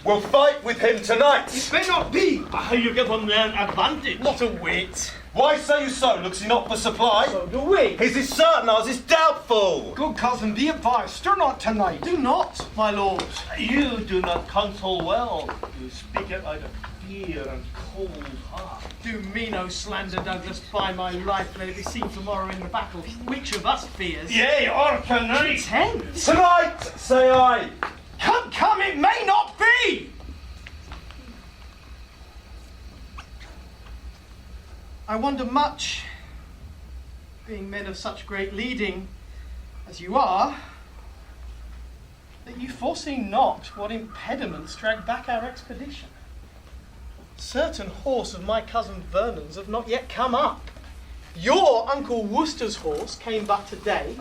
We'll fight with him tonight. It may not be. You give him an advantage. Not a whit. Why say you so? Looks he not for supply? So do we. His is certain, ours is doubtful. Good cousin, be advised. Stir not tonight. Do not, my lord. You do not counsel well. You speak it out of fear and cold heart. Do me no slander, Douglas. By my life, let it be seen tomorrow in the battle which of us fears. Yea, or tonight. Pretend. Tonight, say I. Come, it may not be! I wonder much, being men of such great leading as you are, that you foresee not what impediments drag back our expedition. Certain horse of my cousin Vernon's have not yet come up. Your Uncle Worcester's horse came but today,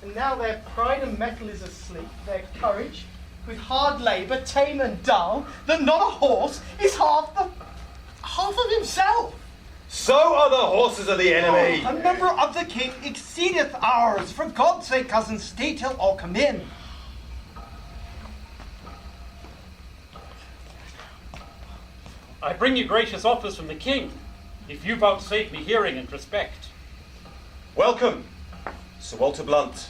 and now their pride and mettle is asleep, their courage, with hard labour, tame and dull, that not a horse is half of himself. So are the horses of the enemy. A member of the king exceedeth ours. For God's sake, cousin, stay till all come in. I bring you gracious offers from the king, if you vouchsafe me hearing and respect. Welcome, Sir Walter Blunt,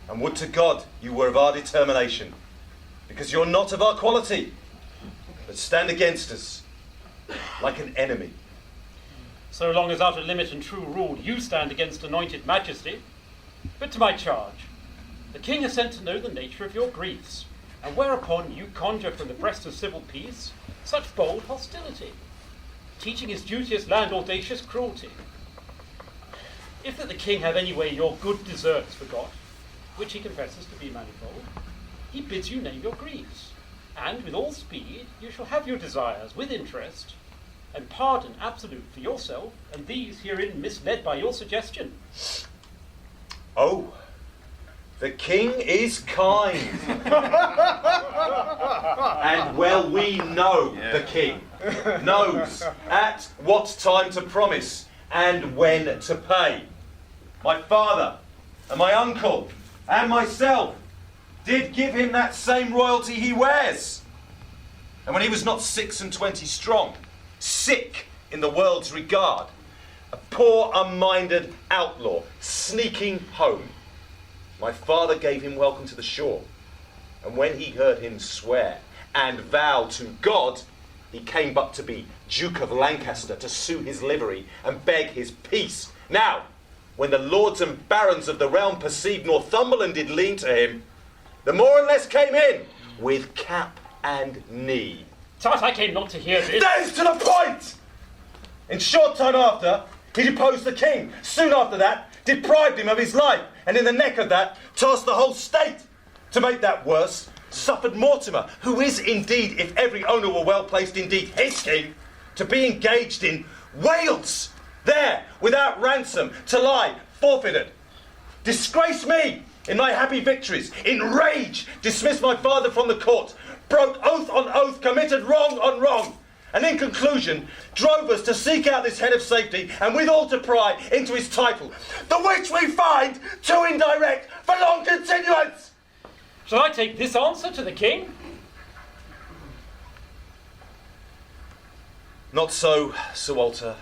and would to God you were of our determination, because you're not of our quality, but stand against us like an enemy. So long as out of limit and true rule you stand against anointed majesty. But to my charge, the king has sent to know the nature of your griefs, and whereupon you conjure from the breast of civil peace such bold hostility, teaching his duteous land audacious cruelty. If that the king have any way your good deserts forgot, which he confesses to be manifold, he bids you name your griefs, and with all speed you shall have your desires with interest, and pardon absolute for yourself, and these herein misled by your suggestion. Oh, the king is kind. And well we know the king knows at what time to promise and when to pay. My father and my uncle and myself did give him that same royalty he wears. And when he was not 26 strong, sick in the world's regard, a poor unminded outlaw sneaking home, my father gave him welcome to the shore, and when he heard him swear and vow to God, he came but to be Duke of Lancaster, to sue his livery and beg his peace. Now, when the lords and barons of the realm perceived Northumberland did lean to him, the more and less came in with cap and knee. Tut, I came not to hear this. That is to the point! In short time after, he deposed the king. Soon after that, deprived him of his life, and in the neck of that, tossed the whole state. To make that worse, suffered Mortimer, who is indeed, if every owner were well placed, indeed his king, to be engaged in Wales, there, without ransom, to lie forfeited. Disgraced me in my happy victories, in rage dismissed my father from the court, broke oath on oath, committed wrong on wrong, and in conclusion drove us to seek out this head of safety, and withal to pry into his title, the which we find too indirect for long continuance. Shall I take this answer to the king? Not so, Sir Walter.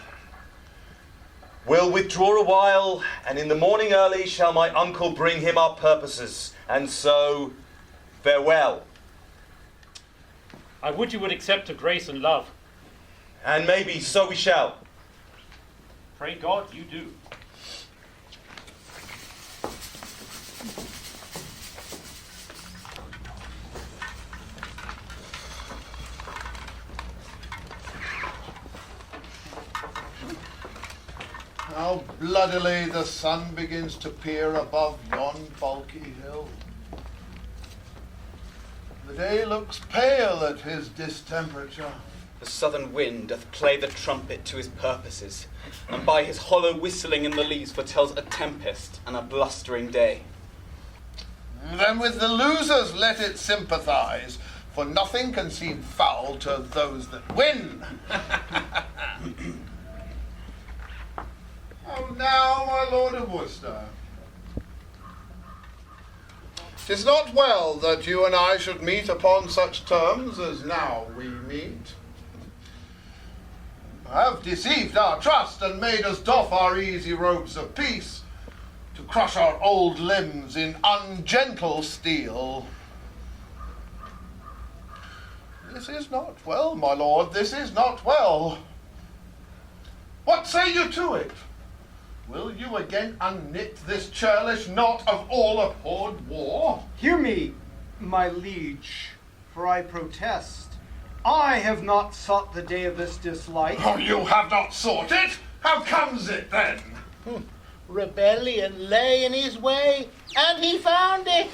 We'll withdraw a while, and in the morning early shall my uncle bring him our purposes, and so farewell. I would you would accept a grace and love. And maybe so we shall. Pray God you do. How bloodily the sun begins to peer above yon bulky hill. The day looks pale at his distemperature. The southern wind doth play the trumpet to his purposes, and by his hollow whistling in the leaves foretells a tempest and a blustering day. Then with the losers let it sympathize, for nothing can seem foul to those that win. Oh, now, my Lord of Worcester, 'tis not well that you and I should meet upon such terms as now we meet. have deceived our trust and made us doff our easy robes of peace, to crush our old limbs in ungentle steel. This is not well, my lord, this is not well. What say you to it? Will you again unknit this churlish knot of all abhorred war? Hear me, my liege, for I protest. I have not sought the day of this dislike. Oh, you have not sought it? How comes it, then? Rebellion lay in his way, and he found it.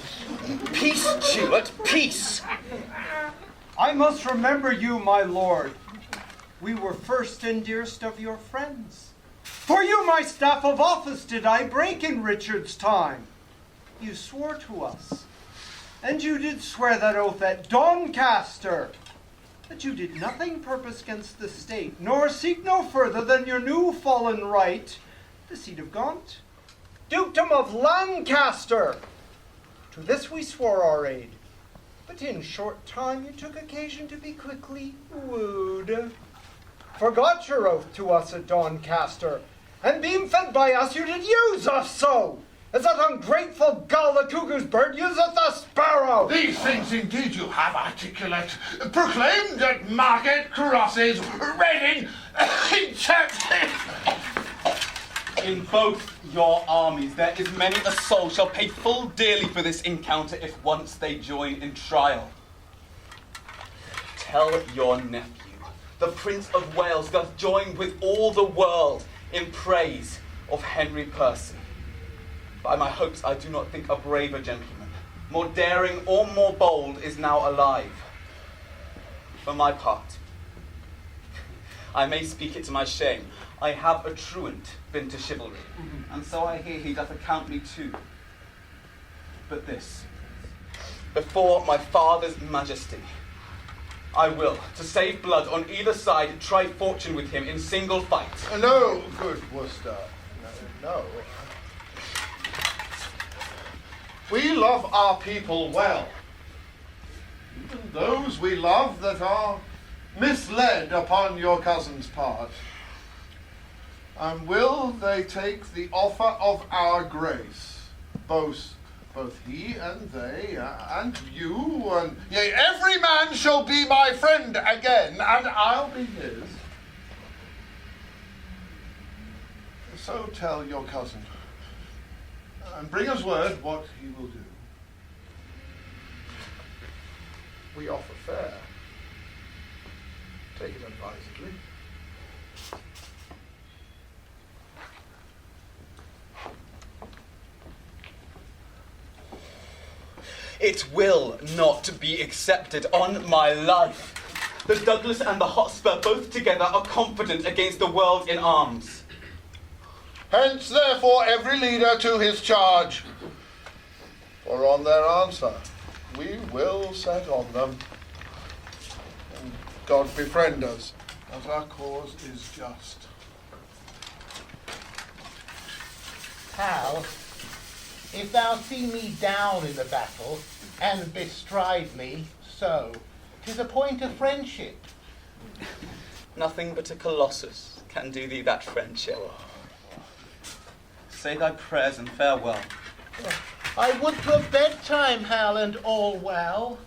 Peace, Stuart, peace! I must remember you, my lord. We were first and dearest of your friends. For you my staff of office did I break in Richard's time. You swore to us, and you did swear that oath at Doncaster, that you did nothing purpose against the state, nor seek no further than your new fallen right, the seat of Gaunt, dukedom of Lancaster. To this we swore our aid, but in short time you took occasion to be quickly wooed. Forgot your oath to us at Doncaster, and being fed by us you did use us so, as that ungrateful gull the cuckoo's bird useth the sparrow. These things indeed you have articulate, proclaimed at market crosses, read in churches. In both your armies there is many a soul shall pay full dearly for this encounter if once they join in trial. Tell your nephew, the Prince of Wales doth join with all the world in praise of Henry Percy. By my hopes I do not think a braver gentleman, more daring or more bold, is now alive. For my part, I may speak it to my shame, I have a truant been to chivalry, and so I hear he doth account me too. But this, before my father's majesty, I will, to save blood on either side, try fortune with him in single fight. No, good Worcester, no. We love our people well. Even those we love that are misled upon your cousin's part. And will they take the offer of our grace, both he and they, and you, and yea, every man shall be my friend again, and I'll be his. So tell your cousin, and bring us word what he will do. We offer fair. Take it advisedly. It will not be accepted on my life. The Douglas and the Hotspur both together are confident against the world in arms. Hence, therefore, every leader to his charge. For on their answer, we will set on them. And God befriend us, as our cause is just. Hal, if thou see me down in the battle, and bestride me, so, 'tis a point of friendship. Nothing but a colossus can do thee that friendship. Say thy prayers and farewell. I would to a bedtime, Hal, and all well.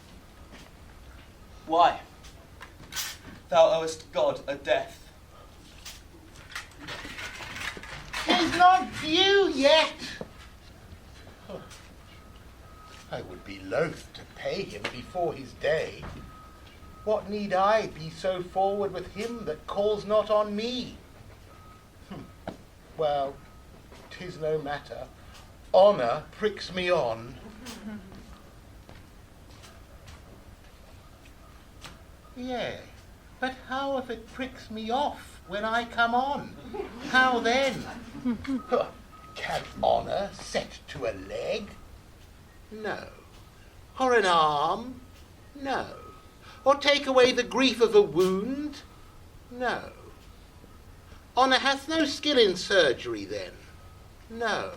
Why? Thou owest God a death. 'Tis not due yet. I would be loath to pay him before his day. What need I be so forward with him that calls not on me? Well, 'tis no matter. Honour pricks me on. Yea, but how if it pricks me off when I come on? How then? Can honour set to a leg? No. Or an arm? No. Or take away the grief of a wound? No. Honour hath no skill in surgery then? No.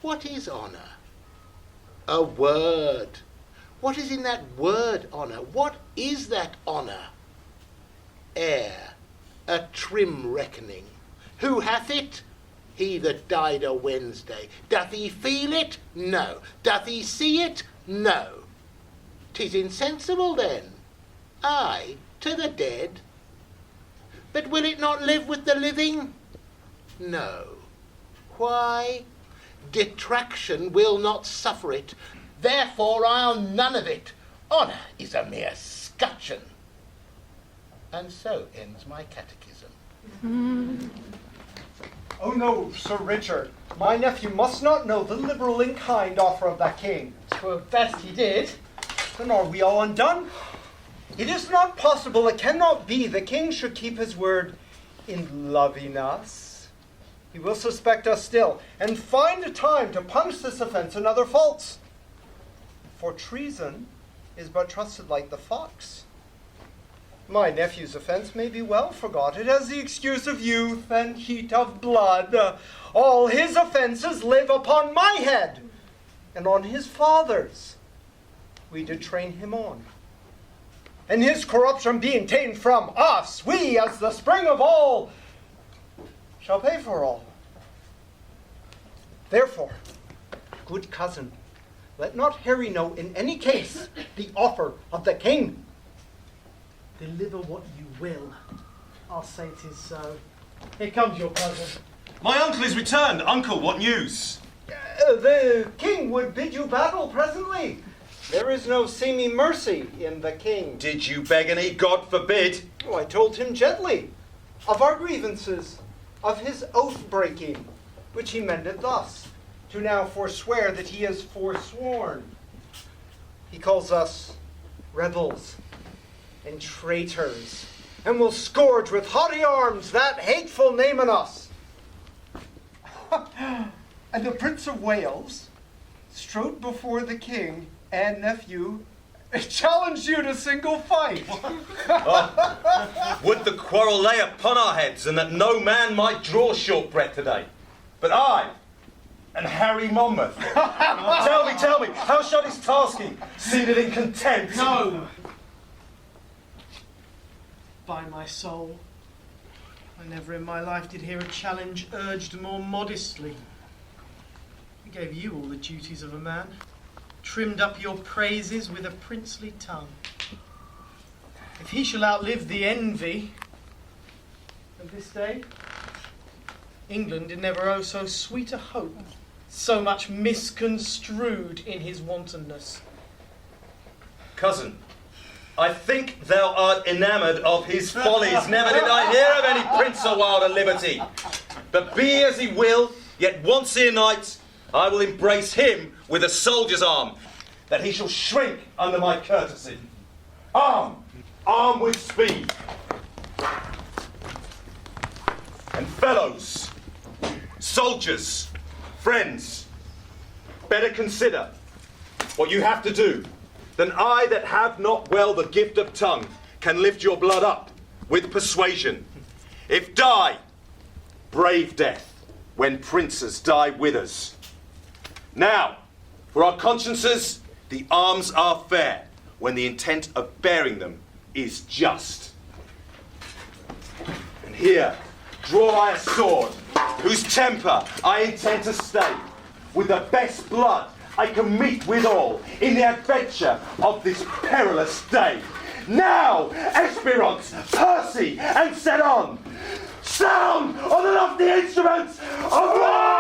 What is honour? A word. What is in that word, honour? What is that honour? heir, a trim reckoning. Who hath it? He that died a Wednesday. Doth he feel it? No. Doth he see it? No. 'Tis insensible then. Aye, to the dead. But will it not live with the living? No. Why? Detraction will not suffer it. Therefore I'll none of it. Honour is a mere scutcheon. And so ends my catechism. Oh no, Sir Richard. My nephew must not know the liberal in kind offer of that king. 'Twere best he did. Then are we all undone? It is not possible, it cannot be, the king should keep his word in loving us. He will suspect us still, and find a time to punish this offence and other faults. For treason is but trusted like the fox. My nephew's offence may be well forgot. It has the excuse of youth and heat of blood. All his offences live upon my head, and on his father's. We did train him on. And his corruption being ta'en from us, we, as the spring of all, shall pay for all. Therefore, good cousin, let not Harry know in any case the offer of the king. Deliver what you will. I'll say 'tis so. Here comes your cousin. My uncle is returned. Uncle, what news? The king would bid you battle presently. There is no seeming mercy in the king. Did you beg any? God forbid. Oh, I told him gently of our grievances, of his oath-breaking, which he mended thus, to now forswear that he has forsworn. He calls us rebels and traitors, and will scourge with haughty arms that hateful name on us. And the Prince of Wales strode before the king and nephew, challenged you to single fight. Would the quarrel lay upon our heads, and that no man might draw short breath today. But I and Harry Monmouth. Tell me, how shall his tasking, seated in content? No! By my soul, I never in my life did hear a challenge urged more modestly. I gave you all the duties of a man, trimmed up your praises with a princely tongue. If he shall outlive the envy of this day, England did never owe so sweet a hope, so much misconstrued in his wantonness. Cousin, I think thou art enamoured of his follies. Never did I hear of any prince so wild a liberty. But be as he will, yet once ere night I will embrace him with a soldier's arm, that he shall shrink under my courtesy. Arm with speed. And fellows, soldiers, friends, better consider what you have to do, than I that have not well the gift of tongue can lift your blood up with persuasion. If die, brave death, when princes die with us. Now, for our consciences, the arms are fair, when the intent of bearing them is just. And here, draw I a sword, whose temper I intend to stay, with the best blood I can meet withal in the adventure of this perilous day. Now, aspirants, Percy, and set on! Sound on the lofty instruments of war!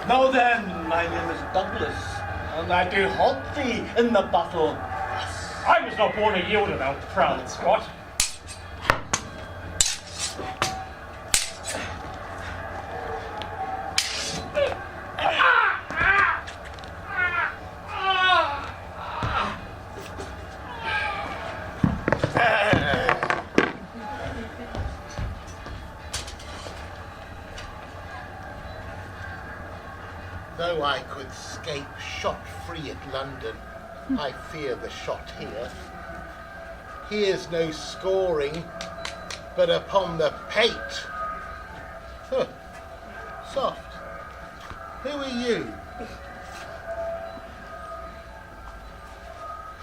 Now then, my name is Douglas, and I do halt thee in the battle. I was not born a yielder, thou proud Scot. Though I could escape shot-free at London, I fear the shot here. here's no scoring, but upon the pate. Huh. Soft. Who are you?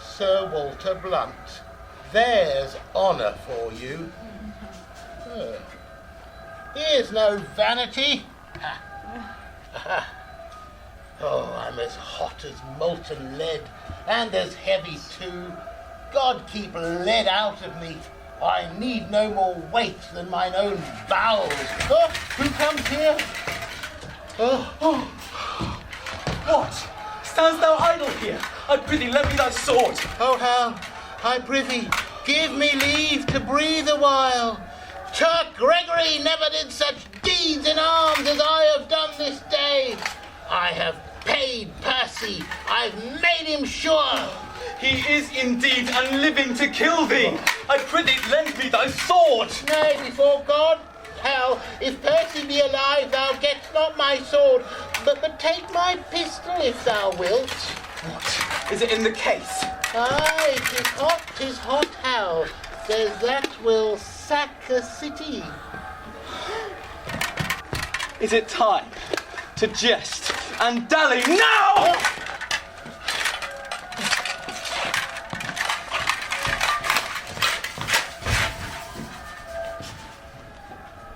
Sir Walter Blunt. There's honour for you. Here's no vanity. Oh, I'm as hot as molten lead, and as heavy too. God keep lead out of me. I need no more weight than mine own bowels. Oh, who comes here? Oh. What? Stands thou idle here? I prithee, lend me thy sword. Oh, Hal, I prithee, give me leave to breathe a while. Turk Gregory never did such deeds in arms as I have done this day. I have paid Percy. I've made him sure. He is indeed and living to kill thee. I prithee, lend me thy sword. Nay, before God, Hal, if Percy be alive, thou getst not my sword, but take my pistol if thou wilt. What? Is it in the case? Aye, 'tis hot, Hal. There's that will sack a city. Is it time to jest and dally now?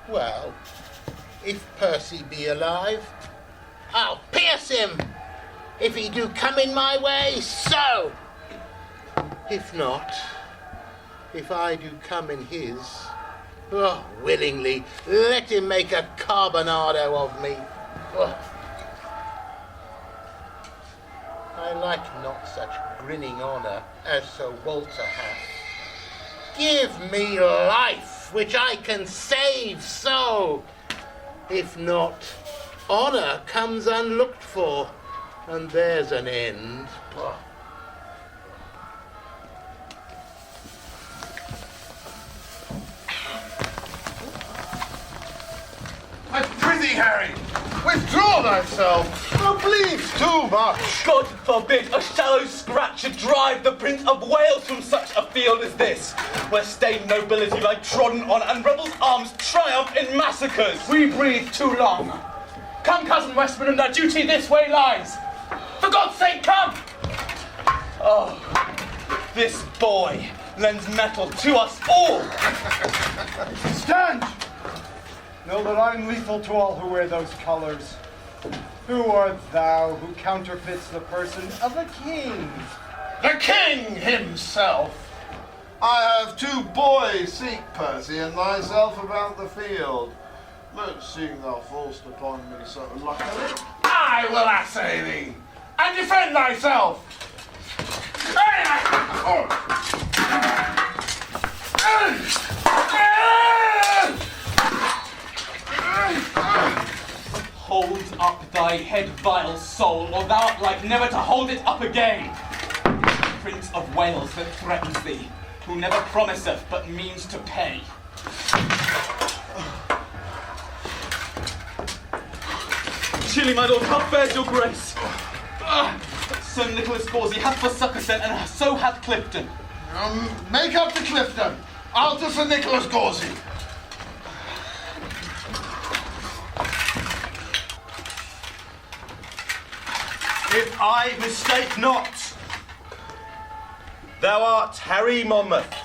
Well, if Percy be alive, I'll pierce him. If he do come in my way, so. If not, if I do come in his, oh, willingly, let him make a carbonado of me. Oh. I like not such grinning honour as Sir Walter hath. Give me life, which I can save so. If not, honour comes unlooked for, and there's an end. Oh. I prithee, Harry, withdraw thyself. Thou bleeds too much. God forbid a shallow scratch should drive the Prince of Wales from such a field as this, where stained nobility lie trodden on and rebels' arms triumph in massacres. We breathe too long. Come, cousin Westmoreland, our duty this way lies. For God's sake, come! Oh, this boy lends metal to us all. Stand! Know that I'm lethal to all who wear those colours. Who art thou who counterfeits the person of a king? The king himself. I have two boys seek Percy and thyself about the field. But seeing thou fall'st upon me so luckily, I will assay thee, and defend thyself. Hold up thy head, vile soul, or thou art like never to hold it up again. Prince of Wales that threatens thee, who never promiseth but means to pay. Chilly, my lord, how fares your grace? Sir Nicholas Gawsey hath for succour sent, and so hath Clifton. Make up to Clifton. I'll to Sir Nicholas Gawsey. If I mistake not, thou art Harry Monmouth.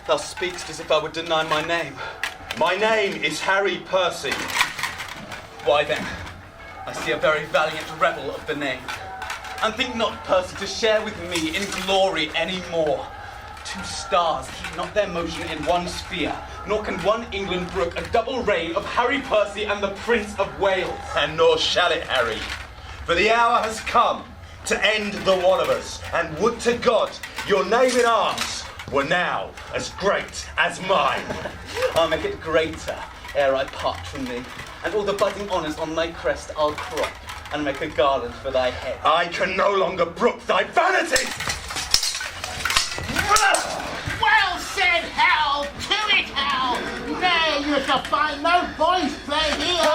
Thou speakst as if I would deny my name. My name is Harry Percy. Why then, I see a very valiant rebel of the name. And think not, Percy, to share with me in glory any more. 2 stars keep not their motion in one sphere, nor can one England brook a double reign of Harry Percy and the Prince of Wales. And nor shall it, Harry. For the hour has come to end the one of us, and would to God your name in arms were now as great as mine. I'll make it greater ere I part from thee, and all the budding honours on thy crest I'll crop, and make a garland for thy head. I can no longer brook thy vanity! Well said, Hal! To it, Hal! Nay, you shall find no boys play here!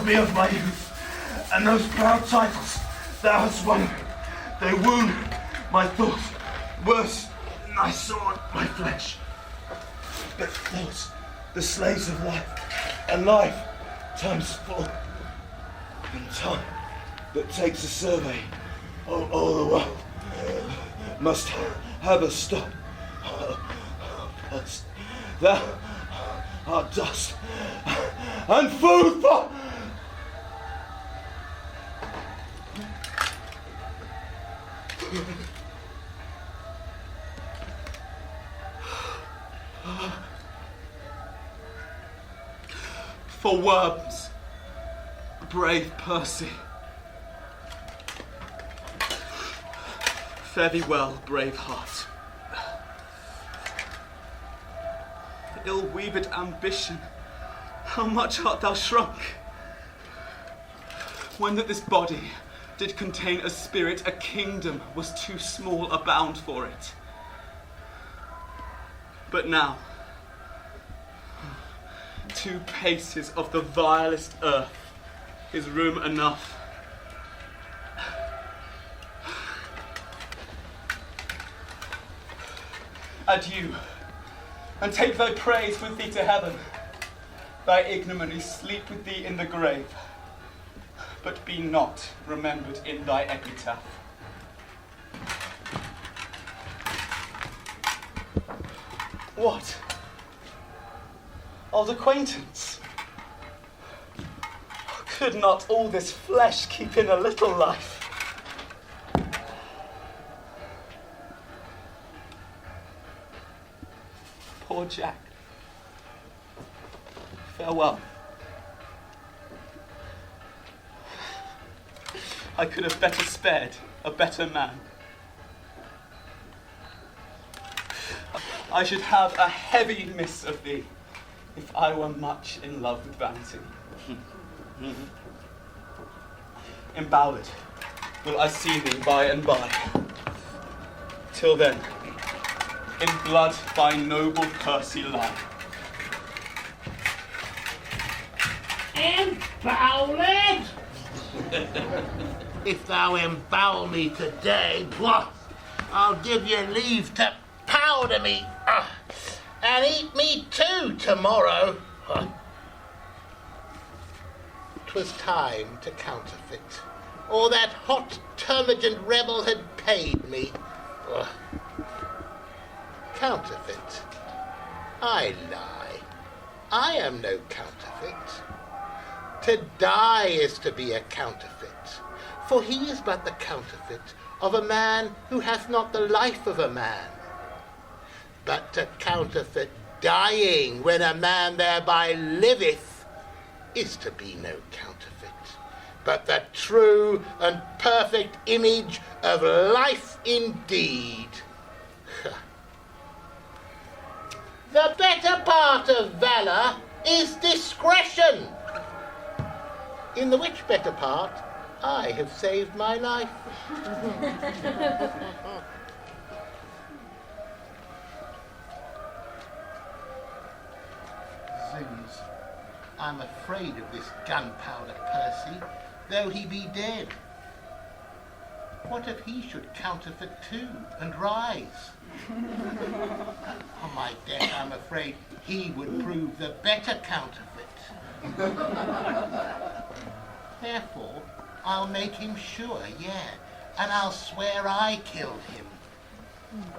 me of my youth, and those proud titles thou hast won. They wound my thoughts worse than thy sword, my flesh. But thoughts, the slaves of life, and life times full, and time that takes a survey of all the world must have a stop. Dust. Thou art dust and food for worms, brave Percy. Fare thee well, brave heart. Ill-weaved ambition, how much art thou shrunk? When that this body did contain a spirit, a kingdom was too small a bound for it. But now, 2 paces of the vilest earth is room enough. Adieu, and take thy praise with thee to heaven. Thy ignominy sleep with thee in the grave, but be not remembered in thy epitaph. What? Old acquaintance? Could not all this flesh keep in a little life? Poor Jack. Farewell. I could have better spared a better man. I should have a heavy miss of thee if I were much in love with vanity. Embowed will I see thee by and by. Till then, in blood by noble Percy lie. Embowelled? If thou embowel me today, I'll give you leave to powder me and eat me too tomorrow. 'Twas time to counterfeit, or that hot termagant rebel had paid me. Counterfeit? I lie. I am no counterfeit. To die is to be a counterfeit, for he is but the counterfeit of a man who hath not the life of a man. But to counterfeit dying when a man thereby liveth is to be no counterfeit, but the true and perfect image of life indeed. The better part of valour is discretion, in the which better part I have saved my life. Zounds, I'm afraid of this gunpowder Percy, though he be dead. What if he should counterfeit too and rise? On my death, I'm afraid he would prove the better counterfeit. Therefore, I'll make him sure, and I'll swear I killed him.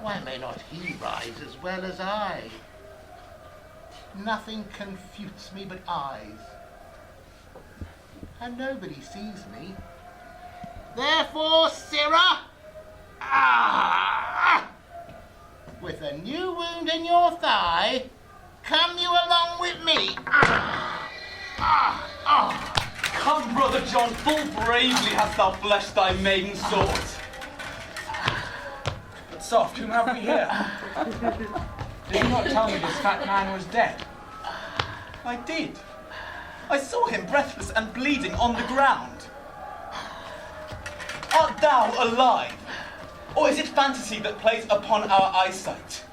Why may not he rise as well as I? Nothing confutes me but eyes, and nobody sees me. Therefore, sirrah, with a new wound in your thigh, come you along with me. Come, brother John, full bravely hast thou fleshed thy maiden sword. But soft, whom have we here? Did you not tell me this fat man was dead? I did. I saw him breathless and bleeding on the ground. Art thou alive? Or is it fantasy that plays upon our eyesight?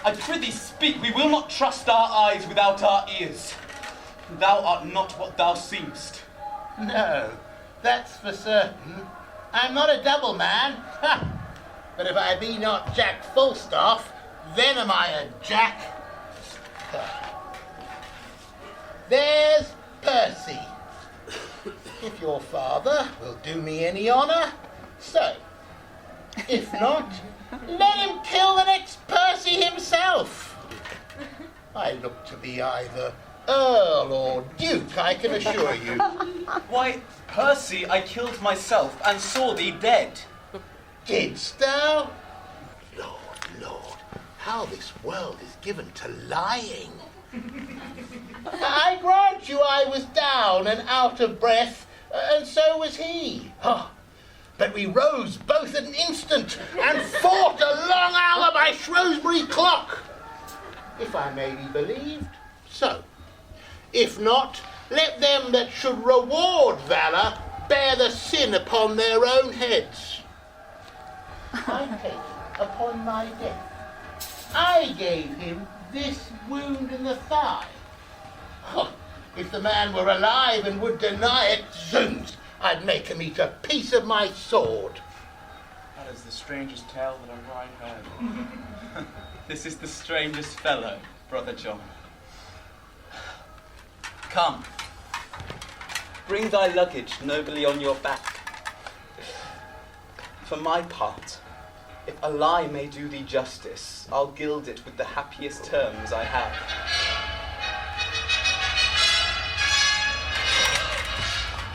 I prithee speak, we will not trust our eyes without our ears. Thou art not what thou seemst. No, that's for certain. I'm not a double man. Ha! But if I be not Jack Falstaff, then am I a Jack. There's Percy. If your father will do me any honour, so. If not, let him kill the next Percy himself. I look to be either Earl or Duke, I can assure you. Why, Percy, I killed myself and saw thee dead. Didst thou? Lord, how this world is given to lying. I grant you I was down and out of breath, and so was he. Oh, but we rose both at an instant and fought a long hour by Shrewsbury clock. If I may be believed, so. If not, let them that should reward valour bear the sin upon their own heads. I take upon my death. I gave him this wound in the thigh. Oh, if the man were alive and would deny it, zoons, I'd make him eat a piece of my sword. That is the strangest tale that I've heard. This is the strangest fellow, Brother John. Come, bring thy luggage nobly on your back. For my part, if a lie may do thee justice, I'll gild it with the happiest terms I have.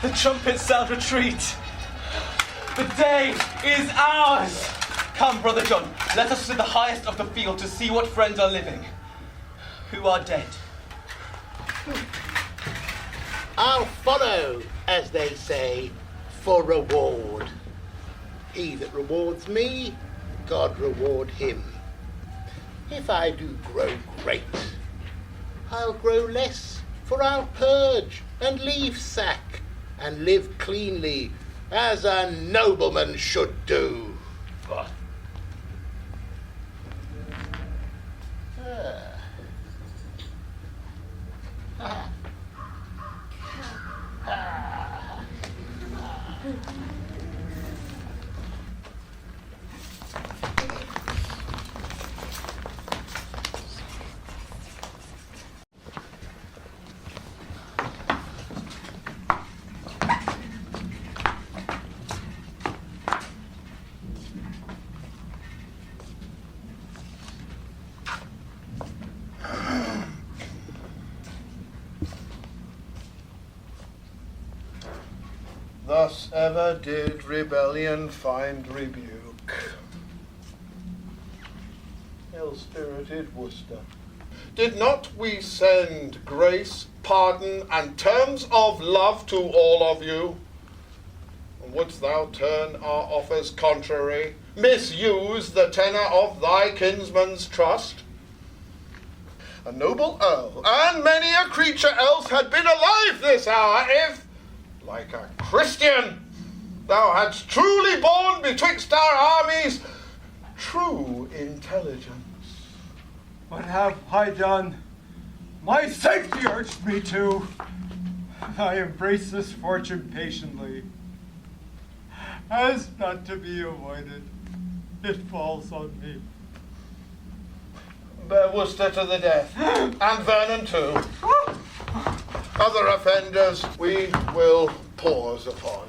The trumpets sound retreat. The day is ours. Come, Brother John, let us to the highest of the field to see what friends are living, who are dead. I'll follow, as they say, for reward. He that rewards me, God reward him. If I do grow great, I'll grow less, for I'll purge and leave sack, and live cleanly, as a nobleman should do. Thus ever did rebellion find rebuke. Ill-spirited Worcester. Did not we send grace, pardon, and terms of love to all of you? And wouldst thou turn our offers contrary, misuse the tenor of thy kinsman's trust? A noble earl, and many a creature else had been alive this hour, if, like a Christian, thou hadst truly borne betwixt our armies true intelligence. What have I done? My safety urged me to. I embrace this fortune patiently. As not to be avoided, it falls on me. Bear Worcester to the death, and Vernon too. Other offenders we will pause upon.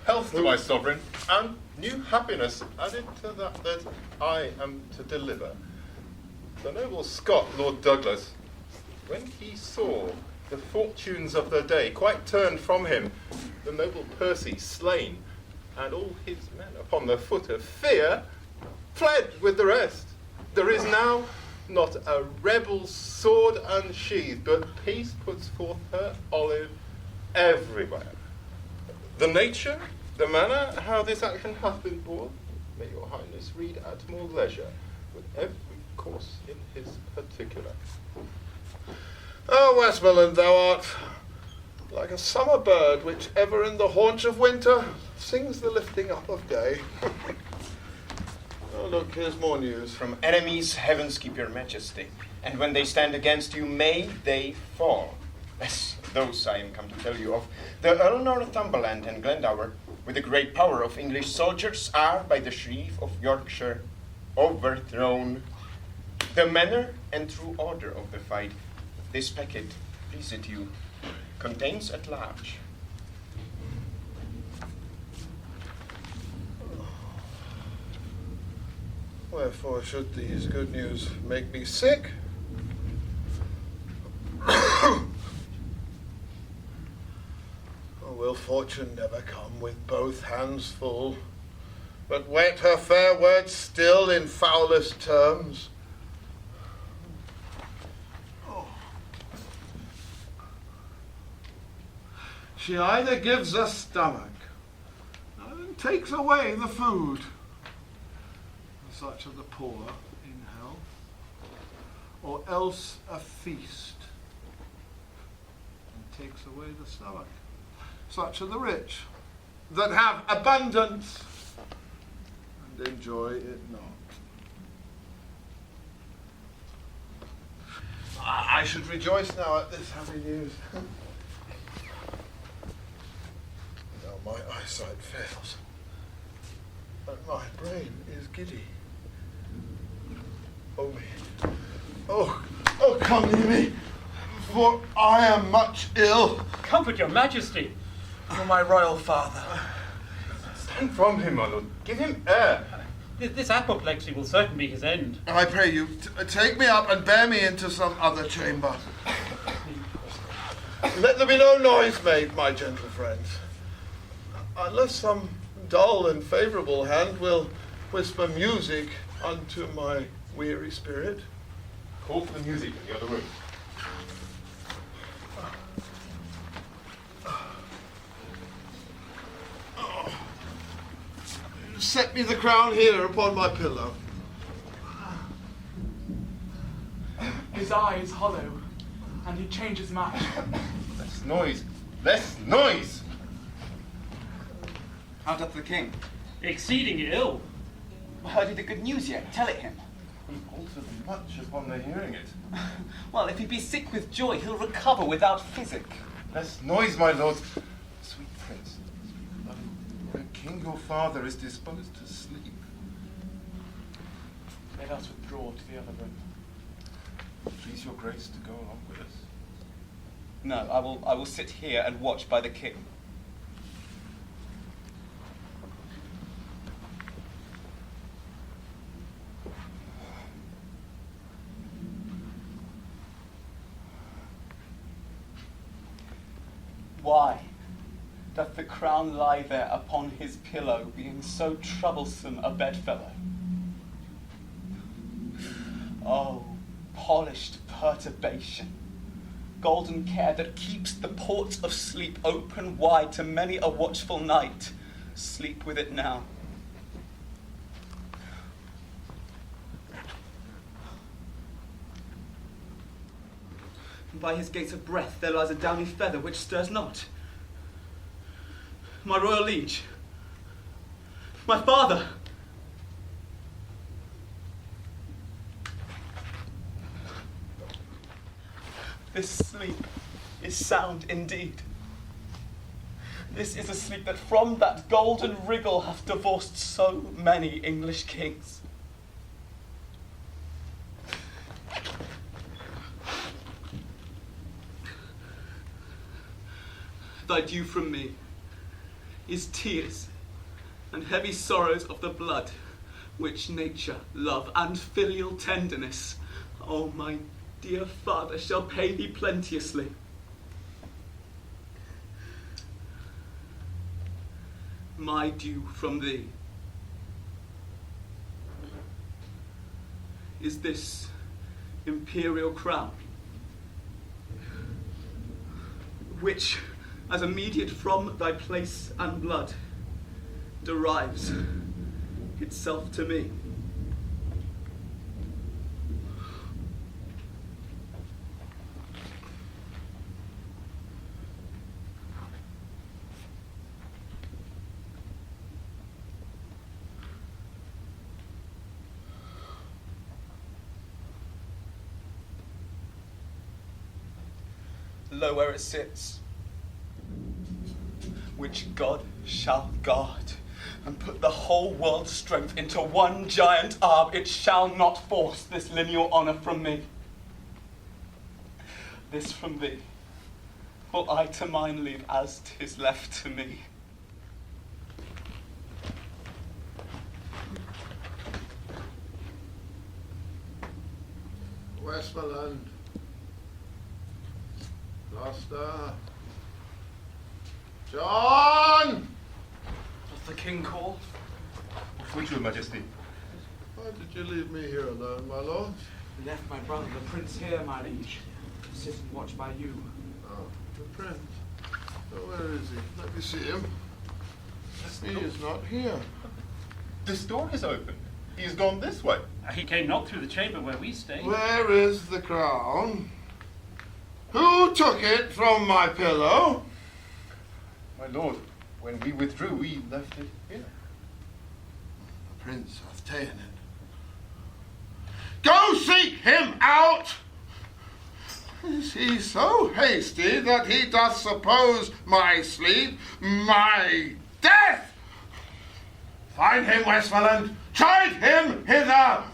Health to my sovereign, and new happiness added to that I am to deliver. The noble Scot, Lord Douglas, when he saw the fortunes of the day quite turned from him, the noble Percy slain, and all his men upon the foot of fear, fled with the rest. There is now not a rebel's sword unsheathed, but peace puts forth her olive everywhere. The nature, the manner, how this action hath been brought, may your highness read at more leisure, with every course in his particular. Oh, Westmoreland, thou art like a summer bird which ever in the haunch of winter sings the lifting up of day. Oh, look, here's more news. From enemies, heavens keep your majesty, and when they stand against you, may they fall. Yes, those I am come to tell you of, the Earl Northumberland and Glendower, with the great power of English soldiers, are by the Sheriff of Yorkshire overthrown. The manner and true order of the fight, this packet, please it you, contains at large. Wherefore should these good news make me sick? Or will fortune never come with both hands full, but wet her fair words still in foulest terms? Oh. She either gives us stomach and takes away the food. Such are the poor in hell, or else a feast, and takes away the stomach. Such are the rich, that have abundance, and enjoy it not. I should rejoice now at this happy news. Now my eyesight fails, and my brain is giddy. Oh me. Oh, come near me, for I am much ill. Comfort your majesty. For my royal father. Stand from him, my lord. Give him air. This apoplexy will certainly be his end. I pray you, take me up and bear me into some other chamber. Let there be no noise made, my gentle friends, unless some dull and favourable hand will whisper music unto my weary spirit. Call for the music in the other room. Set me the crown here upon my pillow. His eye is hollow, and he changes much. Less noise! Less noise! How doth the king? Exceeding ill. Heard he the good news yet? Tell it him. He altered much upon their hearing it. Well, if he be sick with joy, he'll recover without physic. Less noise, my lord. Sweet prince, sweet beloved, the king your father is disposed to sleep. Let us withdraw to the other room. Please your grace to go along with us. No, I will sit here and watch by the king. Why doth the crown lie there upon his pillow, being so troublesome a bedfellow? Oh, polished perturbation, golden care that keeps the ports of sleep open wide to many a watchful night. Sleep with it now. And by his gates of breath there lies a downy feather which stirs not. My royal liege, my father. This sleep is sound indeed. This is a sleep that from that golden wriggle hath divorced so many English kings. Thy due from me is tears and heavy sorrows of the blood, which nature, love, and filial tenderness, oh my dear father, shall pay thee plenteously. My due from thee is this imperial crown, which, as immediate from thy place and blood, derives itself to me. lo where it sits, which God shall guard, and put the whole world's strength into one giant arm, it shall not force this lineal honour from me. This from thee, will I to mine leave as 'tis left to me. Westmoreland, Gloucester, John! Doth the king call? With your majesty. Why did you leave me here alone, my lord? We left my brother, the prince, here, my liege, to sit and watch by you. Oh, the prince. Oh, where is he? Let me see him. He is not here. This door is open. He's gone this way. He came not through the chamber where we stay. Where is the crown? Who took it from my pillow? My lord, when we withdrew, we left it here. The prince hath taken it. Go seek him out! Is he so hasty that he doth suppose my sleep, my death? Find him, Westmoreland! Chide him hither!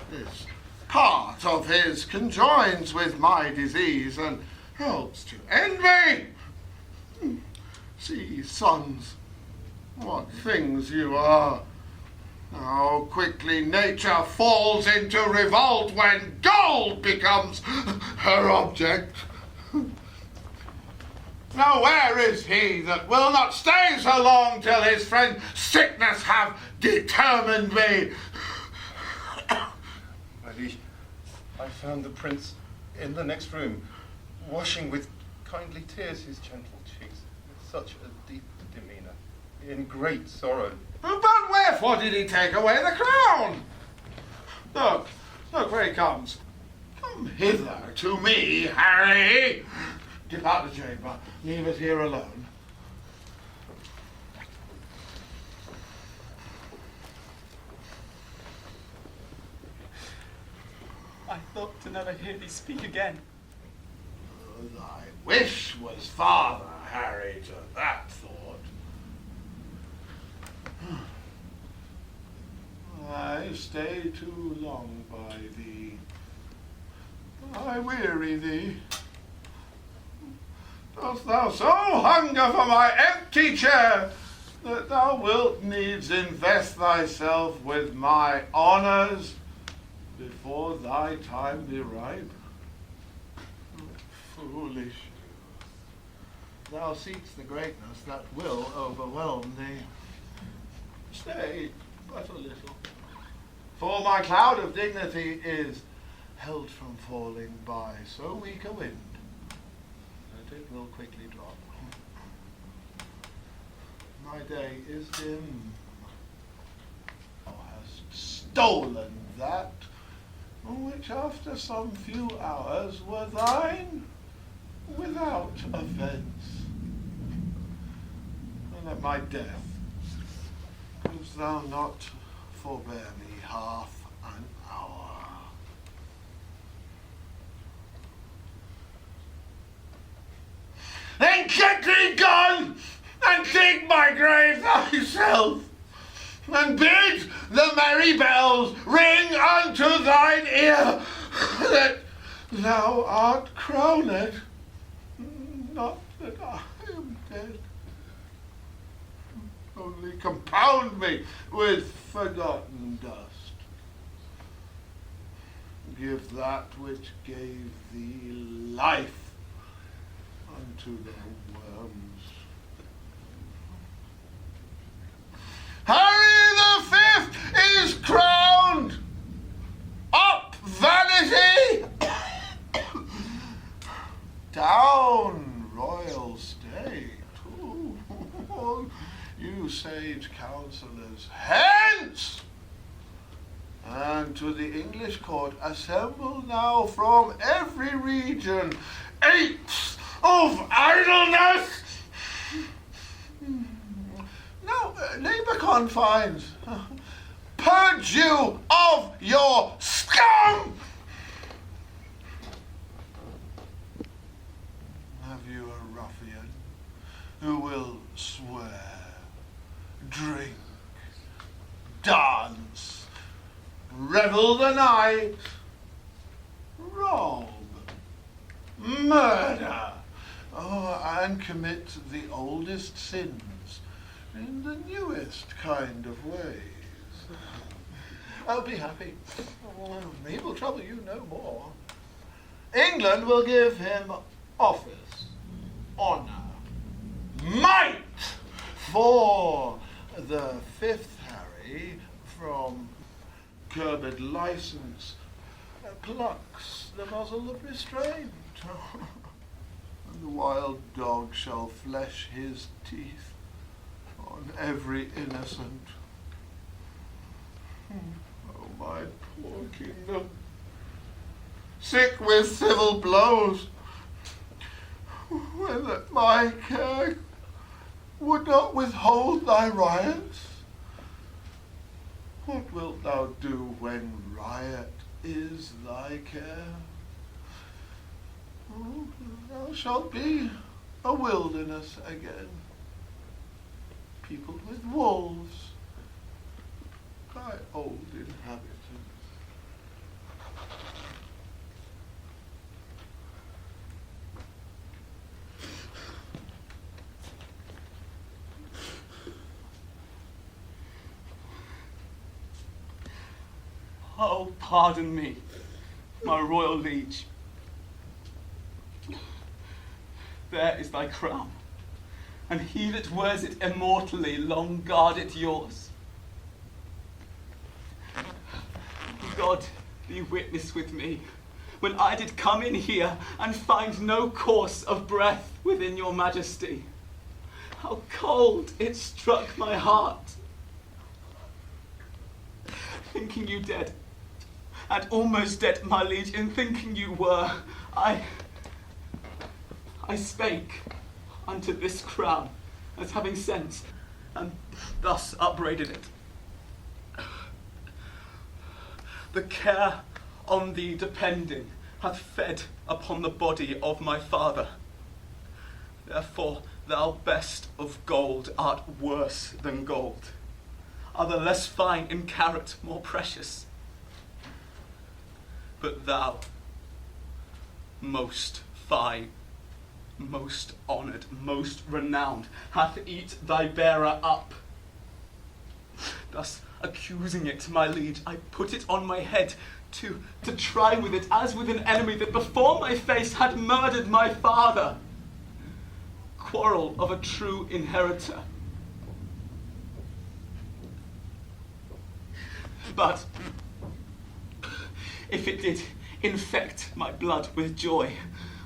This part of his conjoins with my disease and helps to end me. See, sons, what things you are. How quickly nature falls into revolt when gold becomes her object. Now where is he that will not stay so long till his friend sickness have determined me? My liege, I found the prince in the next room, washing with kindly tears his gentle cheeks, with such a deep demeanour, in great sorrow. But wherefore did he take away the crown? Look, where he comes. Come hither to me, Harry. Depart the chamber. Leave it here alone. I thought to never hear thee speak again. Thy wish was father, Harry, to that thought. I stay too long by thee. I weary thee. Dost thou so hunger for my empty chair that thou wilt needs invest thyself with my honours before thy time be ripe? Foolish. Thou seekst the greatness that will overwhelm thee. Stay but a little, for my cloud of dignity is held from falling by so weak a wind that it will quickly drop. My day is dim. Thou hast stolen that which after some few hours were thine without offence. And at my death, couldst thou not forbear me half an hour? Then get thee gone, and dig my grave thyself, and bid the merry bells ring unto thine ear that thou art crowned, not that I am dead. Only compound me with forgotten dust. Give that which gave thee life unto the worms. Harry the Fifth is crowned! Up, vanity! Down, royal state! Ooh. You sage counsellors, hence! And to the English court assemble now from every region apes of idleness! Now, neighbour confines, purge you of your scum! revel the night, rob, murder, and commit the oldest sins in the newest kind of ways. I'll be happy. He will trouble you no more. England will give him office, honour, might for the fifth Harry from curbed license plucks the muzzle of restraint, and the wild dog shall flesh his teeth on every innocent. Oh, my poor kingdom, sick with civil blows, when that my care would not withhold thy riots, what wilt thou do when riot is thy care? Oh, thou shalt be a wilderness again, peopled with wolves, thy old inhabitants. Oh, pardon me, my royal liege. There is thy crown, and he that wears it immortally long guard it yours. God be witness with me, when I did come in here and find no course of breath within your majesty, how cold it struck my heart. Thinking you dead, and almost dead, my liege, in thinking you were, I spake unto this crown, as having sense, and thus upbraided it. The care on thee depending hath fed upon the body of my father. Therefore thou best of gold art worse than gold, other less fine in carat more precious. But thou, most fine, most honoured, most renowned, hath eat thy bearer up. Thus accusing it, my liege, I put it on my head to try with it as with an enemy that before my face had murdered my father. Quarrel of a true inheritor. But if it did infect my blood with joy,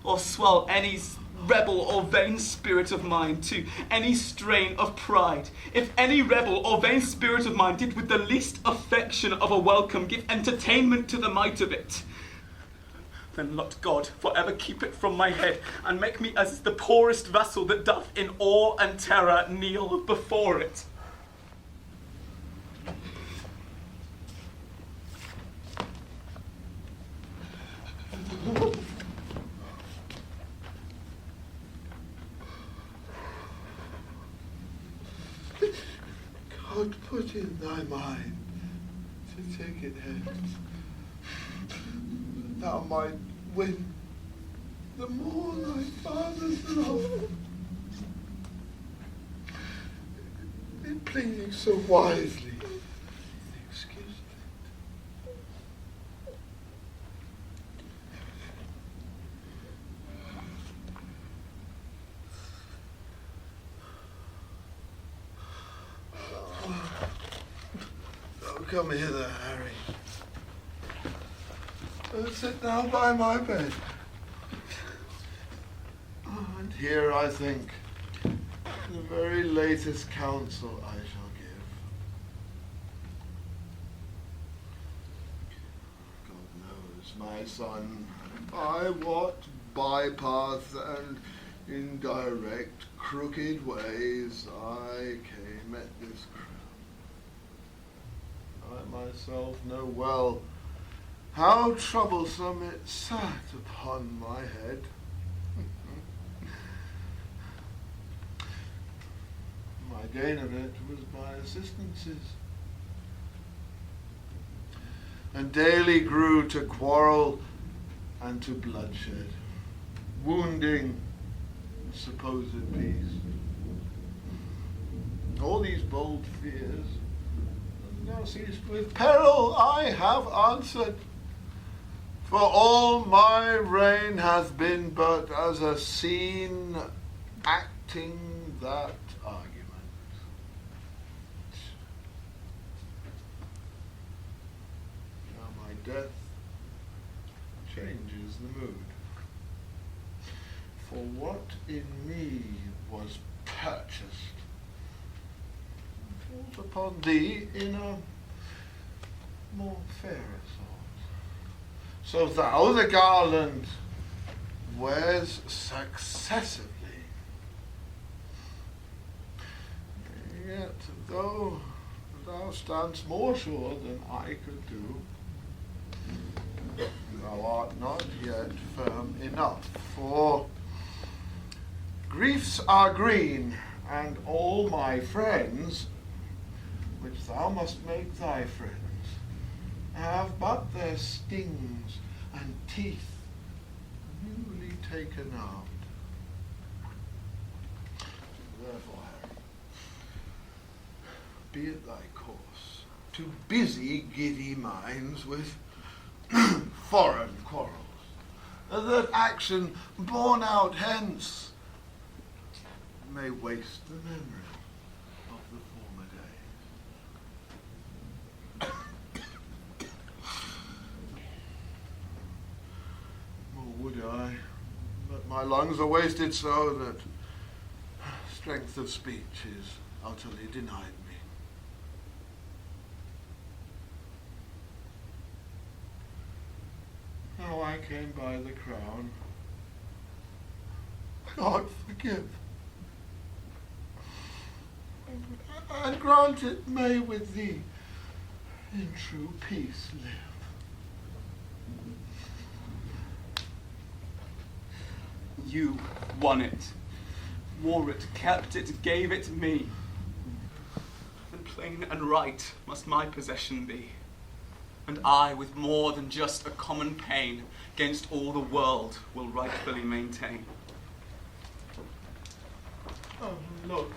or swell any rebel or vain spirit of mine to any strain of pride, if any rebel or vain spirit of mine did with the least affection of a welcome give entertainment to the might of it, then let God for ever keep it from my head, and make me as the poorest vassal that doth in awe and terror kneel before it. God put in thy mind to take it hence, that thou might win the more thy father's love. In pleading so wisely, excuse it. Come hither, Harry. Sit now by my bed. And here, I think, the very latest counsel I shall give. God knows, my son, by what bypaths and indirect, crooked ways I came at this crown. I myself know well how troublesome it sat upon my head. My gain of it was my assistances. and daily grew to quarrel and to bloodshed, wounding supposed peace. All these bold fears now ceased with peril I have answered, for all my reign hath been but as a scene acting that argument. Now my death changes the mood, for what in me was purchased falls upon thee in a more fairer sort. So thou the garland wears successively, yet though thou standst more sure than I could do, thou art not yet firm enough, for griefs are green, and all my friends, which thou must make thy friends, have but their stings and teeth newly taken out. Therefore, Harry, be it thy course to busy giddy minds with foreign quarrels, that action borne out hence may waste the memory of the former days. Oh, would I, but my lungs are wasted so that strength of speech is utterly denied me. How I came by the crown, God forgive, and grant it may with thee in true peace live. You won it, wore it, kept it, gave it me. And plain and right must my possession be. And I, with more than just a common pain, 'gainst all the world will rightfully maintain. Oh, look,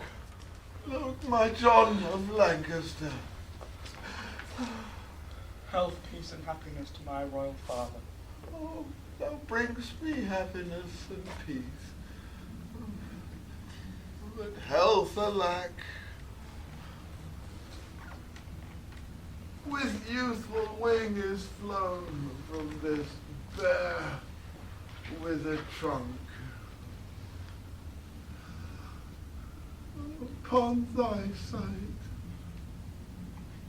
look, my John of Lancaster. Health, peace, and happiness to my royal father. Oh, thou bringst me happiness and peace. But health alack, with youthful wing is flown from this bare withered trunk. Upon thy sight,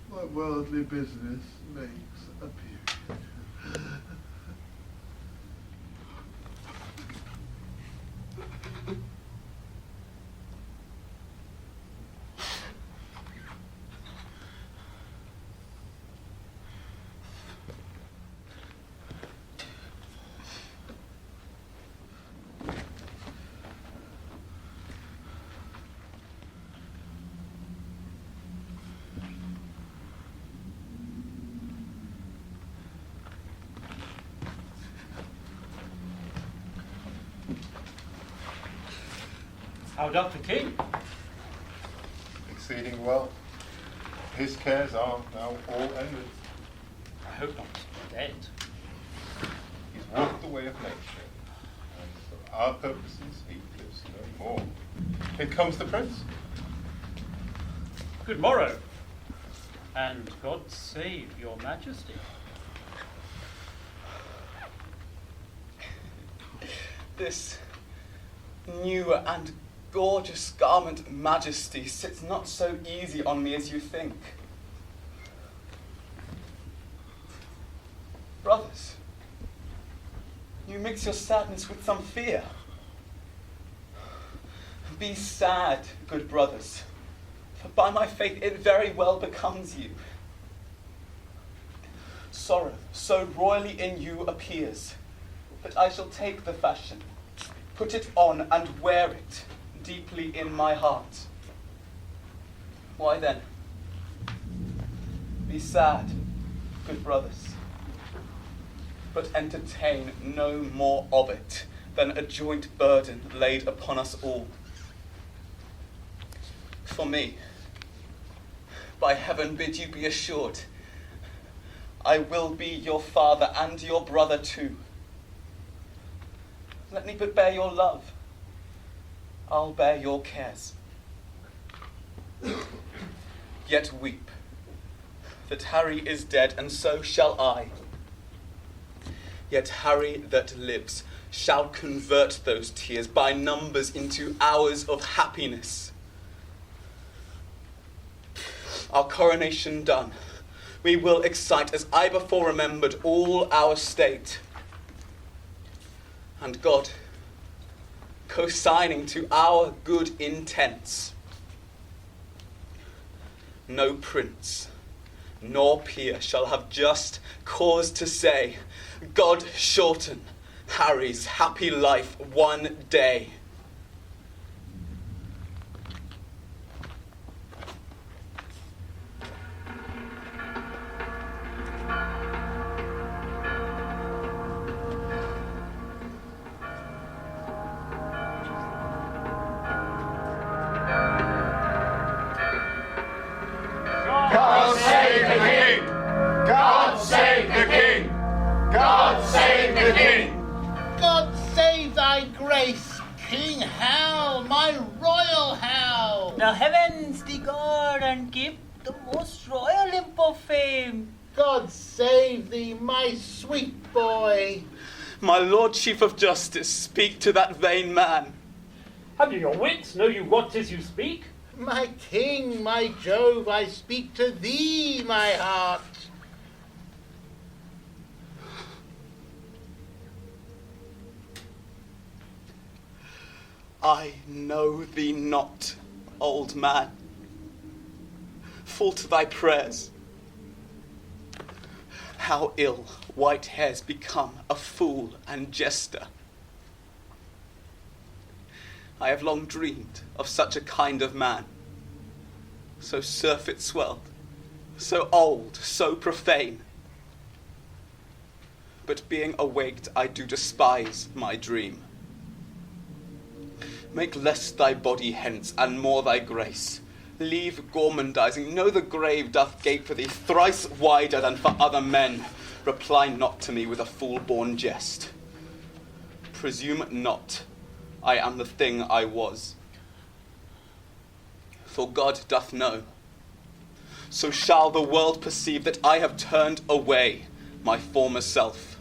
my worldly business makes a period. How doth the king? Exceeding well. His cares are now all ended. I hope not dead. He's walked the way of nature, and for our purposes he lives no more. Here comes the prince. Good morrow, and God save your majesty. This new and gorgeous garment, majesty, sits not so easy on me as you think. Brothers, you mix your sadness with some fear. Be sad, good brothers, for by my faith it very well becomes you. Sorrow so royally in you appears, that I shall take the fashion, put it on and wear it deeply in my heart. Why then, be sad, good brothers, but entertain no more of it than a joint burden laid upon us all. For me, by heaven bid you be assured, I will be your father and your brother too. Let me but bear your love, I'll bear your cares. Yet weep that Harry is dead, and so shall I. Yet Harry that lives shall convert those tears by numbers into hours of happiness. Our coronation done, we will excite, as I before remembered, all our state. And God, co-signing to our good intents, no prince nor peer shall have just cause to say, God shorten Harry's happy life one day. God save the King! God save the King! God save the King! God save thy grace, King Hal, my royal Hal! The heavens thee guard and keep the most royal imp of fame. God save thee, my sweet boy! My Lord Chief of Justice, speak to that vain man. Have you your wits? Know you what 'tis you speak? My king, my Jove, I speak to thee, my heart. I know thee not, old man. Fall to thy prayers. How ill white hairs become a fool and jester. I have long dreamed of such a kind of man, so surfeit swelled, so old, so profane. But being awaked, I do despise my dream. Make less thy body hence, and more thy grace. Leave gormandizing, know the grave doth gape for thee thrice wider than for other men. Reply not to me with a fool-born jest. Presume not I am the thing I was. For God doth know. So shall the world perceive that I have turned away my former self.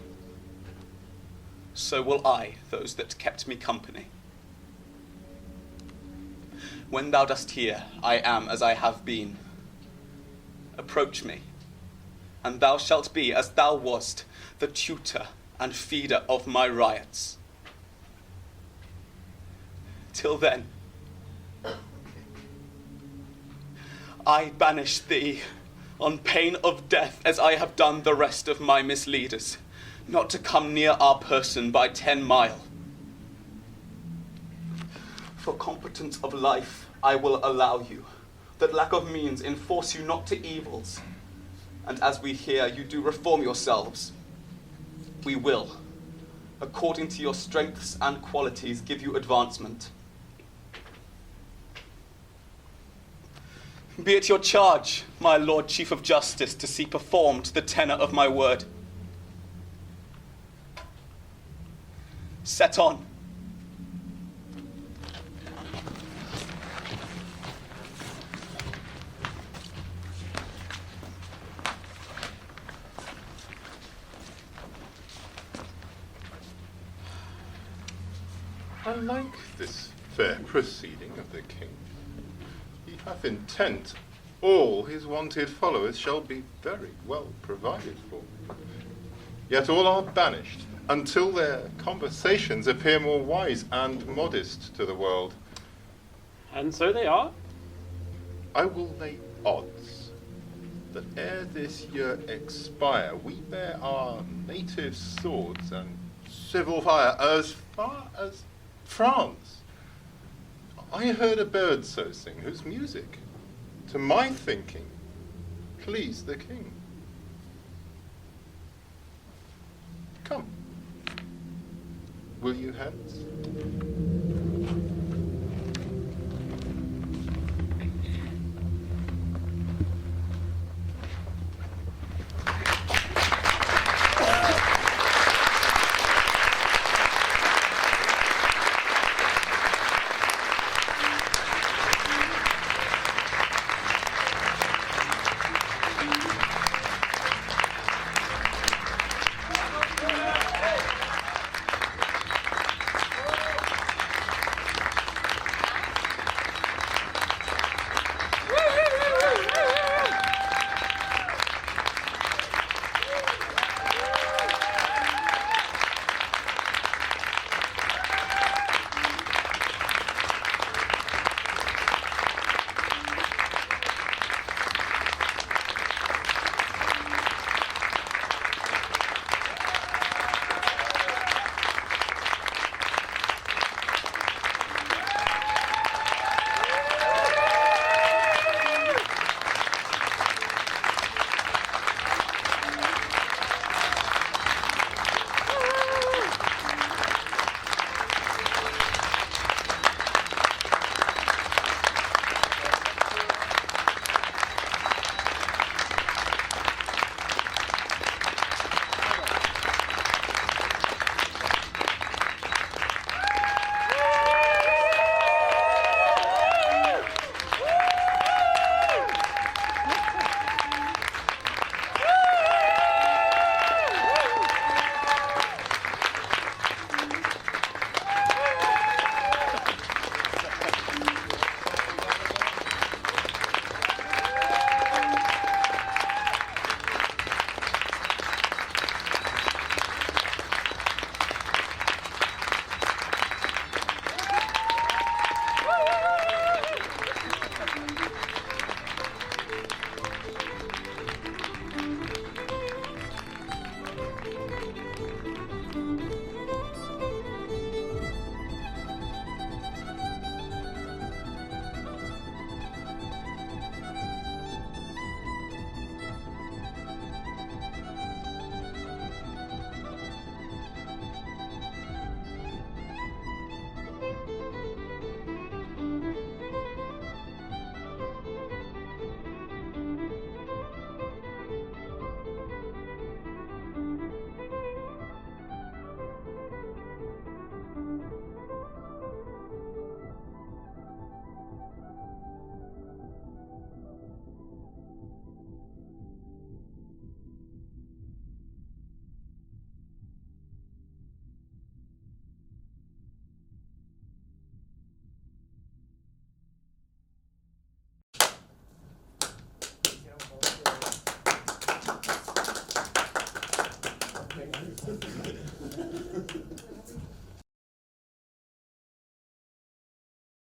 So will I those that kept me company. When thou dost hear, I am as I have been. Approach me, and thou shalt be, as thou wast, the tutor and feeder of my riots. Till then, I banish thee on pain of death, as I have done the rest of my misleaders, not to come near our person by 10 mile. For competence of life I will allow you, that lack of means enforce you not to evils. And as we hear you do reform yourselves, we will, according to your strengths and qualities, give you advancement. Be it your charge, my Lord Chief of Justice, to see performed the tenor of my word. Set on. I like this fair proceeding of the king. He hath intent all his wanted followers shall be very well provided for. Yet all are banished, until their conversations appear more wise and modest to the world. And so they are. I will lay odds that ere this year expire, we bear our native swords and civil fire as far as France. I heard a bird so sing, whose music, to my thinking, pleased the king. Come. Will you hence?